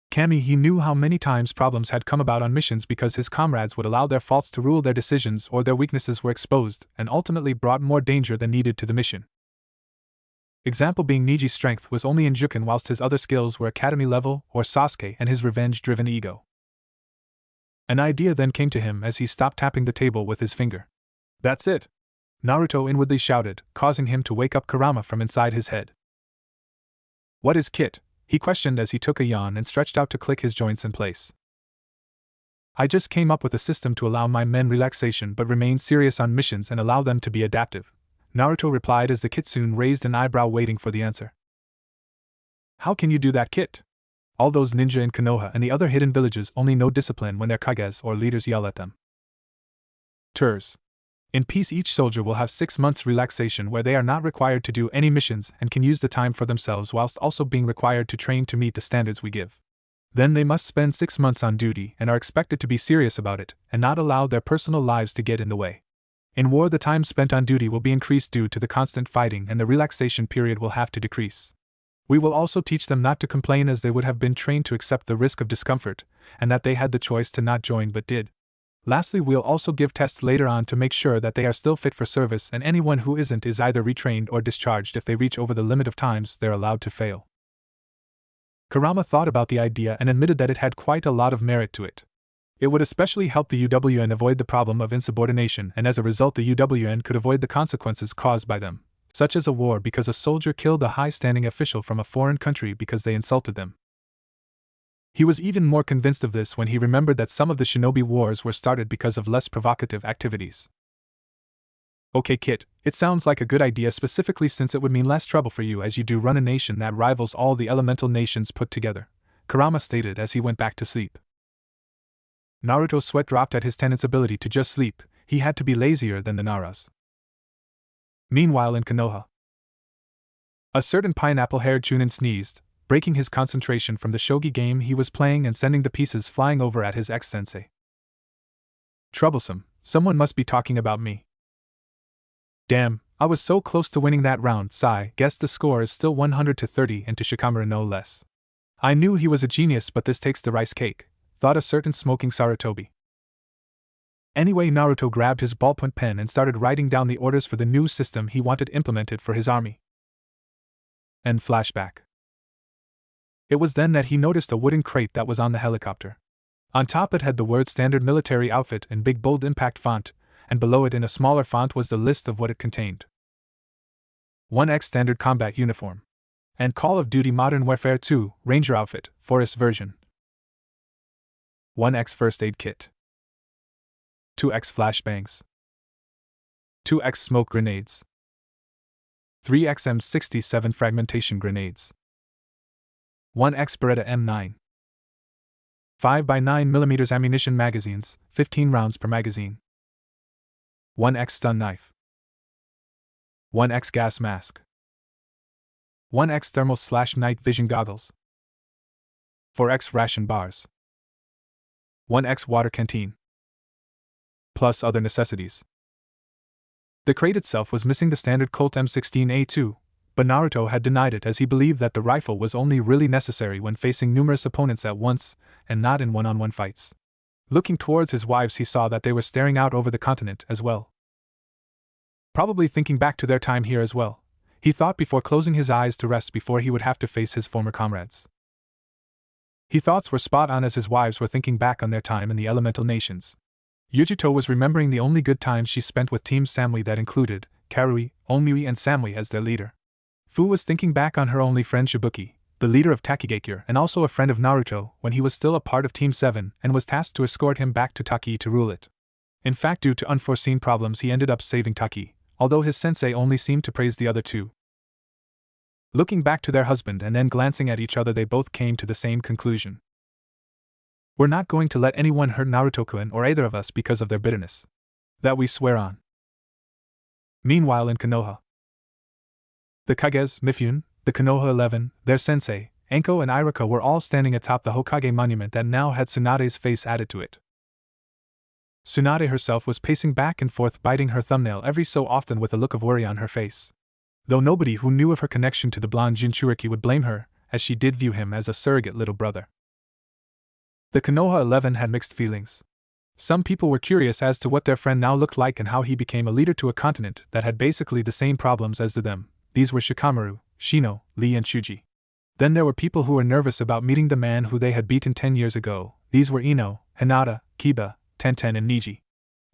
He knew how many times problems had come about on missions because his comrades would allow their faults to rule their decisions or their weaknesses were exposed and ultimately brought more danger than needed to the mission. Example being Niji's strength was only in Juken whilst his other skills were academy level or Sasuke and his revenge-driven ego. An idea then came to him as he stopped tapping the table with his finger. "That's it!" Naruto inwardly shouted, causing him to wake up Kurama from inside his head. "What is Kit?" he questioned as he took a yawn and stretched out to click his joints in place. "I just came up with a system to allow my men relaxation but remain serious on missions and allow them to be adaptive," Naruto replied as the kitsune raised an eyebrow waiting for the answer. "How can you do that, Kit? All those ninja in Konoha and the other hidden villages only know discipline when their kages or leaders yell at them. Tours. In peace each soldier will have 6 months relaxation where they are not required to do any missions and can use the time for themselves whilst also being required to train to meet the standards we give. Then they must spend 6 months on duty and are expected to be serious about it and not allow their personal lives to get in the way. In war the time spent on duty will be increased due to the constant fighting and the relaxation period will have to decrease. We will also teach them not to complain as they would have been trained to accept the risk of discomfort, and that they had the choice to not join but did. Lastly, we'll also give tests later on to make sure that they are still fit for service and anyone who isn't is either retrained or discharged if they reach over the limit of times they're allowed to fail." Kurama thought about the idea and admitted that it had quite a lot of merit to it. It would especially help the UWN avoid the problem of insubordination and as a result the UWN could avoid the consequences caused by them, such as a war because a soldier killed a high-standing official from a foreign country because they insulted them. He was even more convinced of this when he remembered that some of the shinobi wars were started because of less provocative activities. "Okay, Kit, it sounds like a good idea specifically since it would mean less trouble for you as you do run a nation that rivals all the elemental nations put together," Kurama stated as he went back to sleep. Naruto's sweat dropped at his tenant's ability to just sleep. He had to be lazier than the Naras. Meanwhile in Konoha, a certain pineapple-haired Chunin sneezed, breaking his concentration from the shogi game he was playing and sending the pieces flying over at his ex-sensei. "Troublesome, someone must be talking about me. Damn, I was so close to winning that round, sigh, guess the score is still 100-30 and to Shikamaru no less. I knew he was a genius but this takes the rice cake," thought a certain smoking Sarutobi. Anyway, Naruto grabbed his ballpoint pen and started writing down the orders for the new system he wanted implemented for his army. End flashback. It was then that he noticed a wooden crate that was on the helicopter. On top it had the word standard military outfit in big bold impact font, and below it in a smaller font was the list of what it contained. 1X standard combat uniform. And Call of Duty Modern Warfare 2, Ranger outfit, forest version. 1X first aid kit. 2X flashbangs. 2X smoke grenades. 3X M67 fragmentation grenades. 1X Beretta M9. 5x9mm ammunition magazines, 15 rounds per magazine. 1X stun knife. 1X gas mask. 1X thermal/night vision goggles. 4X ration bars. 1X water canteen. Plus other necessities. The crate itself was missing the standard Colt M16A2, but Naruto had denied it as he believed that the rifle was only really necessary when facing numerous opponents at once, and not in one-on-one fights. Looking towards his wives he saw that they were staring out over the continent as well. Probably thinking back to their time here as well, he thought before closing his eyes to rest before he would have to face his former comrades. His thoughts were spot on as his wives were thinking back on their time in the elemental nations. Yujito was remembering the only good times she spent with Team Samui that included Karui, Onmui and Samui as their leader. Fu was thinking back on her only friend Shibuki, the leader of Takigakure and also a friend of Naruto when he was still a part of Team 7 and was tasked to escort him back to Taki to rule it. In fact, due to unforeseen problems he ended up saving Taki, although his sensei only seemed to praise the other two. Looking back to their husband and then glancing at each other, they both came to the same conclusion. We're not going to let anyone hurt Naruto-kun or either of us because of their bitterness. That we swear on. Meanwhile in Konoha, the Kages, Mifune, the Konoha 11, their sensei, Anko and Iruka were all standing atop the Hokage monument that now had Tsunade's face added to it. Tsunade herself was pacing back and forth, biting her thumbnail every so often with a look of worry on her face. Though nobody who knew of her connection to the blonde Jinchuriki would blame her, as she did view him as a surrogate little brother. The Konoha 11 had mixed feelings. Some people were curious as to what their friend now looked like and how he became a leader to a continent that had basically the same problems as them. These were Shikamaru, Shino, Lee and Chuji. Then there were people who were nervous about meeting the man who they had beaten 10 years ago. These were Ino, Hinata, Kiba, Tenten and Niji.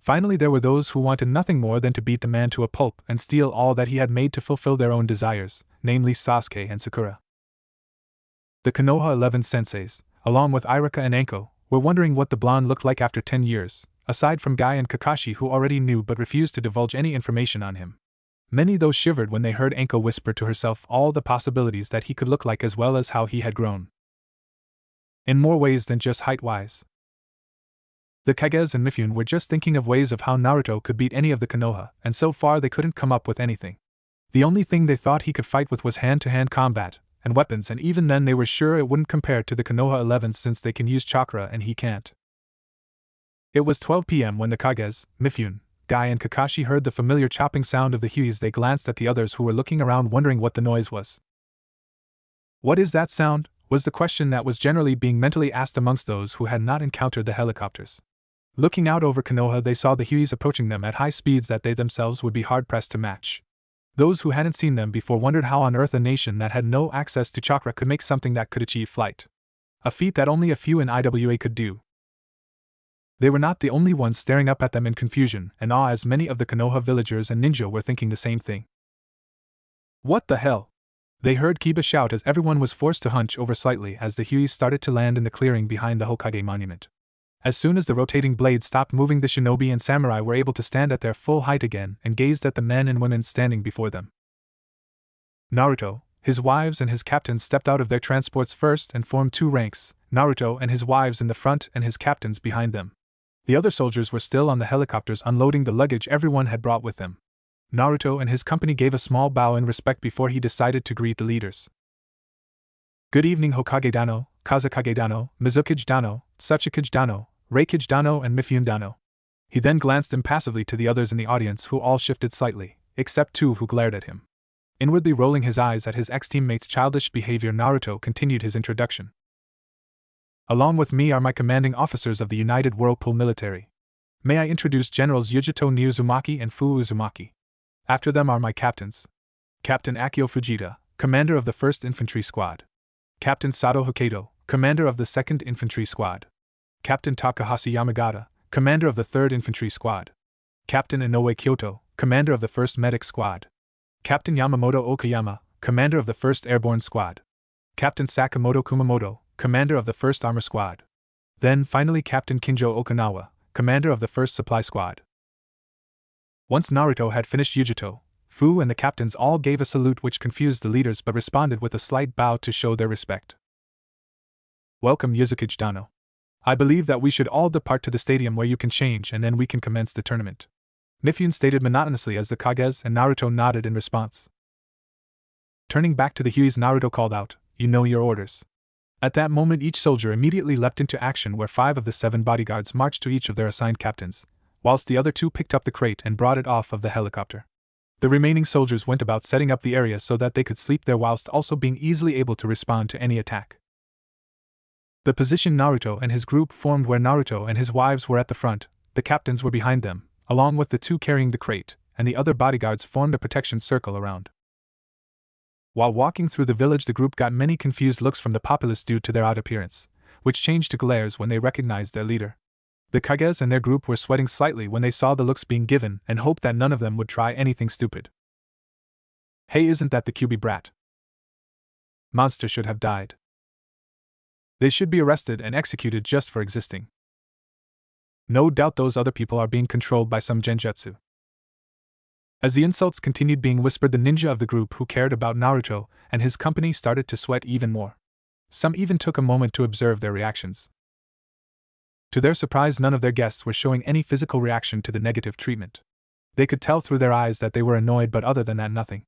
Finally there were those who wanted nothing more than to beat the man to a pulp and steal all that he had made to fulfill their own desires, namely Sasuke and Sakura. The Konoha 11 senseis, along with Iruka and Anko, were wondering what the blonde looked like after 10 years, aside from Guy and Kakashi who already knew but refused to divulge any information on him. Many though shivered when they heard Anko whisper to herself all the possibilities that he could look like as well as how he had grown. In more ways than just height-wise. The Kages and Mifune were just thinking of ways of how Naruto could beat any of the Konoha, and so far they couldn't come up with anything. The only thing they thought he could fight with was hand-to-hand combat, and weapons, and even then they were sure it wouldn't compare to the Konoha 11s since they can use chakra and he can't. It was 12 p.m. when the Kages, Mifune, Guy and Kakashi heard the familiar chopping sound of the Hueys. They glanced at the others who were looking around wondering what the noise was. What is that sound? Was the question that was generally being mentally asked amongst those who had not encountered the helicopters. Looking out over Konoha they saw the Hueys approaching them at high speeds that they themselves would be hard-pressed to match. Those who hadn't seen them before wondered how on earth a nation that had no access to chakra could make something that could achieve flight. A feat that only a few in IWA could do. They were not the only ones staring up at them in confusion and awe, as many of the Konoha villagers and ninja were thinking the same thing. What the hell? They heard Kiba shout as everyone was forced to hunch over slightly as the Hueys started to land in the clearing behind the Hokage monument. As soon as the rotating blade stopped moving, the shinobi and samurai were able to stand at their full height again and gazed at the men and women standing before them. Naruto, his wives and his captains stepped out of their transports first and formed two ranks, Naruto and his wives in the front and his captains behind them. The other soldiers were still on the helicopters unloading the luggage everyone had brought with them. Naruto and his company gave a small bow in respect before he decided to greet the leaders. Good evening Hokage Dano, Kazekage Dano, Mizukage Dano, Tsuchikage Dano, Raikage Dano and Mifune Dano. He then glanced impassively to the others in the audience who all shifted slightly, except two who glared at him. Inwardly rolling his eyes at his ex-teammate's childish behavior, Naruto continued his introduction. Along with me are my commanding officers of the United Whirlpool Military. May I introduce Generals Yujito Uzumaki and Fu Uzumaki. After them are my captains. Captain Akio Fujita, commander of the 1st Infantry Squad. Captain Sato Hokkaido, commander of the 2nd Infantry Squad. Captain Takahashi Yamagata, commander of the 3rd Infantry Squad. Captain Inoue Kyoto, commander of the 1st Medic Squad. Captain Yamamoto Okayama, commander of the 1st Airborne Squad. Captain Sakamoto Kumamoto, commander of the 1st Armor Squad. Then finally Captain Kinjo Okinawa, commander of the 1st Supply Squad. Once Naruto had finished, Yujito, Fu and the captains all gave a salute which confused the leaders but responded with a slight bow to show their respect. Welcome Yuzukage Dano. I believe that we should all depart to the stadium where you can change and then we can commence the tournament. Mifune stated monotonously as the Kages and Naruto nodded in response. Turning back to the Hueys, Naruto called out, "You know your orders." At that moment each soldier immediately leapt into action, where 5 of the 7 bodyguards marched to each of their assigned captains, whilst the other 2 picked up the crate and brought it off of the helicopter. The remaining soldiers went about setting up the area so that they could sleep there whilst also being easily able to respond to any attack. The position Naruto and his group formed, where Naruto and his wives were at the front, the captains were behind them, along with the 2 carrying the crate, and the other bodyguards formed a protection circle around. While walking through the village, the group got many confused looks from the populace due to their odd appearance, which changed to glares when they recognized their leader. The Kages and their group were sweating slightly when they saw the looks being given and hoped that none of them would try anything stupid. Hey, isn't that the Kyuubi brat? Monster should have died. They should be arrested and executed just for existing. No doubt those other people are being controlled by some genjutsu. As the insults continued being whispered, the ninja of the group who cared about Naruto and his company started to sweat even more. Some even took a moment to observe their reactions. To their surprise, none of their guests were showing any physical reaction to the negative treatment. They could tell through their eyes that they were annoyed, but other than that, nothing.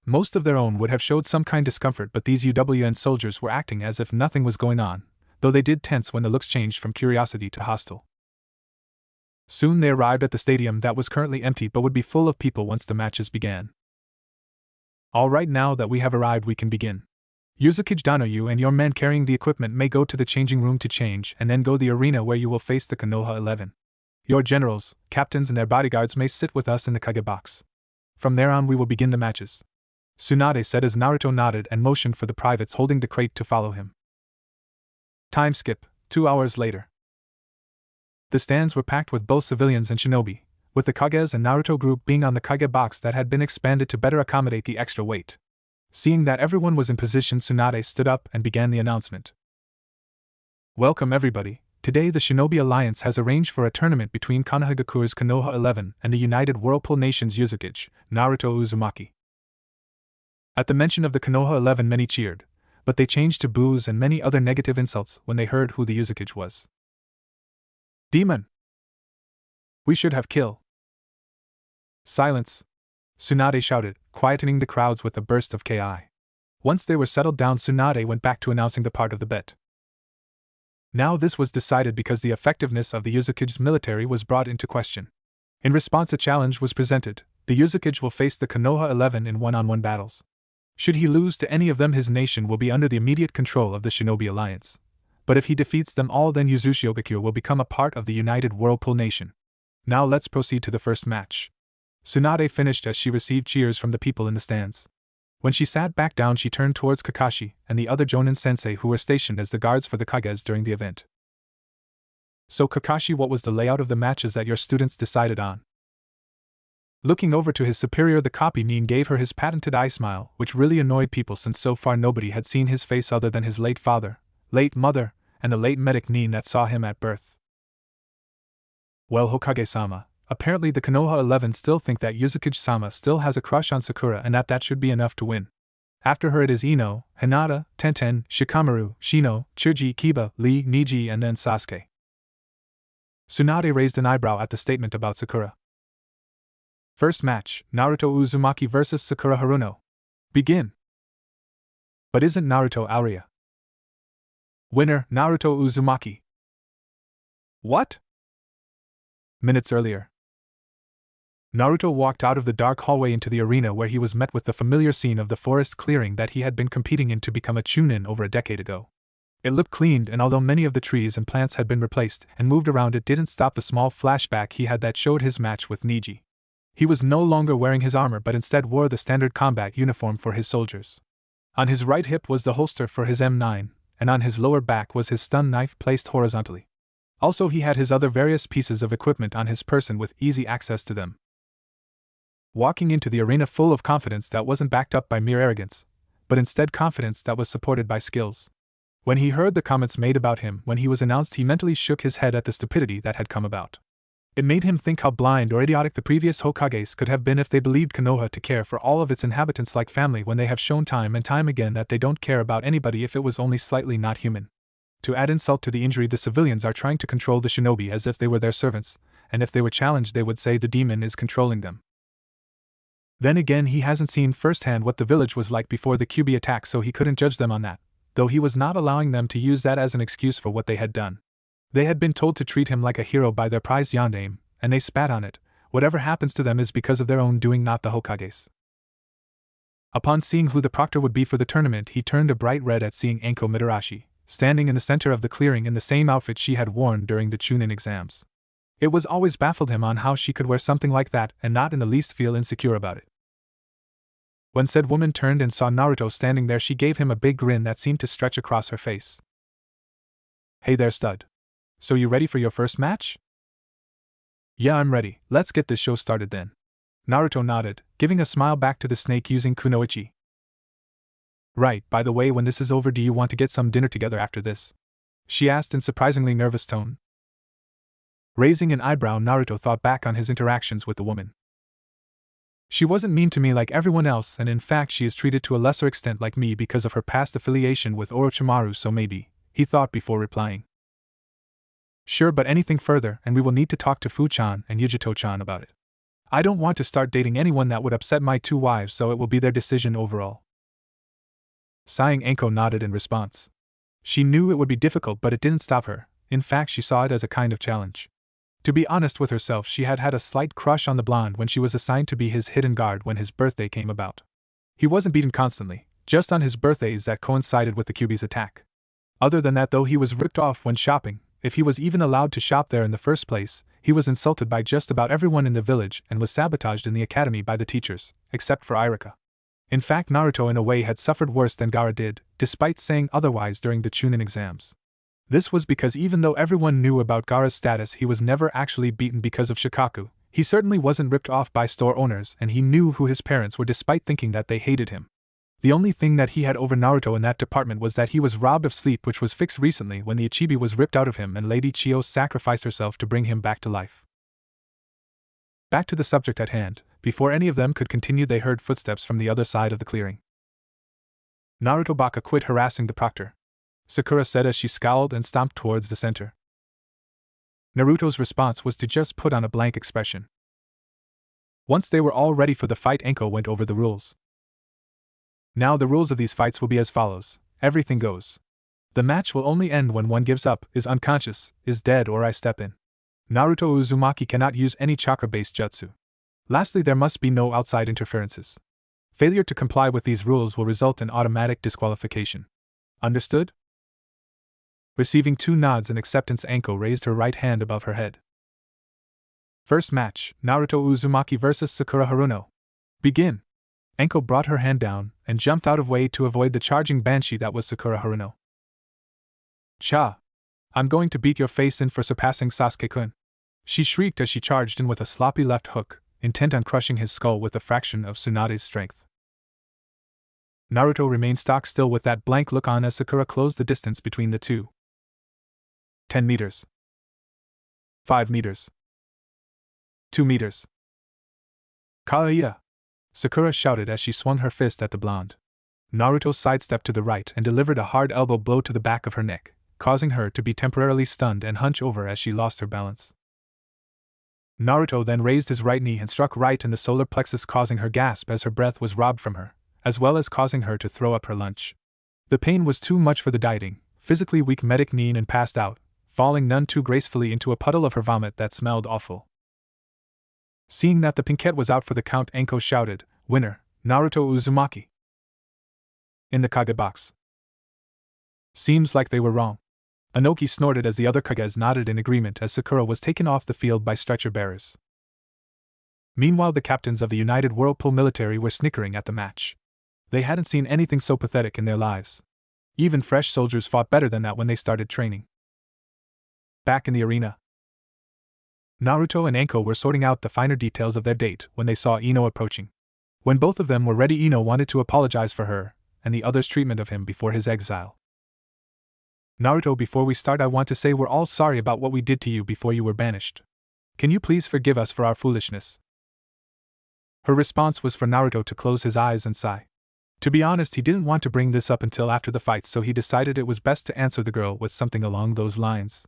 Most of their own would have showed some kind of discomfort, but these UWN soldiers were acting as if nothing was going on, though they did tense when the looks changed from curiosity to hostile. Soon they arrived at the stadium that was currently empty but would be full of people once the matches began. All right, now that we have arrived, we can begin. Yuzukage Dano, you and your men carrying the equipment may go to the changing room to change and then go to the arena where you will face the Konoha 11. Your generals, captains and their bodyguards may sit with us in the Kage box. From there on we will begin the matches. Tsunade said as Naruto nodded and motioned for the privates holding the crate to follow him. Time skip, 2 hours later. The stands were packed with both civilians and shinobi, with the Kages and Naruto group being on the Kage box that had been expanded to better accommodate the extra weight. Seeing that everyone was in position, Tsunade stood up and began the announcement. Welcome everybody. Today the Shinobi Alliance has arranged for a tournament between Konohagakure's Konoha 11 and the United Whirlpool Nation's Yuzukage, Naruto Uzumaki. At the mention of the Konoha 11 many cheered, but they changed to boos and many other negative insults when they heard who the Yuzukage was. Demon! We should have killed. Silence! Tsunade shouted, quietening the crowds with a burst of ki. Once they were settled down, Tsunade went back to announcing the part of the bet. Now this was decided because the effectiveness of the Yuzukage's military was brought into question. In response, a challenge was presented. The Yuzukage will face the Konoha 11 in one-on-one battles. Should he lose to any of them, his nation will be under the immediate control of the Shinobi Alliance. But if he defeats them all, then Yuzushiogakure will become a part of the United Whirlpool Nation. Now let's proceed to the first match. Tsunade finished as she received cheers from the people in the stands. When she sat back down, she turned towards Kakashi and the other Jonin sensei who were stationed as the guards for the Kages during the event. So Kakashi, what was the layout of the matches that your students decided on? Looking over to his superior, the copy Nin gave her his patented eye smile, which really annoyed people since so far nobody had seen his face other than his late father, late mother, and the late medic Nin that saw him at birth. Well, Hokage-sama, apparently the Konoha 11 still think that Yuzukage-sama still has a crush on Sakura and that should be enough to win. After her it is Ino, Hinata, Tenten, Shikamaru, Shino, Chuji, Kiba, Lee, Niji and then Sasuke. Tsunade raised an eyebrow at the statement about Sakura. First match, Naruto Uzumaki vs Sakura Haruno. Begin! But isn't Naruto Aurea? Winner, Naruto Uzumaki. What? Minutes earlier, Naruto walked out of the dark hallway into the arena where he was met with the familiar scene of the forest clearing that he had been competing in to become a chunin over a decade ago. It looked cleaned, and although many of the trees and plants had been replaced and moved around, it didn't stop the small flashback he had that showed his match with Niji. He was no longer wearing his armor but instead wore the standard combat uniform for his soldiers. On his right hip was the holster for his M9, and on his lower back was his stun knife placed horizontally. Also, he had his other various pieces of equipment on his person with easy access to them. Walking into the arena full of confidence that wasn't backed up by mere arrogance, but instead confidence that was supported by skills. When he heard the comments made about him when he was announced, he mentally shook his head at the stupidity that had come about. It made him think how blind or idiotic the previous Hokages could have been if they believed Konoha to care for all of its inhabitants like family when they have shown time and time again that they don't care about anybody if it was only slightly not human. To add insult to the injury, the civilians are trying to control the shinobi as if they were their servants, and if they were challenged they would say the demon is controlling them. Then again, he hasn't seen firsthand what the village was like before the Kyuubi attack, so he couldn't judge them on that, though he was not allowing them to use that as an excuse for what they had done. They had been told to treat him like a hero by their prized yondaime, and they spat on it. Whatever happens to them is because of their own doing, not the Hokages. Upon seeing who the proctor would be for the tournament, he turned a bright red at seeing Anko Mitarashi, standing in the center of the clearing in the same outfit she had worn during the Chunin exams. It was always baffled him on how she could wear something like that and not in the least feel insecure about it. When said woman turned and saw Naruto standing there, she gave him a big grin that seemed to stretch across her face. Hey there, stud. So you ready for your first match? Yeah, I'm ready. Let's get this show started then. Naruto nodded, giving a smile back to the snake using kunoichi. Right, by the way, when this is over, do you want to get some dinner together after this? She asked in surprisingly nervous tone. Raising an eyebrow, Naruto thought back on his interactions with the woman. She wasn't mean to me like everyone else, and in fact she is treated to a lesser extent like me because of her past affiliation with Orochimaru, so maybe, he thought before replying. Sure, but anything further, and we will need to talk to Fu-chan and Yujito-chan about it. I don't want to start dating anyone that would upset my two wives, so it will be their decision overall. Sighing, Anko nodded in response. She knew it would be difficult, but it didn't stop her. In fact, she saw it as a kind of challenge. To be honest with herself, she had had a slight crush on the blonde when she was assigned to be his hidden guard when his birthday came about. He wasn't beaten constantly, just on his birthdays that coincided with the Kyuubi's attack. Other than that, though, he was ripped off when shopping. If he was even allowed to shop there in the first place, he was insulted by just about everyone in the village and was sabotaged in the academy by the teachers, except for Irika. In fact, Naruto in a way had suffered worse than Gaara did, despite saying otherwise during the Chunin exams. This was because even though everyone knew about Gaara's status, he was never actually beaten because of Shikaku. He certainly wasn't ripped off by store owners, and he knew who his parents were despite thinking that they hated him. The only thing that he had over Naruto in that department was that he was robbed of sleep, which was fixed recently when the Ichibi was ripped out of him and Lady Chiyo sacrificed herself to bring him back to life. Back to the subject at hand, before any of them could continue they heard footsteps from the other side of the clearing. Naruto Baka, quit harassing the proctor, Sakura said as she scowled and stomped towards the center. Naruto's response was to just put on a blank expression. Once they were all ready for the fight, Anko went over the rules. Now the rules of these fights will be as follows. Everything goes. The match will only end when one gives up, is unconscious, is dead, or I step in. Naruto Uzumaki cannot use any chakra-based jutsu. Lastly, there must be no outside interferences. Failure to comply with these rules will result in automatic disqualification. Understood? Receiving two nods in acceptance, Anko raised her right hand above her head. First match, Naruto Uzumaki vs Sakura Haruno. Begin! Anko brought her hand down and jumped out of way to avoid the charging banshee that was Sakura Haruno. Cha! I'm going to beat your face in for surpassing Sasuke-kun! She shrieked as she charged in with a sloppy left hook, intent on crushing his skull with a fraction of Tsunade's strength. Naruto remained stock still with that blank look on as Sakura closed the distance between the two. 10 meters. 5 meters. 2 meters. Kaya! Sakura shouted as she swung her fist at the blonde. Naruto sidestepped to the right and delivered a hard elbow blow to the back of her neck, causing her to be temporarily stunned and hunch over as she lost her balance. Naruto then raised his right knee and struck right in the solar plexus, causing her gasp as her breath was robbed from her, as well as causing her to throw up her lunch. The pain was too much for the dieting, physically weak medic Nin and passed out, falling none too gracefully into a puddle of her vomit that smelled awful. Seeing that the pinkette was out for the count, Anko shouted, "Winner, Naruto Uzumaki!" In the Kage box. Seems like they were wrong. Inoki snorted as the other Kages nodded in agreement as Sakura was taken off the field by stretcher bearers. Meanwhile, the captains of the United Whirlpool military were snickering at the match. They hadn't seen anything so pathetic in their lives. Even fresh soldiers fought better than that when they started training. Back in the arena, Naruto and Anko were sorting out the finer details of their date when they saw Ino approaching. When both of them were ready, Ino wanted to apologize for her and the other's treatment of him before his exile. Naruto, before we start, I want to say we're all sorry about what we did to you before you were banished. Can you please forgive us for our foolishness? Her response was for Naruto to close his eyes and sigh. To be honest, he didn't want to bring this up until after the fight, so he decided it was best to answer the girl with something along those lines.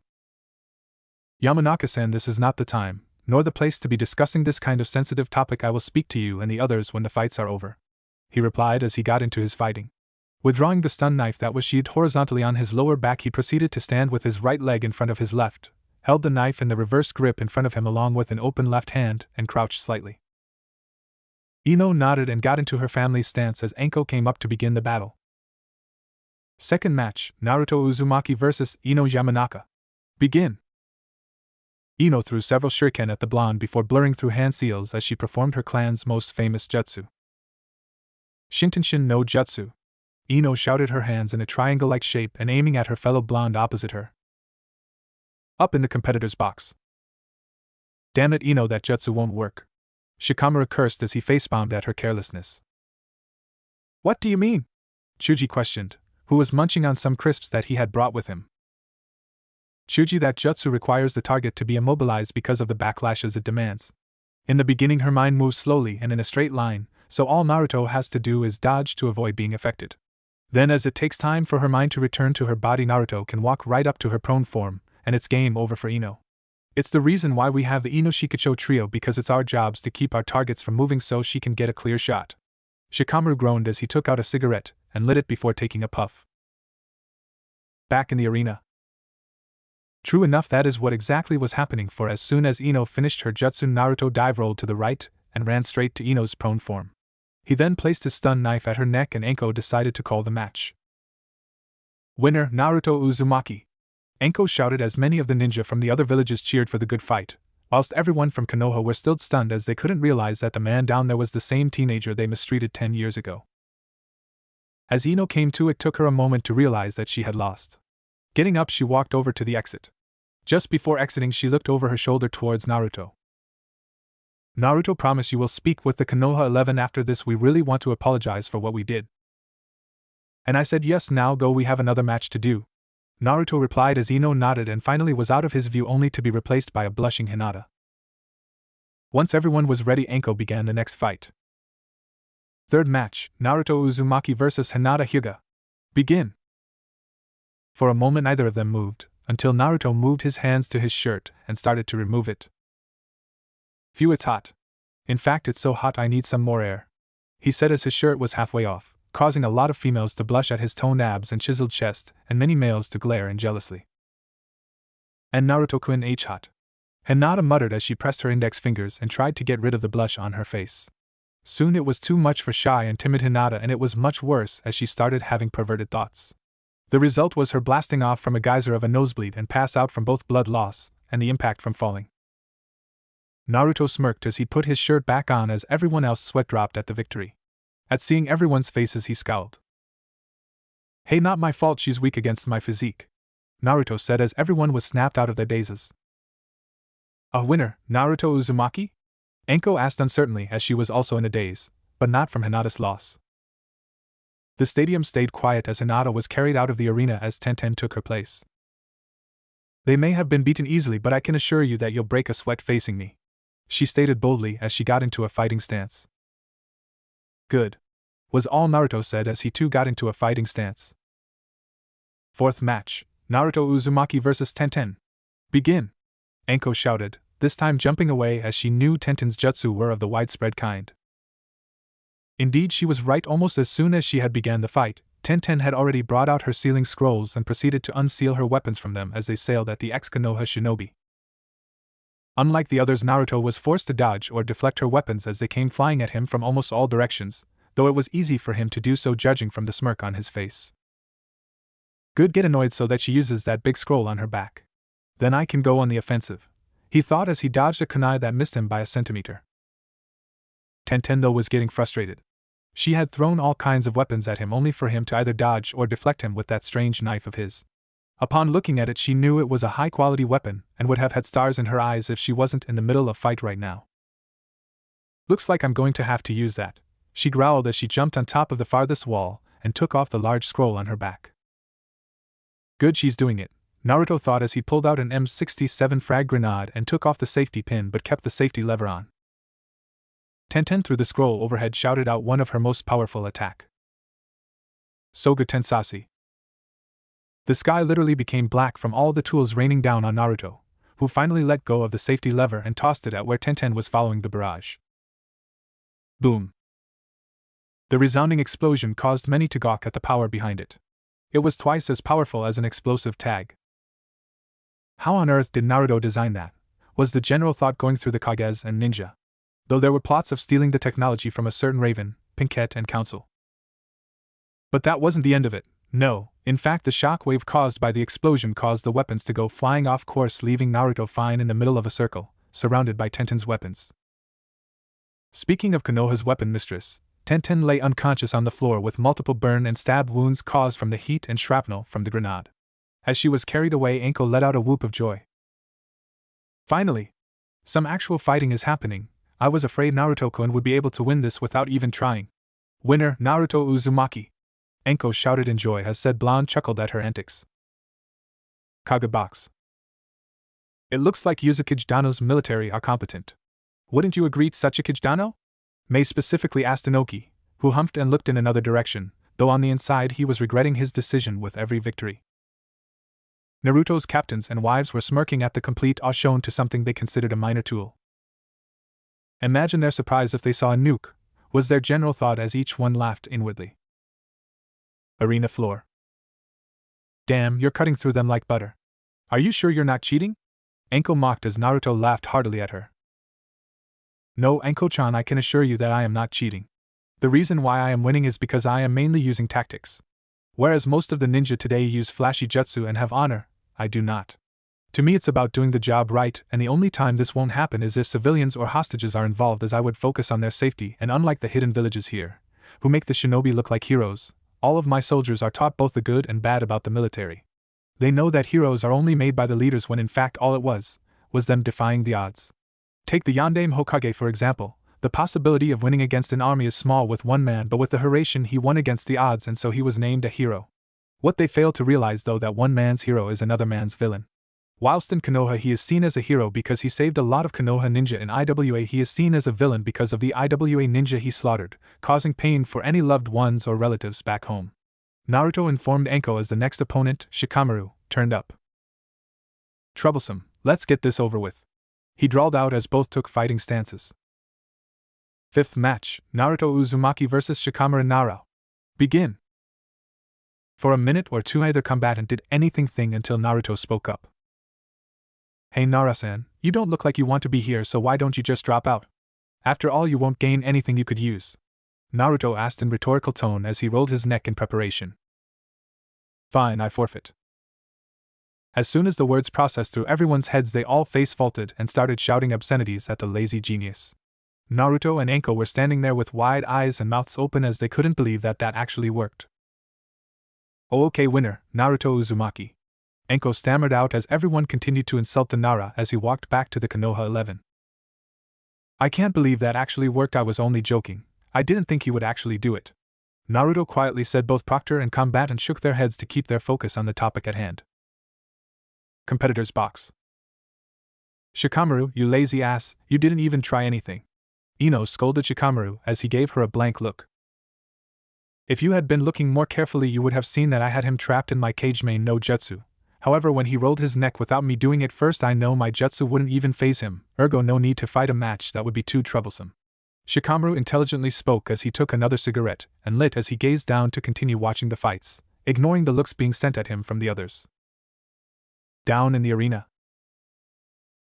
Yamanaka-san, this is not the time, nor the place to be discussing this kind of sensitive topic. I will speak to you and the others when the fights are over, he replied as he got into his fighting. Withdrawing the stun knife that was sheathed horizontally on his lower back, he proceeded to stand with his right leg in front of his left, held the knife in the reverse grip in front of him along with an open left hand, and crouched slightly. Ino nodded and got into her family's stance as Anko came up to begin the battle. Second match, Naruto Uzumaki vs Ino Yamanaka. Begin! Ino threw several shuriken at the blonde before blurring through hand seals as she performed her clan's most famous jutsu. Shintenshin no Jutsu. Ino shouted, her hands in a triangle-like shape and aiming at her fellow blonde opposite her. Up in the competitor's box. Damn it, Ino, that jutsu won't work. Shikamaru cursed as he facepalmed at her carelessness. What do you mean? Chuji questioned, who was munching on some crisps that he had brought with him. Chuji, that jutsu requires the target to be immobilized because of the backlashes it demands. In the beginning her mind moves slowly and in a straight line, so all Naruto has to do is dodge to avoid being affected. Then as it takes time for her mind to return to her body, Naruto can walk right up to her prone form, and it's game over for Ino. It's the reason why we have the Ino Shikacho trio, because it's our jobs to keep our targets from moving so she can get a clear shot. Shikamaru groaned as he took out a cigarette and lit it before taking a puff. Back in the arena. True enough, that is what exactly was happening, for as soon as Ino finished her jutsu, Naruto dive rolled to the right and ran straight to Ino's prone form. He then placed his stun knife at her neck and Anko decided to call the match. Winner, Naruto Uzumaki! Anko shouted as many of the ninja from the other villages cheered for the good fight, whilst everyone from Konoha were still stunned as they couldn't realize that the man down there was the same teenager they mistreated 10 years ago. As Ino came to, it took her a moment to realize that she had lost. Getting up, she walked over to the exit. Just before exiting, she looked over her shoulder towards Naruto. Naruto, promise you will speak with the Konoha 11 after this. We really want to apologize for what we did. And I said yes, now go, we have another match to do. Naruto replied as Ino nodded and finally was out of his view, only to be replaced by a blushing Hinata. Once everyone was ready, Anko began the next fight. Third match, Naruto Uzumaki vs Hinata Hyuga. Begin! For a moment neither of them moved, until Naruto moved his hands to his shirt and started to remove it. Phew, it's hot. In fact, it's so hot I need some more air, he said as his shirt was halfway off, causing a lot of females to blush at his toned abs and chiseled chest, and many males to glare and jealously. And Naruto-kun H hot, Hinata muttered as she pressed her index fingers and tried to get rid of the blush on her face. Soon it was too much for shy and timid Hinata, and it was much worse as she started having perverted thoughts. The result was her blasting off from a geyser of a nosebleed and pass out from both blood loss and the impact from falling. Naruto smirked as he put his shirt back on as everyone else sweat dropped at the victory. At seeing everyone's faces, he scowled. Hey, not my fault she's weak against my physique, Naruto said as everyone was snapped out of their dazes. A winner, Naruto Uzumaki? Anko asked uncertainly as she was also in a daze, but not from Hinata's loss. The stadium stayed quiet as Hinata was carried out of the arena as Tenten took her place. They may have been beaten easily, but I can assure you that you'll break a sweat facing me, she stated boldly as she got into a fighting stance. Good, was all Naruto said as he too got into a fighting stance. Fourth match, Naruto Uzumaki vs Tenten. Begin! Anko shouted, this time jumping away as she knew Tenten's jutsu were of the widespread kind. Indeed, she was right. Almost as soon as she had began the fight, Tenten had already brought out her sealing scrolls and proceeded to unseal her weapons from them as they sailed at the ex-Konoha shinobi. Unlike the others, Naruto was forced to dodge or deflect her weapons as they came flying at him from almost all directions, though it was easy for him to do so judging from the smirk on his face. Good, get annoyed so that she uses that big scroll on her back. Then I can go on the offensive, he thought as he dodged a kunai that missed him by a centimeter. Tenten, though, was getting frustrated. She had thrown all kinds of weapons at him only for him to either dodge or deflect him with that strange knife of his. Upon looking at it, she knew it was a high-quality weapon and would have had stars in her eyes if she wasn't in the middle of a fight right now. Looks like I'm going to have to use that, she growled as she jumped on top of the farthest wall and took off the large scroll on her back. Good, she's doing it, Naruto thought as he pulled out an M67 frag grenade and took off the safety pin but kept the safety lever on. Tenten through the scroll overhead shouted out one of her most powerful attack. Soga Tensasi. The sky literally became black from all the tools raining down on Naruto, who finally let go of the safety lever and tossed it at where Tenten was following the barrage. Boom. The resounding explosion caused many to gawk at the power behind it. It was twice as powerful as an explosive tag. How on earth did Naruto design that? Was the general thought going through the Kages and ninja, though there were plots of stealing the technology from a certain Raven, Pinkett, and Council. But that wasn't the end of it. No, in fact the shock wave caused by the explosion caused the weapons to go flying off course, leaving Naruto fine in the middle of a circle, surrounded by Tenten's weapons. Speaking of Konoha's weapon mistress, Tenten lay unconscious on the floor with multiple burn and stab wounds caused from the heat and shrapnel from the grenade. As she was carried away, Anko let out a whoop of joy. Finally! Some actual fighting is happening. I was afraid Naruto-kun would be able to win this without even trying. Winner, Naruto Uzumaki! Enko shouted in joy as said blonde chuckled at her antics. Kage box. It looks like Yuzukage Dano's military are competent. Wouldn't you agree, Sachikage Dano? Mei specifically asked Inoki, who humphed and looked in another direction, though on the inside he was regretting his decision with every victory. Naruto's captains and wives were smirking at the complete awe shown to something they considered a minor tool. Imagine their surprise if they saw a nuke, was their general thought as each one laughed inwardly. Arena floor. Damn, you're cutting through them like butter. Are you sure you're not cheating? Enko mocked as Naruto laughed heartily at her. No, Enko-chan, I can assure you that I am not cheating. The reason why I am winning is because I am mainly using tactics. Whereas most of the ninja today use flashy jutsu and have honor, I do not. To me it's about doing the job right, and the only time this won't happen is if civilians or hostages are involved, as I would focus on their safety, and unlike the hidden villages here, who make the shinobi look like heroes, all of my soldiers are taught both the good and bad about the military. They know that heroes are only made by the leaders when in fact all it was them defying the odds. Take the Yondaime Hokage for example. The possibility of winning against an army is small with one man, but with the Hiraishin he won against the odds and so he was named a hero. What they fail to realize though that one man's hero is another man's villain. Whilst in Konoha he is seen as a hero because he saved a lot of Konoha ninja, in IWA he is seen as a villain because of the IWA ninja he slaughtered, causing pain for any loved ones or relatives back home. Naruto informed Enko as the next opponent, Shikamaru, turned up. Troublesome, let's get this over with. He drawled out as both took fighting stances. Fifth match, Naruto Uzumaki vs Shikamaru Nara. Begin! For a minute or two neither combatant did anything until Naruto spoke up. Hey Nara-san, you don't look like you want to be here, so why don't you just drop out? After all, you won't gain anything you could use. Naruto asked in rhetorical tone as he rolled his neck in preparation. Fine, I forfeit. As soon as the words processed through everyone's heads, they all face-faulted and started shouting obscenities at the lazy genius. Naruto and Enko were standing there with wide eyes and mouths open as they couldn't believe that actually worked. Oh, okay, winner, Naruto Uzumaki. Enko stammered out as everyone continued to insult the Nara as he walked back to the Konoha 11. I can't believe that actually worked, I was only joking. I didn't think he would actually do it. Naruto quietly said. Both proctor and combatant shook their heads to keep their focus on the topic at hand. Competitor's box. Shikamaru, you lazy ass, you didn't even try anything. Ino scolded Shikamaru as he gave her a blank look. If you had been looking more carefully you would have seen that I had him trapped in my Kage main no jutsu. However, when he rolled his neck without me doing it first, I know my jutsu wouldn't even faze him, ergo no need to fight a match that would be too troublesome. Shikamaru intelligently spoke as he took another cigarette and lit as he gazed down to continue watching the fights, ignoring the looks being sent at him from the others. Down in the arena.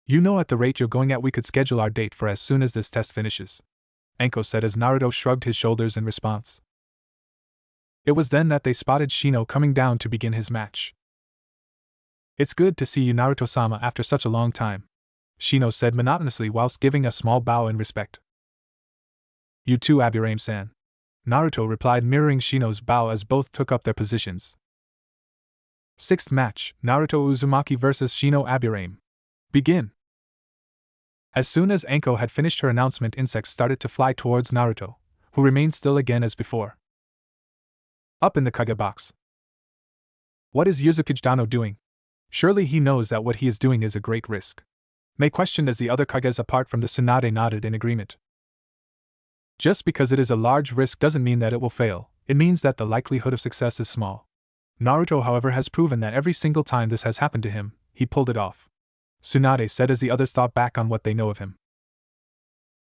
You know, at the rate you're going at we could schedule our date for as soon as this test finishes, Enko said as Naruto shrugged his shoulders in response. It was then that they spotted Shino coming down to begin his match. It's good to see you, Naruto-sama, after such a long time, Shino said monotonously whilst giving a small bow in respect. You too, Aburame-san, Naruto replied, mirroring Shino's bow as both took up their positions. Sixth match, Naruto Uzumaki vs Shino Aburame. Begin! As soon as Enko had finished her announcement, insects started to fly towards Naruto, who remained still again as before. Up in the Kage box. What is Yuzukage Dano doing? Surely he knows that what he is doing is a great risk. Mei questioned as the other Kages apart from the Tsunade nodded in agreement. Just because it is a large risk doesn't mean that it will fail, it means that the likelihood of success is small. Naruto, however, has proven that every single time this has happened to him, he pulled it off. Tsunade said as the others thought back on what they know of him.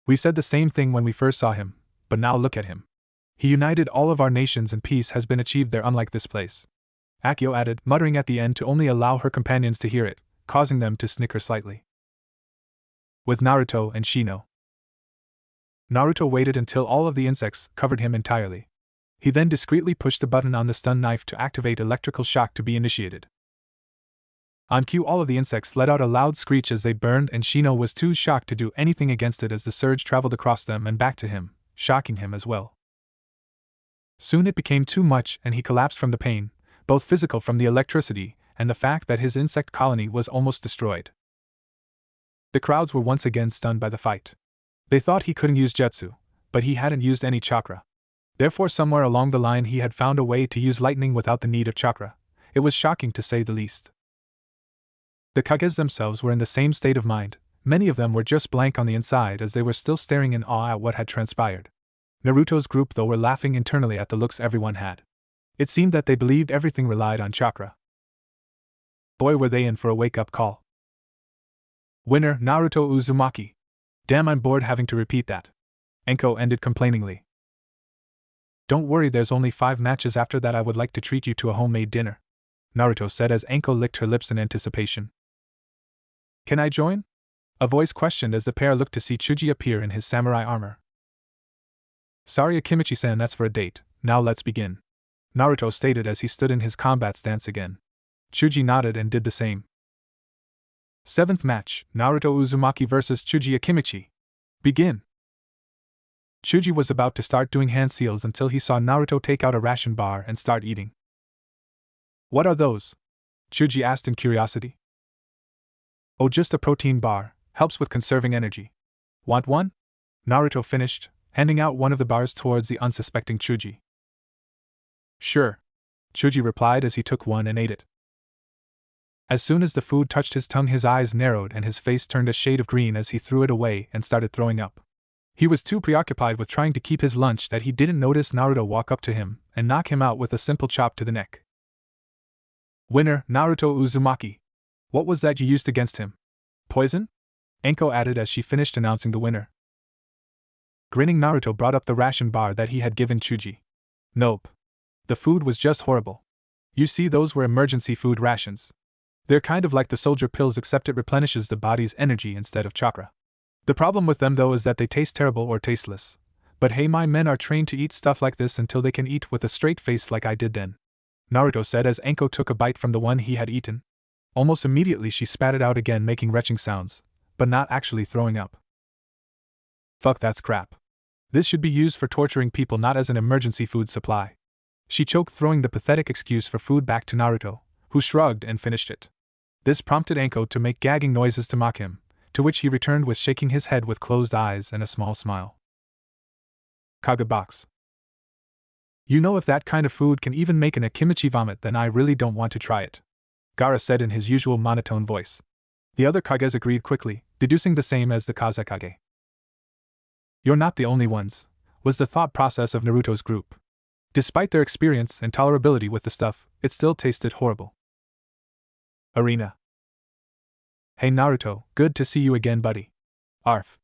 We said the same thing when we first saw him, but now look at him. He united all of our nations and peace has been achieved there, unlike this place. Akio added, muttering at the end to only allow her companions to hear it, causing them to snicker slightly. With Naruto and Shino. Naruto waited until all of the insects covered him entirely. He then discreetly pushed the button on the stun knife to activate electrical shock to be initiated. On cue, all of the insects let out a loud screech as they burned, and Shino was too shocked to do anything against it as the surge traveled across them and back to him, shocking him as well. Soon it became too much and he collapsed from the pain, both physical from the electricity and the fact that his insect colony was almost destroyed. The crowds were once again stunned by the fight. They thought he couldn't use jutsu, but he hadn't used any chakra. Therefore, somewhere along the line he had found a way to use lightning without the need of chakra. It was shocking to say the least. The Kages themselves were in the same state of mind. Many of them were just blank on the inside as they were still staring in awe at what had transpired. Naruto's group, though, were laughing internally at the looks everyone had. It seemed that they believed everything relied on chakra. Boy, were they in for a wake-up call. Winner, Naruto Uzumaki. Damn, I'm bored having to repeat that. Enko ended complainingly. Don't worry, there's only 5 matches after that. I would like to treat you to a homemade dinner, Naruto said as Enko licked her lips in anticipation. Can I join? A voice questioned as the pair looked to see Chuji appear in his samurai armor. Sorry, Akimichi-san, that's for a date. Now let's begin, Naruto stated as he stood in his combat stance again. Chuji nodded and did the same. 7th match, Naruto Uzumaki vs Chuji Akimichi. Begin. Chuji was about to start doing hand seals until he saw Naruto take out a ration bar and start eating. What are those? Chuji asked in curiosity. Oh, just a protein bar, helps with conserving energy. Want one? Naruto finished, handing out one of the bars towards the unsuspecting Chuji. Sure, Chuji replied as he took one and ate it. As soon as the food touched his tongue, his eyes narrowed and his face turned a shade of green as he threw it away and started throwing up. He was too preoccupied with trying to keep his lunch that he didn't notice Naruto walk up to him and knock him out with a simple chop to the neck. Winner, Naruto Uzumaki. What was that you used against him? Poison? Enko added as she finished announcing the winner. Grinning, Naruto brought up the ration bar that he had given Chuji. Nope. The food was just horrible. You see, those were emergency food rations. They're kind of like the soldier pills, except it replenishes the body's energy instead of chakra. The problem with them, though, is that they taste terrible or tasteless. But hey, my men are trained to eat stuff like this until they can eat with a straight face like I did then, Naruto said as Enko took a bite from the one he had eaten. Almost immediately she spat it out again, making retching sounds, but not actually throwing up. Fuck, that's crap. This should be used for torturing people, not as an emergency food supply. She choked, throwing the pathetic excuse for food back to Naruto, who shrugged and finished it. This prompted Enko to make gagging noises to mock him, to which he returned with shaking his head with closed eyes and a small smile. Kage box. You know, if that kind of food can even make an Akimichi vomit, then I really don't want to try it, Gaara said in his usual monotone voice. The other Kages agreed quickly, deducing the same as the Kazekage. You're not the only ones, was the thought process of Naruto's group. Despite their experience and tolerability with the stuff, it still tasted horrible. Arena. Hey Naruto, good to see you again, buddy. Arf.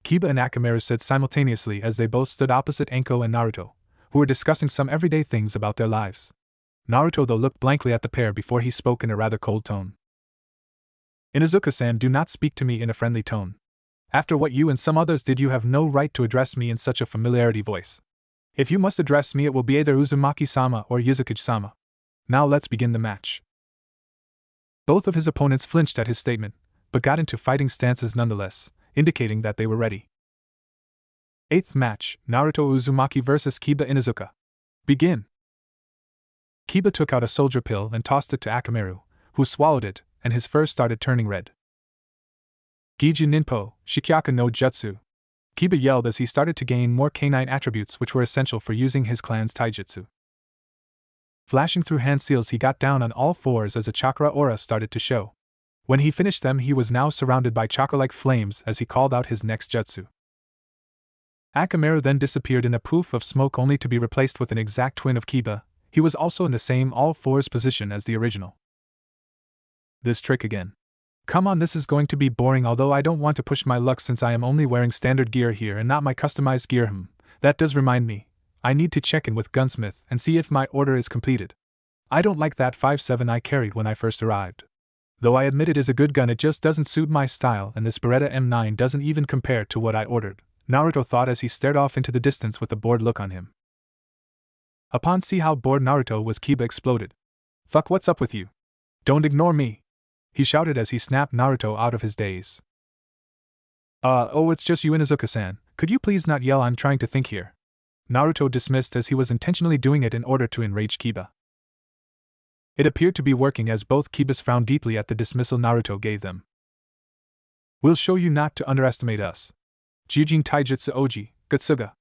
Kiba and Akamaru said simultaneously as they both stood opposite Enko and Naruto, who were discussing some everyday things about their lives. Naruto, though, looked blankly at the pair before he spoke in a rather cold tone. Inuzuka-san, do not speak to me in a friendly tone. After what you and some others did, you have no right to address me in such a familiarity voice. If you must address me, it will be either Uzumaki-sama or Yuzukage-sama. Now let's begin the match. Both of his opponents flinched at his statement, but got into fighting stances nonetheless, indicating that they were ready. 8th match, Naruto Uzumaki vs Kiba Inuzuka. Begin. Kiba took out a soldier pill and tossed it to Akamaru, who swallowed it, and his fur started turning red. Giju Ninpo, Shikyaku no Jutsu. Kiba yelled as he started to gain more canine attributes which were essential for using his clan's taijutsu. Flashing through hand seals, he got down on all fours as a chakra aura started to show. When he finished them, he was now surrounded by chakra-like flames as he called out his next jutsu. Akamaru then disappeared in a poof of smoke, only to be replaced with an exact twin of Kiba. He was also in the same all-fours position as the original. This trick again. Come on, this is going to be boring, although I don't want to push my luck since I am only wearing standard gear here and not my customized gear. That does remind me. I need to check in with Gunsmith and see if my order is completed. I don't like that 5.7 I carried when I first arrived. Though I admit it is a good gun, it just doesn't suit my style, and this Beretta M9 doesn't even compare to what I ordered, Naruto thought as he stared off into the distance with a bored look on him. Upon see how bored Naruto was, Kiba exploded. Fuck, what's up with you? Don't ignore me, he shouted as he snapped Naruto out of his daze. Oh, it's just you, Inuzuka-san. Could you please not yell? I'm trying to think here. Naruto dismissed as he was intentionally doing it in order to enrage Kiba. It appeared to be working as both Kibas frowned deeply at the dismissal Naruto gave them. We'll show you not to underestimate us. Jujin Taijutsu Oji, Gutsuga.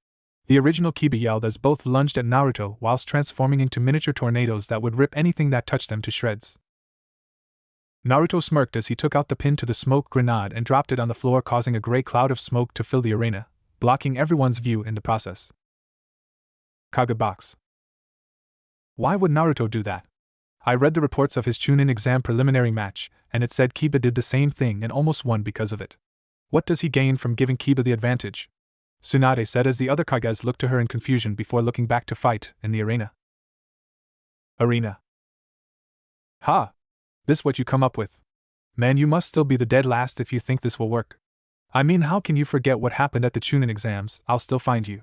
The original Kiba yelled as both lunged at Naruto whilst transforming into miniature tornadoes that would rip anything that touched them to shreds. Naruto smirked as he took out the pin to the smoke grenade and dropped it on the floor, causing a grey cloud of smoke to fill the arena, blocking everyone's view in the process. Kage box. Why would Naruto do that? I read the reports of his Chunin exam preliminary match, and it said Kiba did the same thing and almost won because of it. What does he gain from giving Kiba the advantage? Tsunade said as the other Kages looked to her in confusion before looking back to fight in the arena. Ha! This what you come up with? Man, you must still be the dead last if you think this will work. I mean, how can you forget what happened at the Chunin exams? I'll still find you.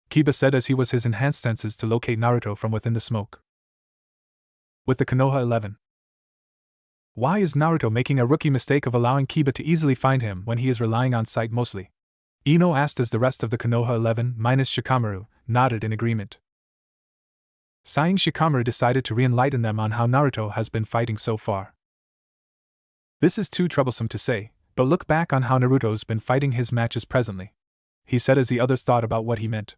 Kiba said as he used his enhanced senses to locate Naruto from within the smoke. With the Konoha 11. Why is Naruto making a rookie mistake of allowing Kiba to easily find him when he is relying on sight mostly? Ino asked as the rest of the Konoha 11 minus Shikamaru nodded in agreement. Sighing, Shikamaru decided to re-enlighten them on how Naruto has been fighting so far. This is too troublesome to say, but look back on how Naruto's been fighting his matches presently, he said as the others thought about what he meant.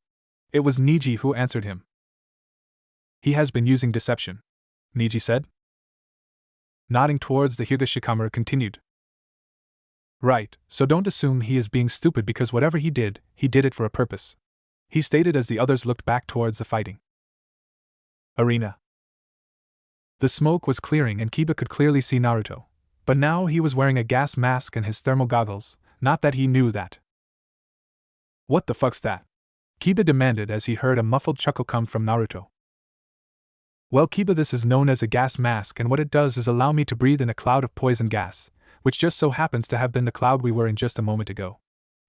It was Niji who answered him. He has been using deception, Niji said. Nodding towards the Hyuga, Shikamaru continued. Right, so don't assume he is being stupid because whatever he did it for a purpose, he stated as the others looked back towards the fighting arena. The smoke was clearing and Kiba could clearly see Naruto, but now he was wearing a gas mask and his thermal goggles, not that he knew that. What the fuck's that? Kiba demanded as he heard a muffled chuckle come from Naruto. Well, Kiba, this is known as a gas mask, and what it does is allow me to breathe in a cloud of poison gas, which just so happens to have been the cloud we were in just a moment ago,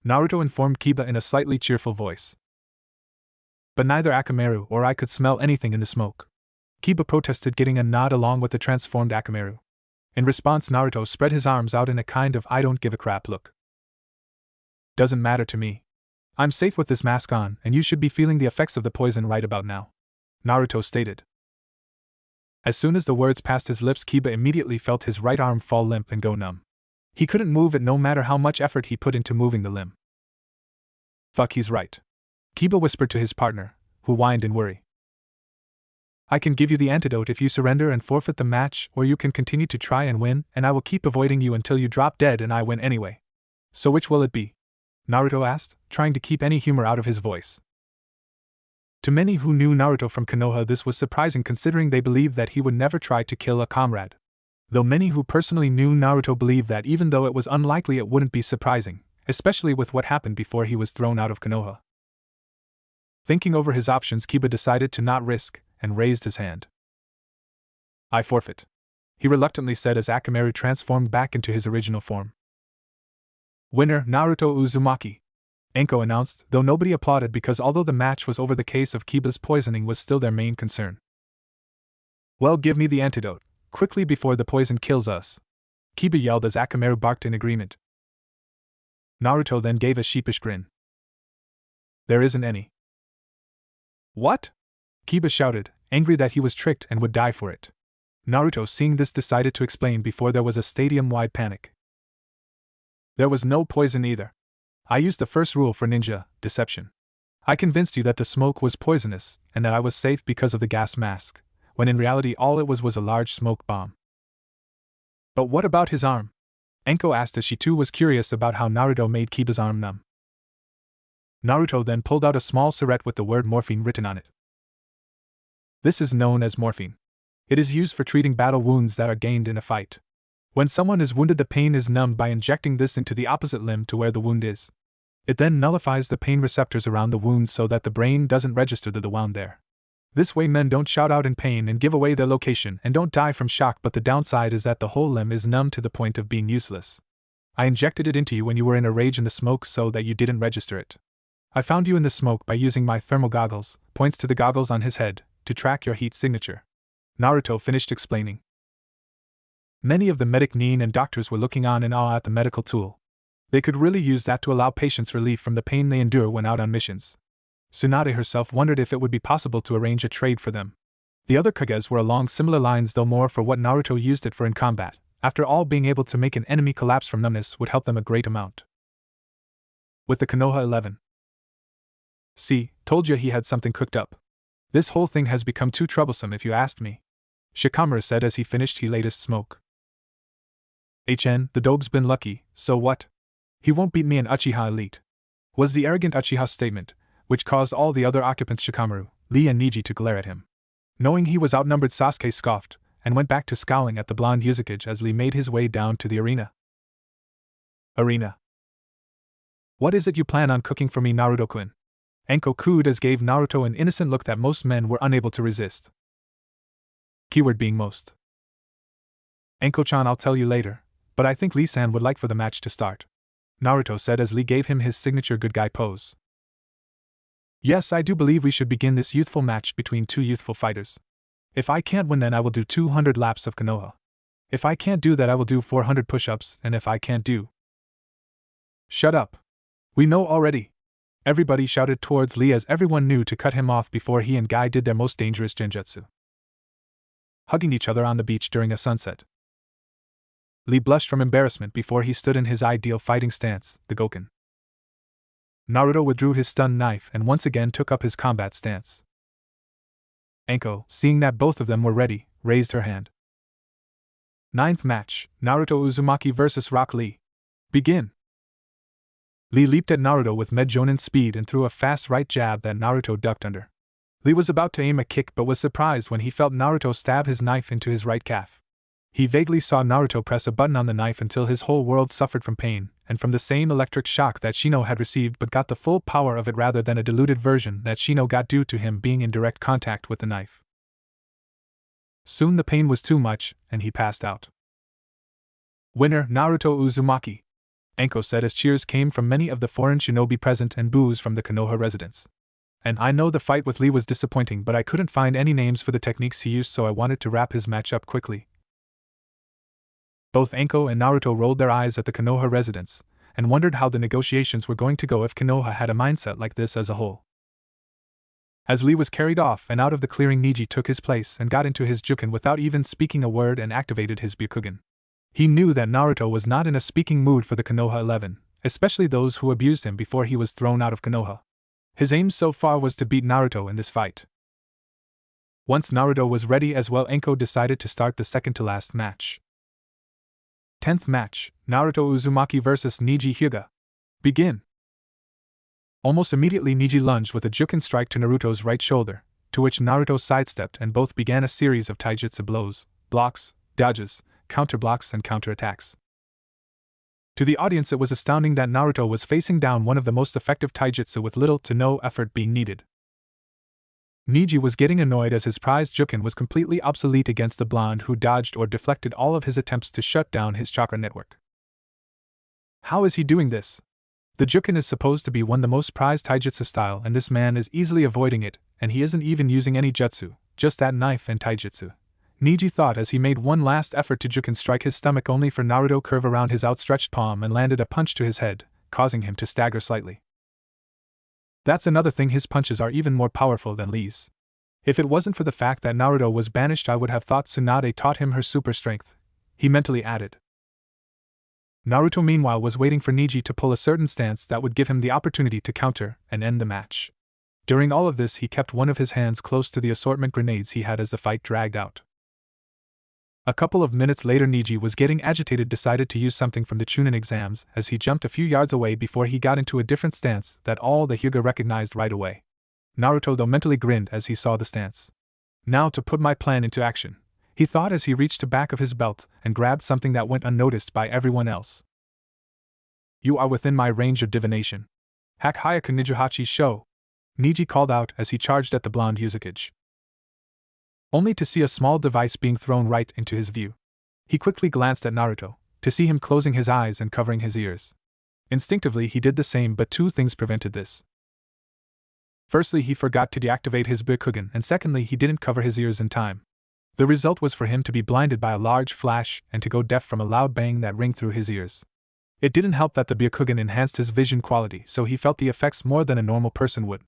Naruto informed Kiba in a slightly cheerful voice. But neither Akamaru or I could smell anything in the smoke, Kiba protested, getting a nod along with the transformed Akamaru. In response, Naruto spread his arms out in a kind of I don't give a crap look. Doesn't matter to me. I'm safe with this mask on, and you should be feeling the effects of the poison right about now, Naruto stated. As soon as the words passed his lips, Kiba immediately felt his right arm fall limp and go numb. He couldn't move it no matter how much effort he put into moving the limb. Fuck, he's right, Kiba whispered to his partner, who whined in worry. I can give you the antidote if you surrender and forfeit the match, or you can continue to try and win, and I will keep avoiding you until you drop dead and I win anyway. So which will it be? Naruto asked, trying to keep any humor out of his voice. To many who knew Naruto from Konoha, this was surprising considering they believed that he would never try to kill a comrade. Though many who personally knew Naruto believed that even though it was unlikely, it wouldn't be surprising, especially with what happened before he was thrown out of Konoha. Thinking over his options, Kiba decided to not risk, and raised his hand. I forfeit, he reluctantly said as Akamaru transformed back into his original form. Winner, Naruto Uzumaki, Enko announced, though nobody applauded because although the match was over, the case of Kiba's poisoning was still their main concern. Well, give me the antidote, quickly before the poison kills us, Kiba yelled as Akamaru barked in agreement. Naruto then gave a sheepish grin. There isn't any. What? Kiba shouted, angry that he was tricked and would die for it. Naruto, seeing this, decided to explain before there was a stadium-wide panic. There was no poison either. I used the first rule for ninja, deception. I convinced you that the smoke was poisonous, and that I was safe because of the gas mask, when in reality all it was a large smoke bomb. But what about his arm? Enko asked as she too was curious about how Naruto made Kiba's arm numb. Naruto then pulled out a small syringe with the word morphine written on it. This is known as morphine. It is used for treating battle wounds that are gained in a fight. When someone is wounded, the pain is numbed by injecting this into the opposite limb to where the wound is. It then nullifies the pain receptors around the wound so that the brain doesn't register the wound there. This way men don't shout out in pain and give away their location and don't die from shock, but the downside is that the whole limb is numb to the point of being useless. I injected it into you when you were in a rage in the smoke so that you didn't register it. I found you in the smoke by using my thermal goggles, points to the goggles on his head, to track your heat signature. Naruto finished explaining. Many of the medic Nin and doctors were looking on in awe at the medical tool. They could really use that to allow patients relief from the pain they endure when out on missions. Tsunade herself wondered if it would be possible to arrange a trade for them. The other Kages were along similar lines, though more for what Naruto used it for in combat, After all, being able to make an enemy collapse from numbness would help them a great amount. With the Konoha 11. See, told you he had something cooked up. This whole thing has become too troublesome if you asked me. Shikamaru said as he finished his latest smoke. The dobe's been lucky, so what? He won't beat me in Uchiha Elite, was the arrogant Uchiha's statement, which caused all the other occupants Shikamaru, Lee and Niji to glare at him. Knowing he was outnumbered, Sasuke scoffed, and went back to scowling at the blonde Yuzakage as Lee made his way down to the arena. What is it you plan on cooking for me, Naruto-kun? Enko Kudas gave Naruto an innocent look that most men were unable to resist. Keyword being most. Enko-chan, I'll tell you later, but I think Lee-san would like for the match to start, Naruto said as Lee gave him his signature good guy pose. Yes, I do believe we should begin this youthful match between two youthful fighters. If I can't win, then I will do 200 laps of Konoha. If I can't do that, I will do 400 push-ups, and if I can't do... Shut up. We know already. Everybody shouted towards Lee as everyone knew to cut him off before he and Guy did their most dangerous genjutsu, hugging each other on the beach during a sunset. Lee blushed from embarrassment before he stood in his ideal fighting stance, the Goken. Naruto withdrew his stun knife and once again took up his combat stance. Enko, seeing that both of them were ready, raised her hand. 9th match, Naruto Uzumaki vs. Rock Lee. Begin! Lee leaped at Naruto with Medjonin speed and threw a fast right jab that Naruto ducked under. Lee was about to aim a kick but was surprised when he felt Naruto stab his knife into his right calf. He vaguely saw Naruto press a button on the knife until his whole world suffered from pain, and from the same electric shock that Shino had received, but got the full power of it rather than a diluted version that Shino got due to him being in direct contact with the knife. Soon the pain was too much, and he passed out. Winner, Naruto Uzumaki, Enko said as cheers came from many of the foreign shinobi present and boos from the Konoha residents. And I know the fight with Lee was disappointing, but I couldn't find any names for the techniques he used, so I wanted to wrap his match up quickly. Both Enko and Naruto rolled their eyes at the Konoha residents, and wondered how the negotiations were going to go if Konoha had a mindset like this as a whole. As Lee was carried off and out of the clearing, Niji took his place and got into his Juken without even speaking a word and activated his Byakugan. He knew that Naruto was not in a speaking mood for the Konoha 11, especially those who abused him before he was thrown out of Konoha. His aim so far was to beat Naruto in this fight. Once Naruto was ready as well, Enko decided to start the second to last match. 10th match, Naruto Uzumaki vs. Niji Hyuga. Begin! Almost immediately Niji lunged with a Juken strike to Naruto's right shoulder, to which Naruto sidestepped and both began a series of taijutsu blows, blocks, dodges, counterblocks and counterattacks. To the audience it was astounding that Naruto was facing down one of the most effective taijutsu with little to no effort being needed. Niji was getting annoyed as his prized Juken was completely obsolete against the blonde who dodged or deflected all of his attempts to shut down his chakra network. How is he doing this? The Juken is supposed to be one of the most prized taijutsu style, and this man is easily avoiding it, and he isn't even using any jutsu, just that knife and taijutsu. Niji thought as he made one last effort to Juken strike his stomach, only for Naruto curve around his outstretched palm and landed a punch to his head, causing him to stagger slightly. That's another thing, his punches are even more powerful than Lee's. If it wasn't for the fact that Naruto was banished, I would have thought Tsunade taught him her super strength, he mentally added. Naruto meanwhile was waiting for Niji to pull a certain stance that would give him the opportunity to counter and end the match. During all of this he kept one of his hands close to the assortment grenades he had as the fight dragged out. A couple of minutes later Niji was getting agitated, decided to use something from the Chunin exams as he jumped a few yards away before he got into a different stance that all the Hyuga recognized right away. Naruto though mentally grinned as he saw the stance. Now to put my plan into action, he thought as he reached the back of his belt and grabbed something that went unnoticed by everyone else. You are within my range of divination. Hak Hyaku Nijuhachi Sho, Niji called out as he charged at the blonde Yuzakage, only to see a small device being thrown right into his view. He quickly glanced at Naruto, to see him closing his eyes and covering his ears. Instinctively he did the same, but two things prevented this. Firstly, he forgot to deactivate his Byakugan, and secondly, he didn't cover his ears in time. The result was for him to be blinded by a large flash and to go deaf from a loud bang that rang through his ears. It didn't help that the Byakugan enhanced his vision quality, so he felt the effects more than a normal person would.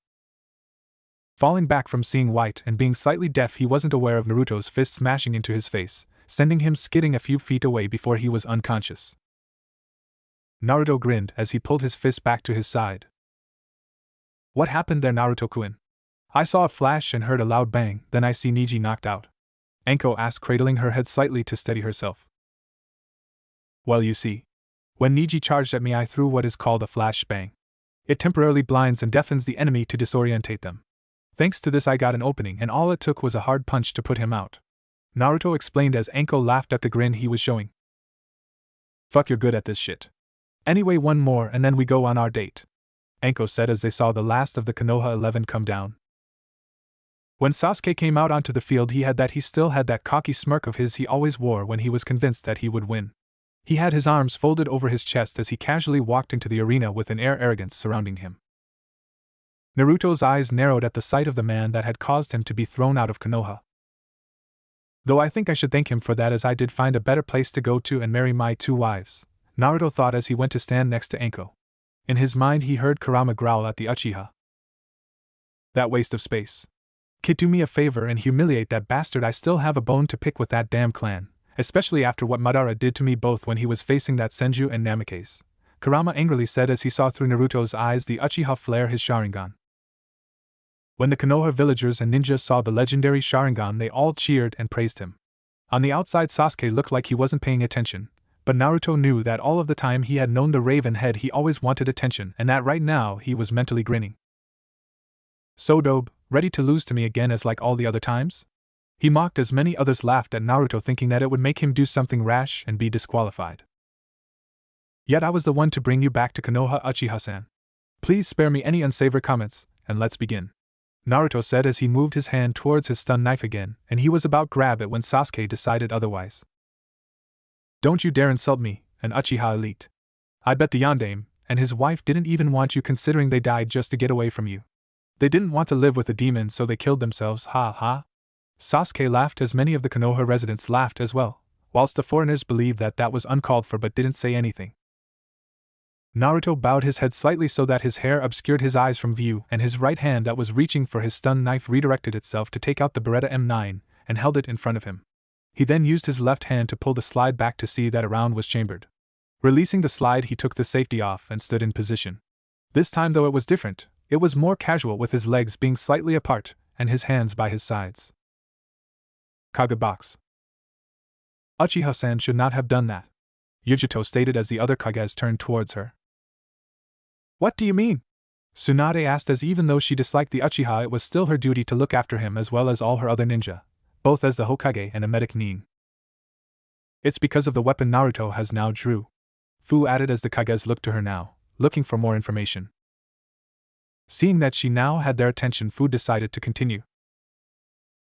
Falling back from seeing white and being slightly deaf, he wasn't aware of Naruto's fist smashing into his face, sending him skidding a few feet away before he was unconscious. Naruto grinned as he pulled his fist back to his side. What happened there, Naruto-kun? I saw a flash and heard a loud bang, then I see Niji knocked out. Anko asked, cradling her head slightly to steady herself. Well, you see. When Niji charged at me, I threw what is called a flash bang. It temporarily blinds and deafens the enemy to disorientate them. Thanks to this I got an opening, and all it took was a hard punch to put him out. Naruto explained as Anko laughed at the grin he was showing. Fuck, you're good at this shit. Anyway, one more and then we go on our date, Anko said as they saw the last of the Konoha 11 come down. When Sasuke came out onto the field, he still had that cocky smirk of his he always wore when he was convinced that he would win. He had his arms folded over his chest as he casually walked into the arena with an air of arrogance surrounding him. Naruto's eyes narrowed at the sight of the man that had caused him to be thrown out of Konoha. Though I think I should thank him for that, as I did find a better place to go to and marry my 2 wives, Naruto thought as he went to stand next to Anko. In his mind he heard Kurama growl at the Uchiha. That waste of space. Kid, do me a favor and humiliate that bastard. I still have a bone to pick with that damn clan, especially after what Madara did to me both when he was facing that Senju and Namikaze, Kurama angrily said as he saw through Naruto's eyes the Uchiha flare his Sharingan. When the Konoha villagers and ninjas saw the legendary Sharingan, they all cheered and praised him. On the outside, Sasuke looked like he wasn't paying attention, but Naruto knew that all of the time he had known the Raven Head he always wanted attention, and that right now he was mentally grinning. So dope, ready to lose to me again as like all the other times? He mocked as many others laughed at Naruto, thinking that it would make him do something rash and be disqualified. Yet I was the one to bring you back to Konoha, Uchiha-san. Please spare me any unsavory comments, and let's begin, Naruto said as he moved his hand towards his stun knife again, and he was about to grab it when Sasuke decided otherwise. Don't you dare insult me, an Uchiha elite. I bet the Yondaime and his wife didn't even want you, considering they died just to get away from you. They didn't want to live with the demon, so they killed themselves, ha ha. Sasuke laughed as many of the Konoha residents laughed as well, whilst the foreigners believed that that was uncalled for but didn't say anything. Naruto bowed his head slightly so that his hair obscured his eyes from view, and his right hand that was reaching for his stun knife redirected itself to take out the Beretta M9 and held it in front of him. He then used his left hand to pull the slide back to see that a round was chambered. Releasing the slide, he took the safety off and stood in position. This time, though, it was different. It was more casual, with his legs being slightly apart and his hands by his sides. Kage box. Uchiha-san should not have done that, Yujito stated as the other Kages turned towards her. What do you mean? Tsunade asked, as even though she disliked the Uchiha, it was still her duty to look after him as well as all her other ninja, both as the Hokage and a medic nin. It's because of the weapon Naruto has now drew, Fu added as the Kages looked to her now, looking for more information. Seeing that she now had their attention, Fu decided to continue.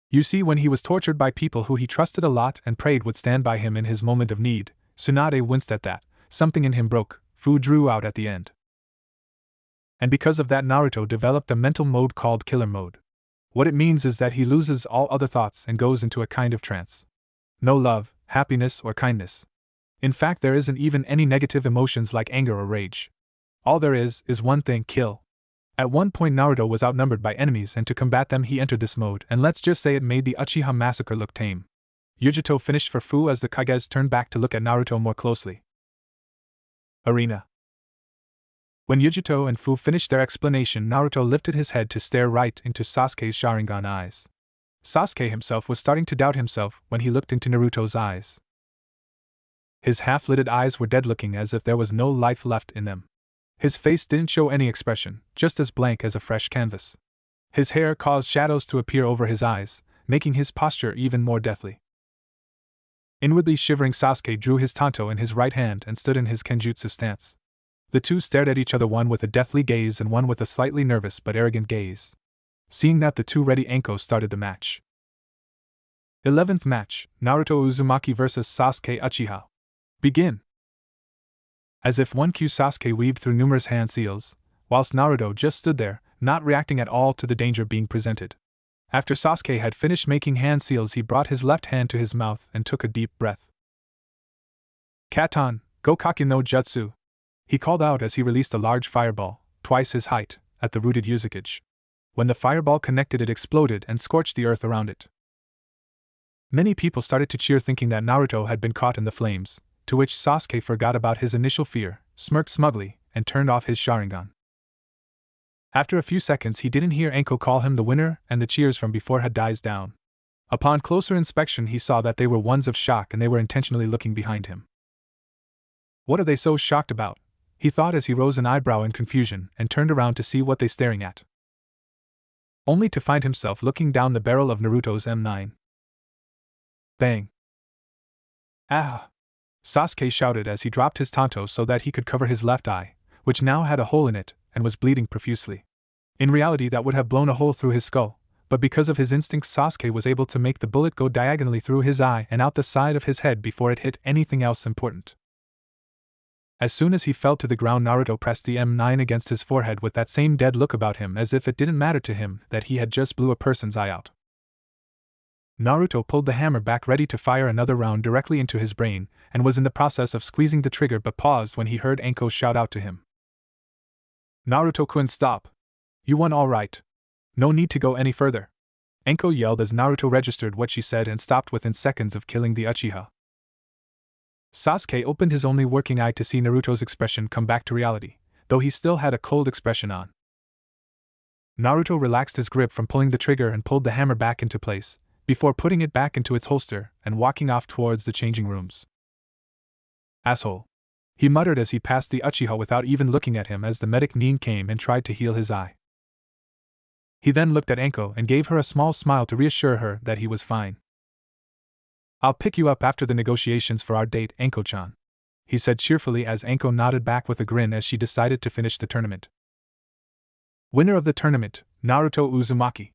You see, when he was tortured by people who he trusted a lot and prayed would stand by him in his moment of need, Tsunade winced at that. Something in him broke, Fu drew out at the end. And because of that, Naruto developed a mental mode called Killer Mode. What it means is that he loses all other thoughts and goes into a kind of trance. No love, happiness, or kindness. In fact, there isn't even any negative emotions like anger or rage. All there is one thing: kill. At one point, Naruto was outnumbered by enemies, and to combat them he entered this mode, and let's just say it made the Uchiha massacre look tame. Yujito finished for Fu as the Kages turned back to look at Naruto more closely. Arena. When Yujito and Fu finished their explanation, Naruto lifted his head to stare right into Sasuke's Sharingan eyes. Sasuke himself was starting to doubt himself when he looked into Naruto's eyes. His half-lidded eyes were dead-looking, as if there was no life left in them. His face didn't show any expression, just as blank as a fresh canvas. His hair caused shadows to appear over his eyes, making his posture even more deathly. Inwardly shivering, Sasuke drew his tanto in his right hand and stood in his kenjutsu stance. The two stared at each other, one with a deathly gaze and one with a slightly nervous but arrogant gaze. Seeing that, the two ready, Anko started the match. 11th match, Naruto Uzumaki vs Sasuke Uchiha. Begin! As if one cue, Sasuke weaved through numerous hand seals, whilst Naruto just stood there, not reacting at all to the danger being presented. After Sasuke had finished making hand seals, he brought his left hand to his mouth and took a deep breath. Katon, Gokaki no Jutsu, he called out as he released a large fireball, twice his height, at the rooted Uzukage. When the fireball connected, it exploded and scorched the earth around it. Many people started to cheer thinking that Naruto had been caught in the flames, to which Sasuke forgot about his initial fear, smirked smugly, and turned off his Sharingan. After a few seconds he didn't hear Anko call him the winner, and the cheers from before had died down. Upon closer inspection he saw that they were ones of shock and they were intentionally looking behind him. What are they so shocked about? He thought as he rose an eyebrow in confusion and turned around to see what they staring at. Only to find himself looking down the barrel of Naruto's M9. Bang! Ah! Sasuke shouted as he dropped his tanto so that he could cover his left eye, which now had a hole in it and was bleeding profusely. In reality that would have blown a hole through his skull, but because of his instincts Sasuke was able to make the bullet go diagonally through his eye and out the side of his head before it hit anything else important. As soon as he fell to the ground Naruto pressed the M9 against his forehead with that same dead look about him as if it didn't matter to him that he had just blew a person's eye out. Naruto pulled the hammer back ready to fire another round directly into his brain, and was in the process of squeezing the trigger but paused when he heard Anko shout out to him. Naruto-kun, stop! You won all right. No need to go any further. Anko yelled as Naruto registered what she said and stopped within seconds of killing the Uchiha. Sasuke opened his only working eye to see Naruto's expression come back to reality, though he still had a cold expression on. Naruto relaxed his grip from pulling the trigger and pulled the hammer back into place, before putting it back into its holster and walking off towards the changing rooms. Asshole! He muttered as he passed the Uchiha without even looking at him as the medic Nin came and tried to heal his eye. He then looked at Anko and gave her a small smile to reassure her that he was fine. I'll pick you up after the negotiations for our date, Anko-chan, he said cheerfully as Anko nodded back with a grin as she decided to finish the tournament. Winner of the tournament, Naruto Uzumaki.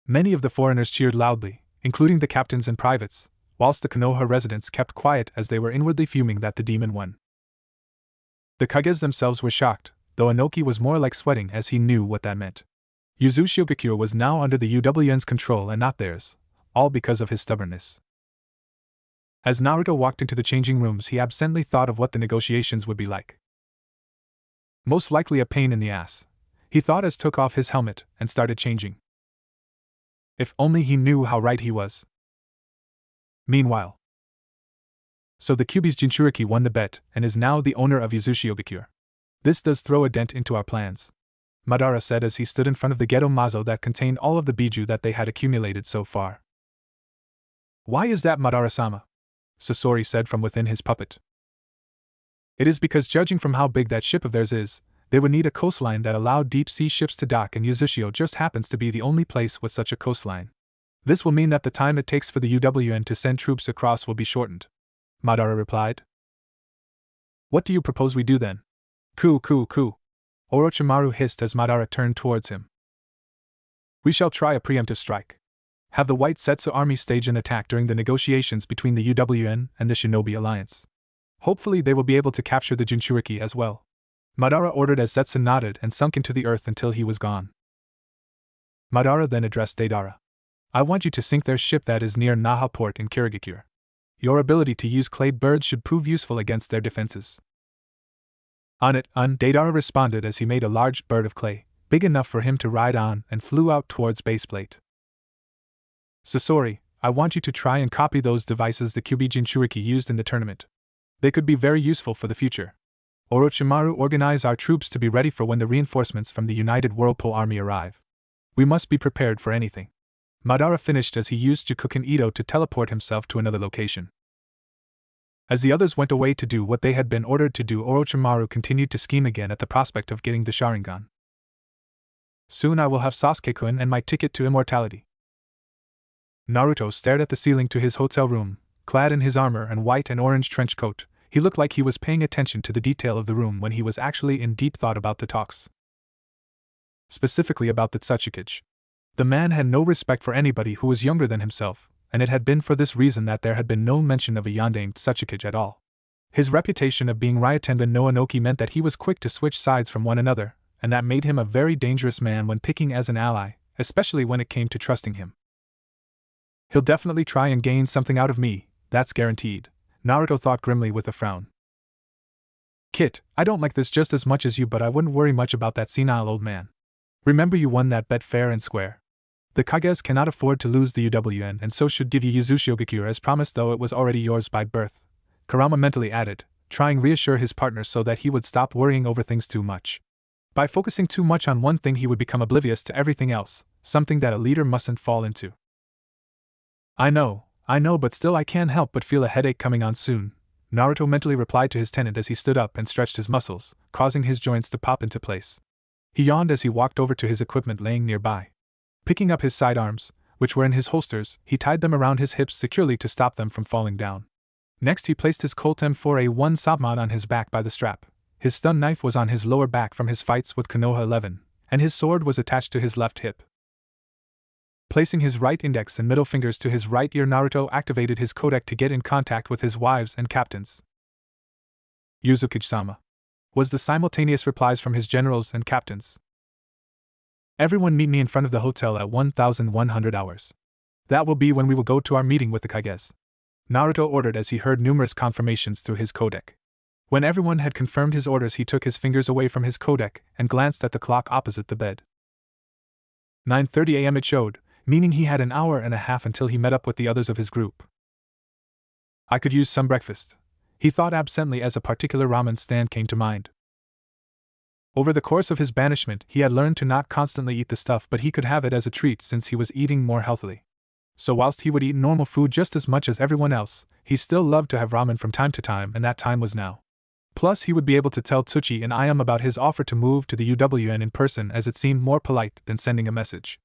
Many of the foreigners cheered loudly, including the captains and privates, whilst the Konoha residents kept quiet as they were inwardly fuming that the demon won. The Kages themselves were shocked, though Inoki was more like sweating as he knew what that meant. Uzumaki was now under the UWN's control and not theirs, all because of his stubbornness. As Naruto walked into the changing rooms he absently thought of what the negotiations would be like. Most likely a pain in the ass, he thought as took off his helmet and started changing. If only he knew how right he was. Meanwhile, so the Kyuubi's Jinchuriki won the bet and is now the owner of Uzumaki. This does throw a dent into our plans, Madara said as he stood in front of the Geto Mazo that contained all of the biju that they had accumulated so far. Why is that, Madara-sama? Sasori said from within his puppet. It is because judging from how big that ship of theirs is, they would need a coastline that allowed deep-sea ships to dock and Uzumaki just happens to be the only place with such a coastline. This will mean that the time it takes for the UWN to send troops across will be shortened, Madara replied. What do you propose we do then? Ku. Orochimaru hissed as Madara turned towards him. We shall try a preemptive strike. Have the White Setsu army stage an attack during the negotiations between the UWN and the Shinobi Alliance. Hopefully they will be able to capture the Jinchuriki as well. Madara ordered as Zetsu nodded and sunk into the earth until he was gone. Madara then addressed Deidara. I want you to sink their ship that is near Naha port in Kirigakure. Your ability to use clay birds should prove useful against their defenses. On it, Deidara responded as he made a large bird of clay, big enough for him to ride on, and flew out towards baseplate. Sasori, I want you to try and copy those devices the Kyuubi Jinchuriki used in the tournament. They could be very useful for the future. Orochimaru, organize our troops to be ready for when the reinforcements from the United Whirlpool Army arrive. We must be prepared for anything. Madara finished as he used Jukuken Ito to teleport himself to another location. As the others went away to do what they had been ordered to do, Orochimaru continued to scheme again at the prospect of getting the Sharingan. Soon I will have Sasuke-kun and my ticket to immortality. Naruto stared at the ceiling to his hotel room, clad in his armor and white and orange trench coat. He looked like he was paying attention to the detail of the room when he was actually in deep thought about the talks. Specifically about the Tsukage. The man had no respect for anybody who was younger than himself, and it had been for this reason that there had been no mention of a Yandere Tsukage at all. His reputation of being Ryotenban no Inoki meant that he was quick to switch sides from one another, and that made him a very dangerous man when picking as an ally, especially when it came to trusting him. He'll definitely try and gain something out of me, that's guaranteed, Naruto thought grimly with a frown. Kit, I don't like this just as much as you, but I wouldn't worry much about that senile old man. Remember you won that bet fair and square. The Kages cannot afford to lose the UWN and so should give you Yuzushiogakure as promised, though it was already yours by birth, Kurama mentally added, trying to reassure his partner so that he would stop worrying over things too much. By focusing too much on one thing he would become oblivious to everything else, something that a leader mustn't fall into. I know, but still I can't help but feel a headache coming on soon, Naruto mentally replied to his tenant as he stood up and stretched his muscles, causing his joints to pop into place. He yawned as he walked over to his equipment laying nearby. Picking up his sidearms, which were in his holsters, he tied them around his hips securely to stop them from falling down. Next he placed his Colt M4A1 Submod on his back by the strap. His stun knife was on his lower back from his fights with Konoha 11, and his sword was attached to his left hip. Placing his right index and middle fingers to his right ear, Naruto activated his codec to get in contact with his wives and captains. Yuzukage-sama, was the simultaneous replies from his generals and captains. Everyone meet me in front of the hotel at 1100 hours. That will be when we will go to our meeting with the Kages, Naruto ordered as he heard numerous confirmations through his codec. When everyone had confirmed his orders, he took his fingers away from his codec and glanced at the clock opposite the bed. 9:30 a.m. it showed, meaning he had an hour and a half until he met up with the others of his group. I could use some breakfast, he thought absently as a particular ramen stand came to mind. Over the course of his banishment, he had learned to not constantly eat the stuff, but he could have it as a treat since he was eating more healthily. So whilst he would eat normal food just as much as everyone else, he still loved to have ramen from time to time, and that time was now. Plus he would be able to tell Tsuchi and Ayam about his offer to move to the UWN in person, as it seemed more polite than sending a message.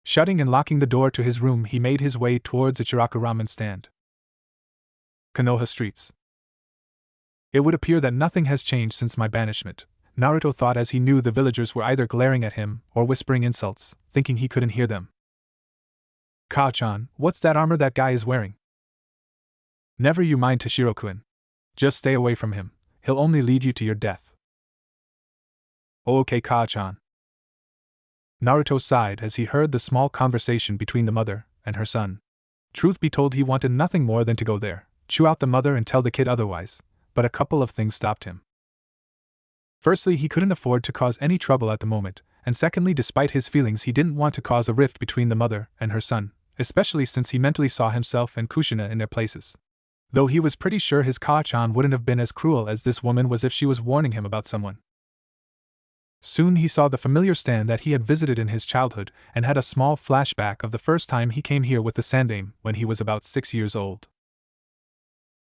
Shutting and locking the door to his room, he made his way towards Ichiraku ramen stand. Konoha streets. It would appear that nothing has changed since my banishment, Naruto thought as he knew the villagers were either glaring at him or whispering insults, thinking he couldn't hear them. Ka-chan, what's that armor that guy is wearing? Never you mind Toshiro-kun. Just stay away from him, he'll only lead you to your death. Oh, okay, Ka-chan. Naruto sighed as he heard the small conversation between the mother and her son. Truth be told, he wanted nothing more than to go there, chew out the mother and tell the kid otherwise, but a couple of things stopped him. Firstly, he couldn't afford to cause any trouble at the moment, and secondly, despite his feelings, he didn't want to cause a rift between the mother and her son, especially since he mentally saw himself and Kushina in their places. Though he was pretty sure his Ka-chan wouldn't have been as cruel as this woman was if she was warning him about someone. Soon he saw the familiar stand that he had visited in his childhood and had a small flashback of the first time he came here with the Sandaime when he was about 6 years old.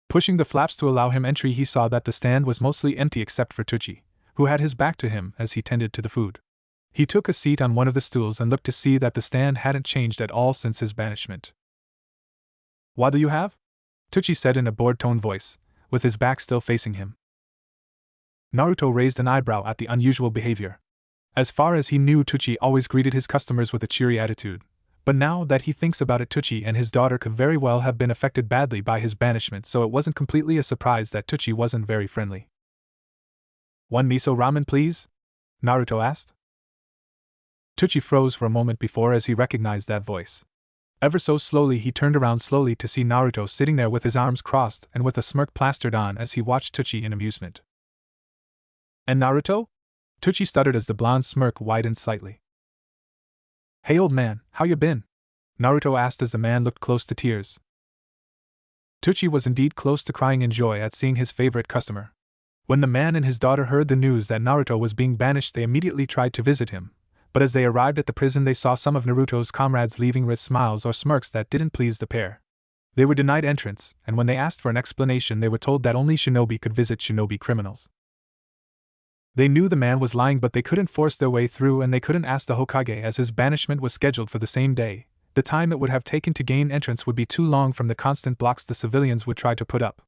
Pushing the flaps to allow him entry, he saw that the stand was mostly empty except for Tsuchi, who had his back to him as he tended to the food. He took a seat on one of the stools and looked to see that the stand hadn't changed at all since his banishment. What do you have? Tsuchi said in a bored tone voice, with his back still facing him. Naruto raised an eyebrow at the unusual behavior. As far as he knew, Tsuchi always greeted his customers with a cheery attitude, but now that he thinks about it, Tsuchi and his daughter could very well have been affected badly by his banishment, so it wasn't completely a surprise that Tsuchi wasn't very friendly. One miso ramen, please? Naruto asked. Tsuchi froze for a moment before as he recognized that voice. Ever so slowly he turned around slowly to see Naruto sitting there with his arms crossed and with a smirk plastered on as he watched Tsuchi in amusement. And Naruto? Tsuchi stuttered as the blonde smirk widened slightly. Hey old man, how you been? Naruto asked as the man looked close to tears. Tsuchi was indeed close to crying in joy at seeing his favorite customer. When the man and his daughter heard the news that Naruto was being banished, they immediately tried to visit him, but as they arrived at the prison they saw some of Naruto's comrades leaving with smiles or smirks that didn't please the pair. They were denied entrance, and when they asked for an explanation they were told that only shinobi could visit shinobi criminals. They knew the man was lying, but they couldn't force their way through, and they couldn't ask the Hokage as his banishment was scheduled for the same day. The time it would have taken to gain entrance would be too long from the constant blocks the civilians would try to put up.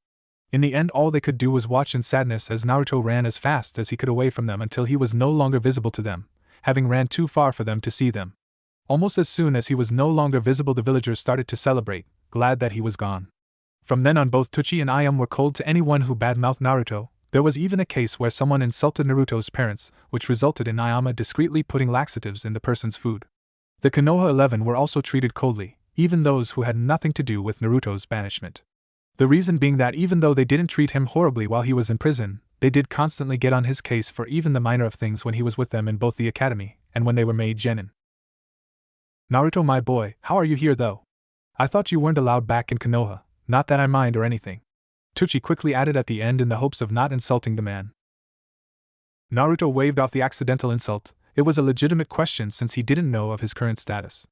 In the end, all they could do was watch in sadness as Naruto ran as fast as he could away from them until he was no longer visible to them, having ran too far for them to see them. Almost as soon as he was no longer visible, the villagers started to celebrate, glad that he was gone. From then on, both Tsuchi and Ayam were cold to anyone who badmouthed Naruto. There was even a case where someone insulted Naruto's parents, which resulted in Ayama discreetly putting laxatives in the person's food. The Konoha 11 were also treated coldly, even those who had nothing to do with Naruto's banishment. The reason being that even though they didn't treat him horribly while he was in prison, they did constantly get on his case for even the minor of things when he was with them in both the academy and when they were made genin. Naruto, my boy, how are you here though? I thought you weren't allowed back in Konoha, not that I mind or anything. Chuji quickly added at the end in the hopes of not insulting the man. Naruto waved off the accidental insult. It was a legitimate question since he didn't know of his current status.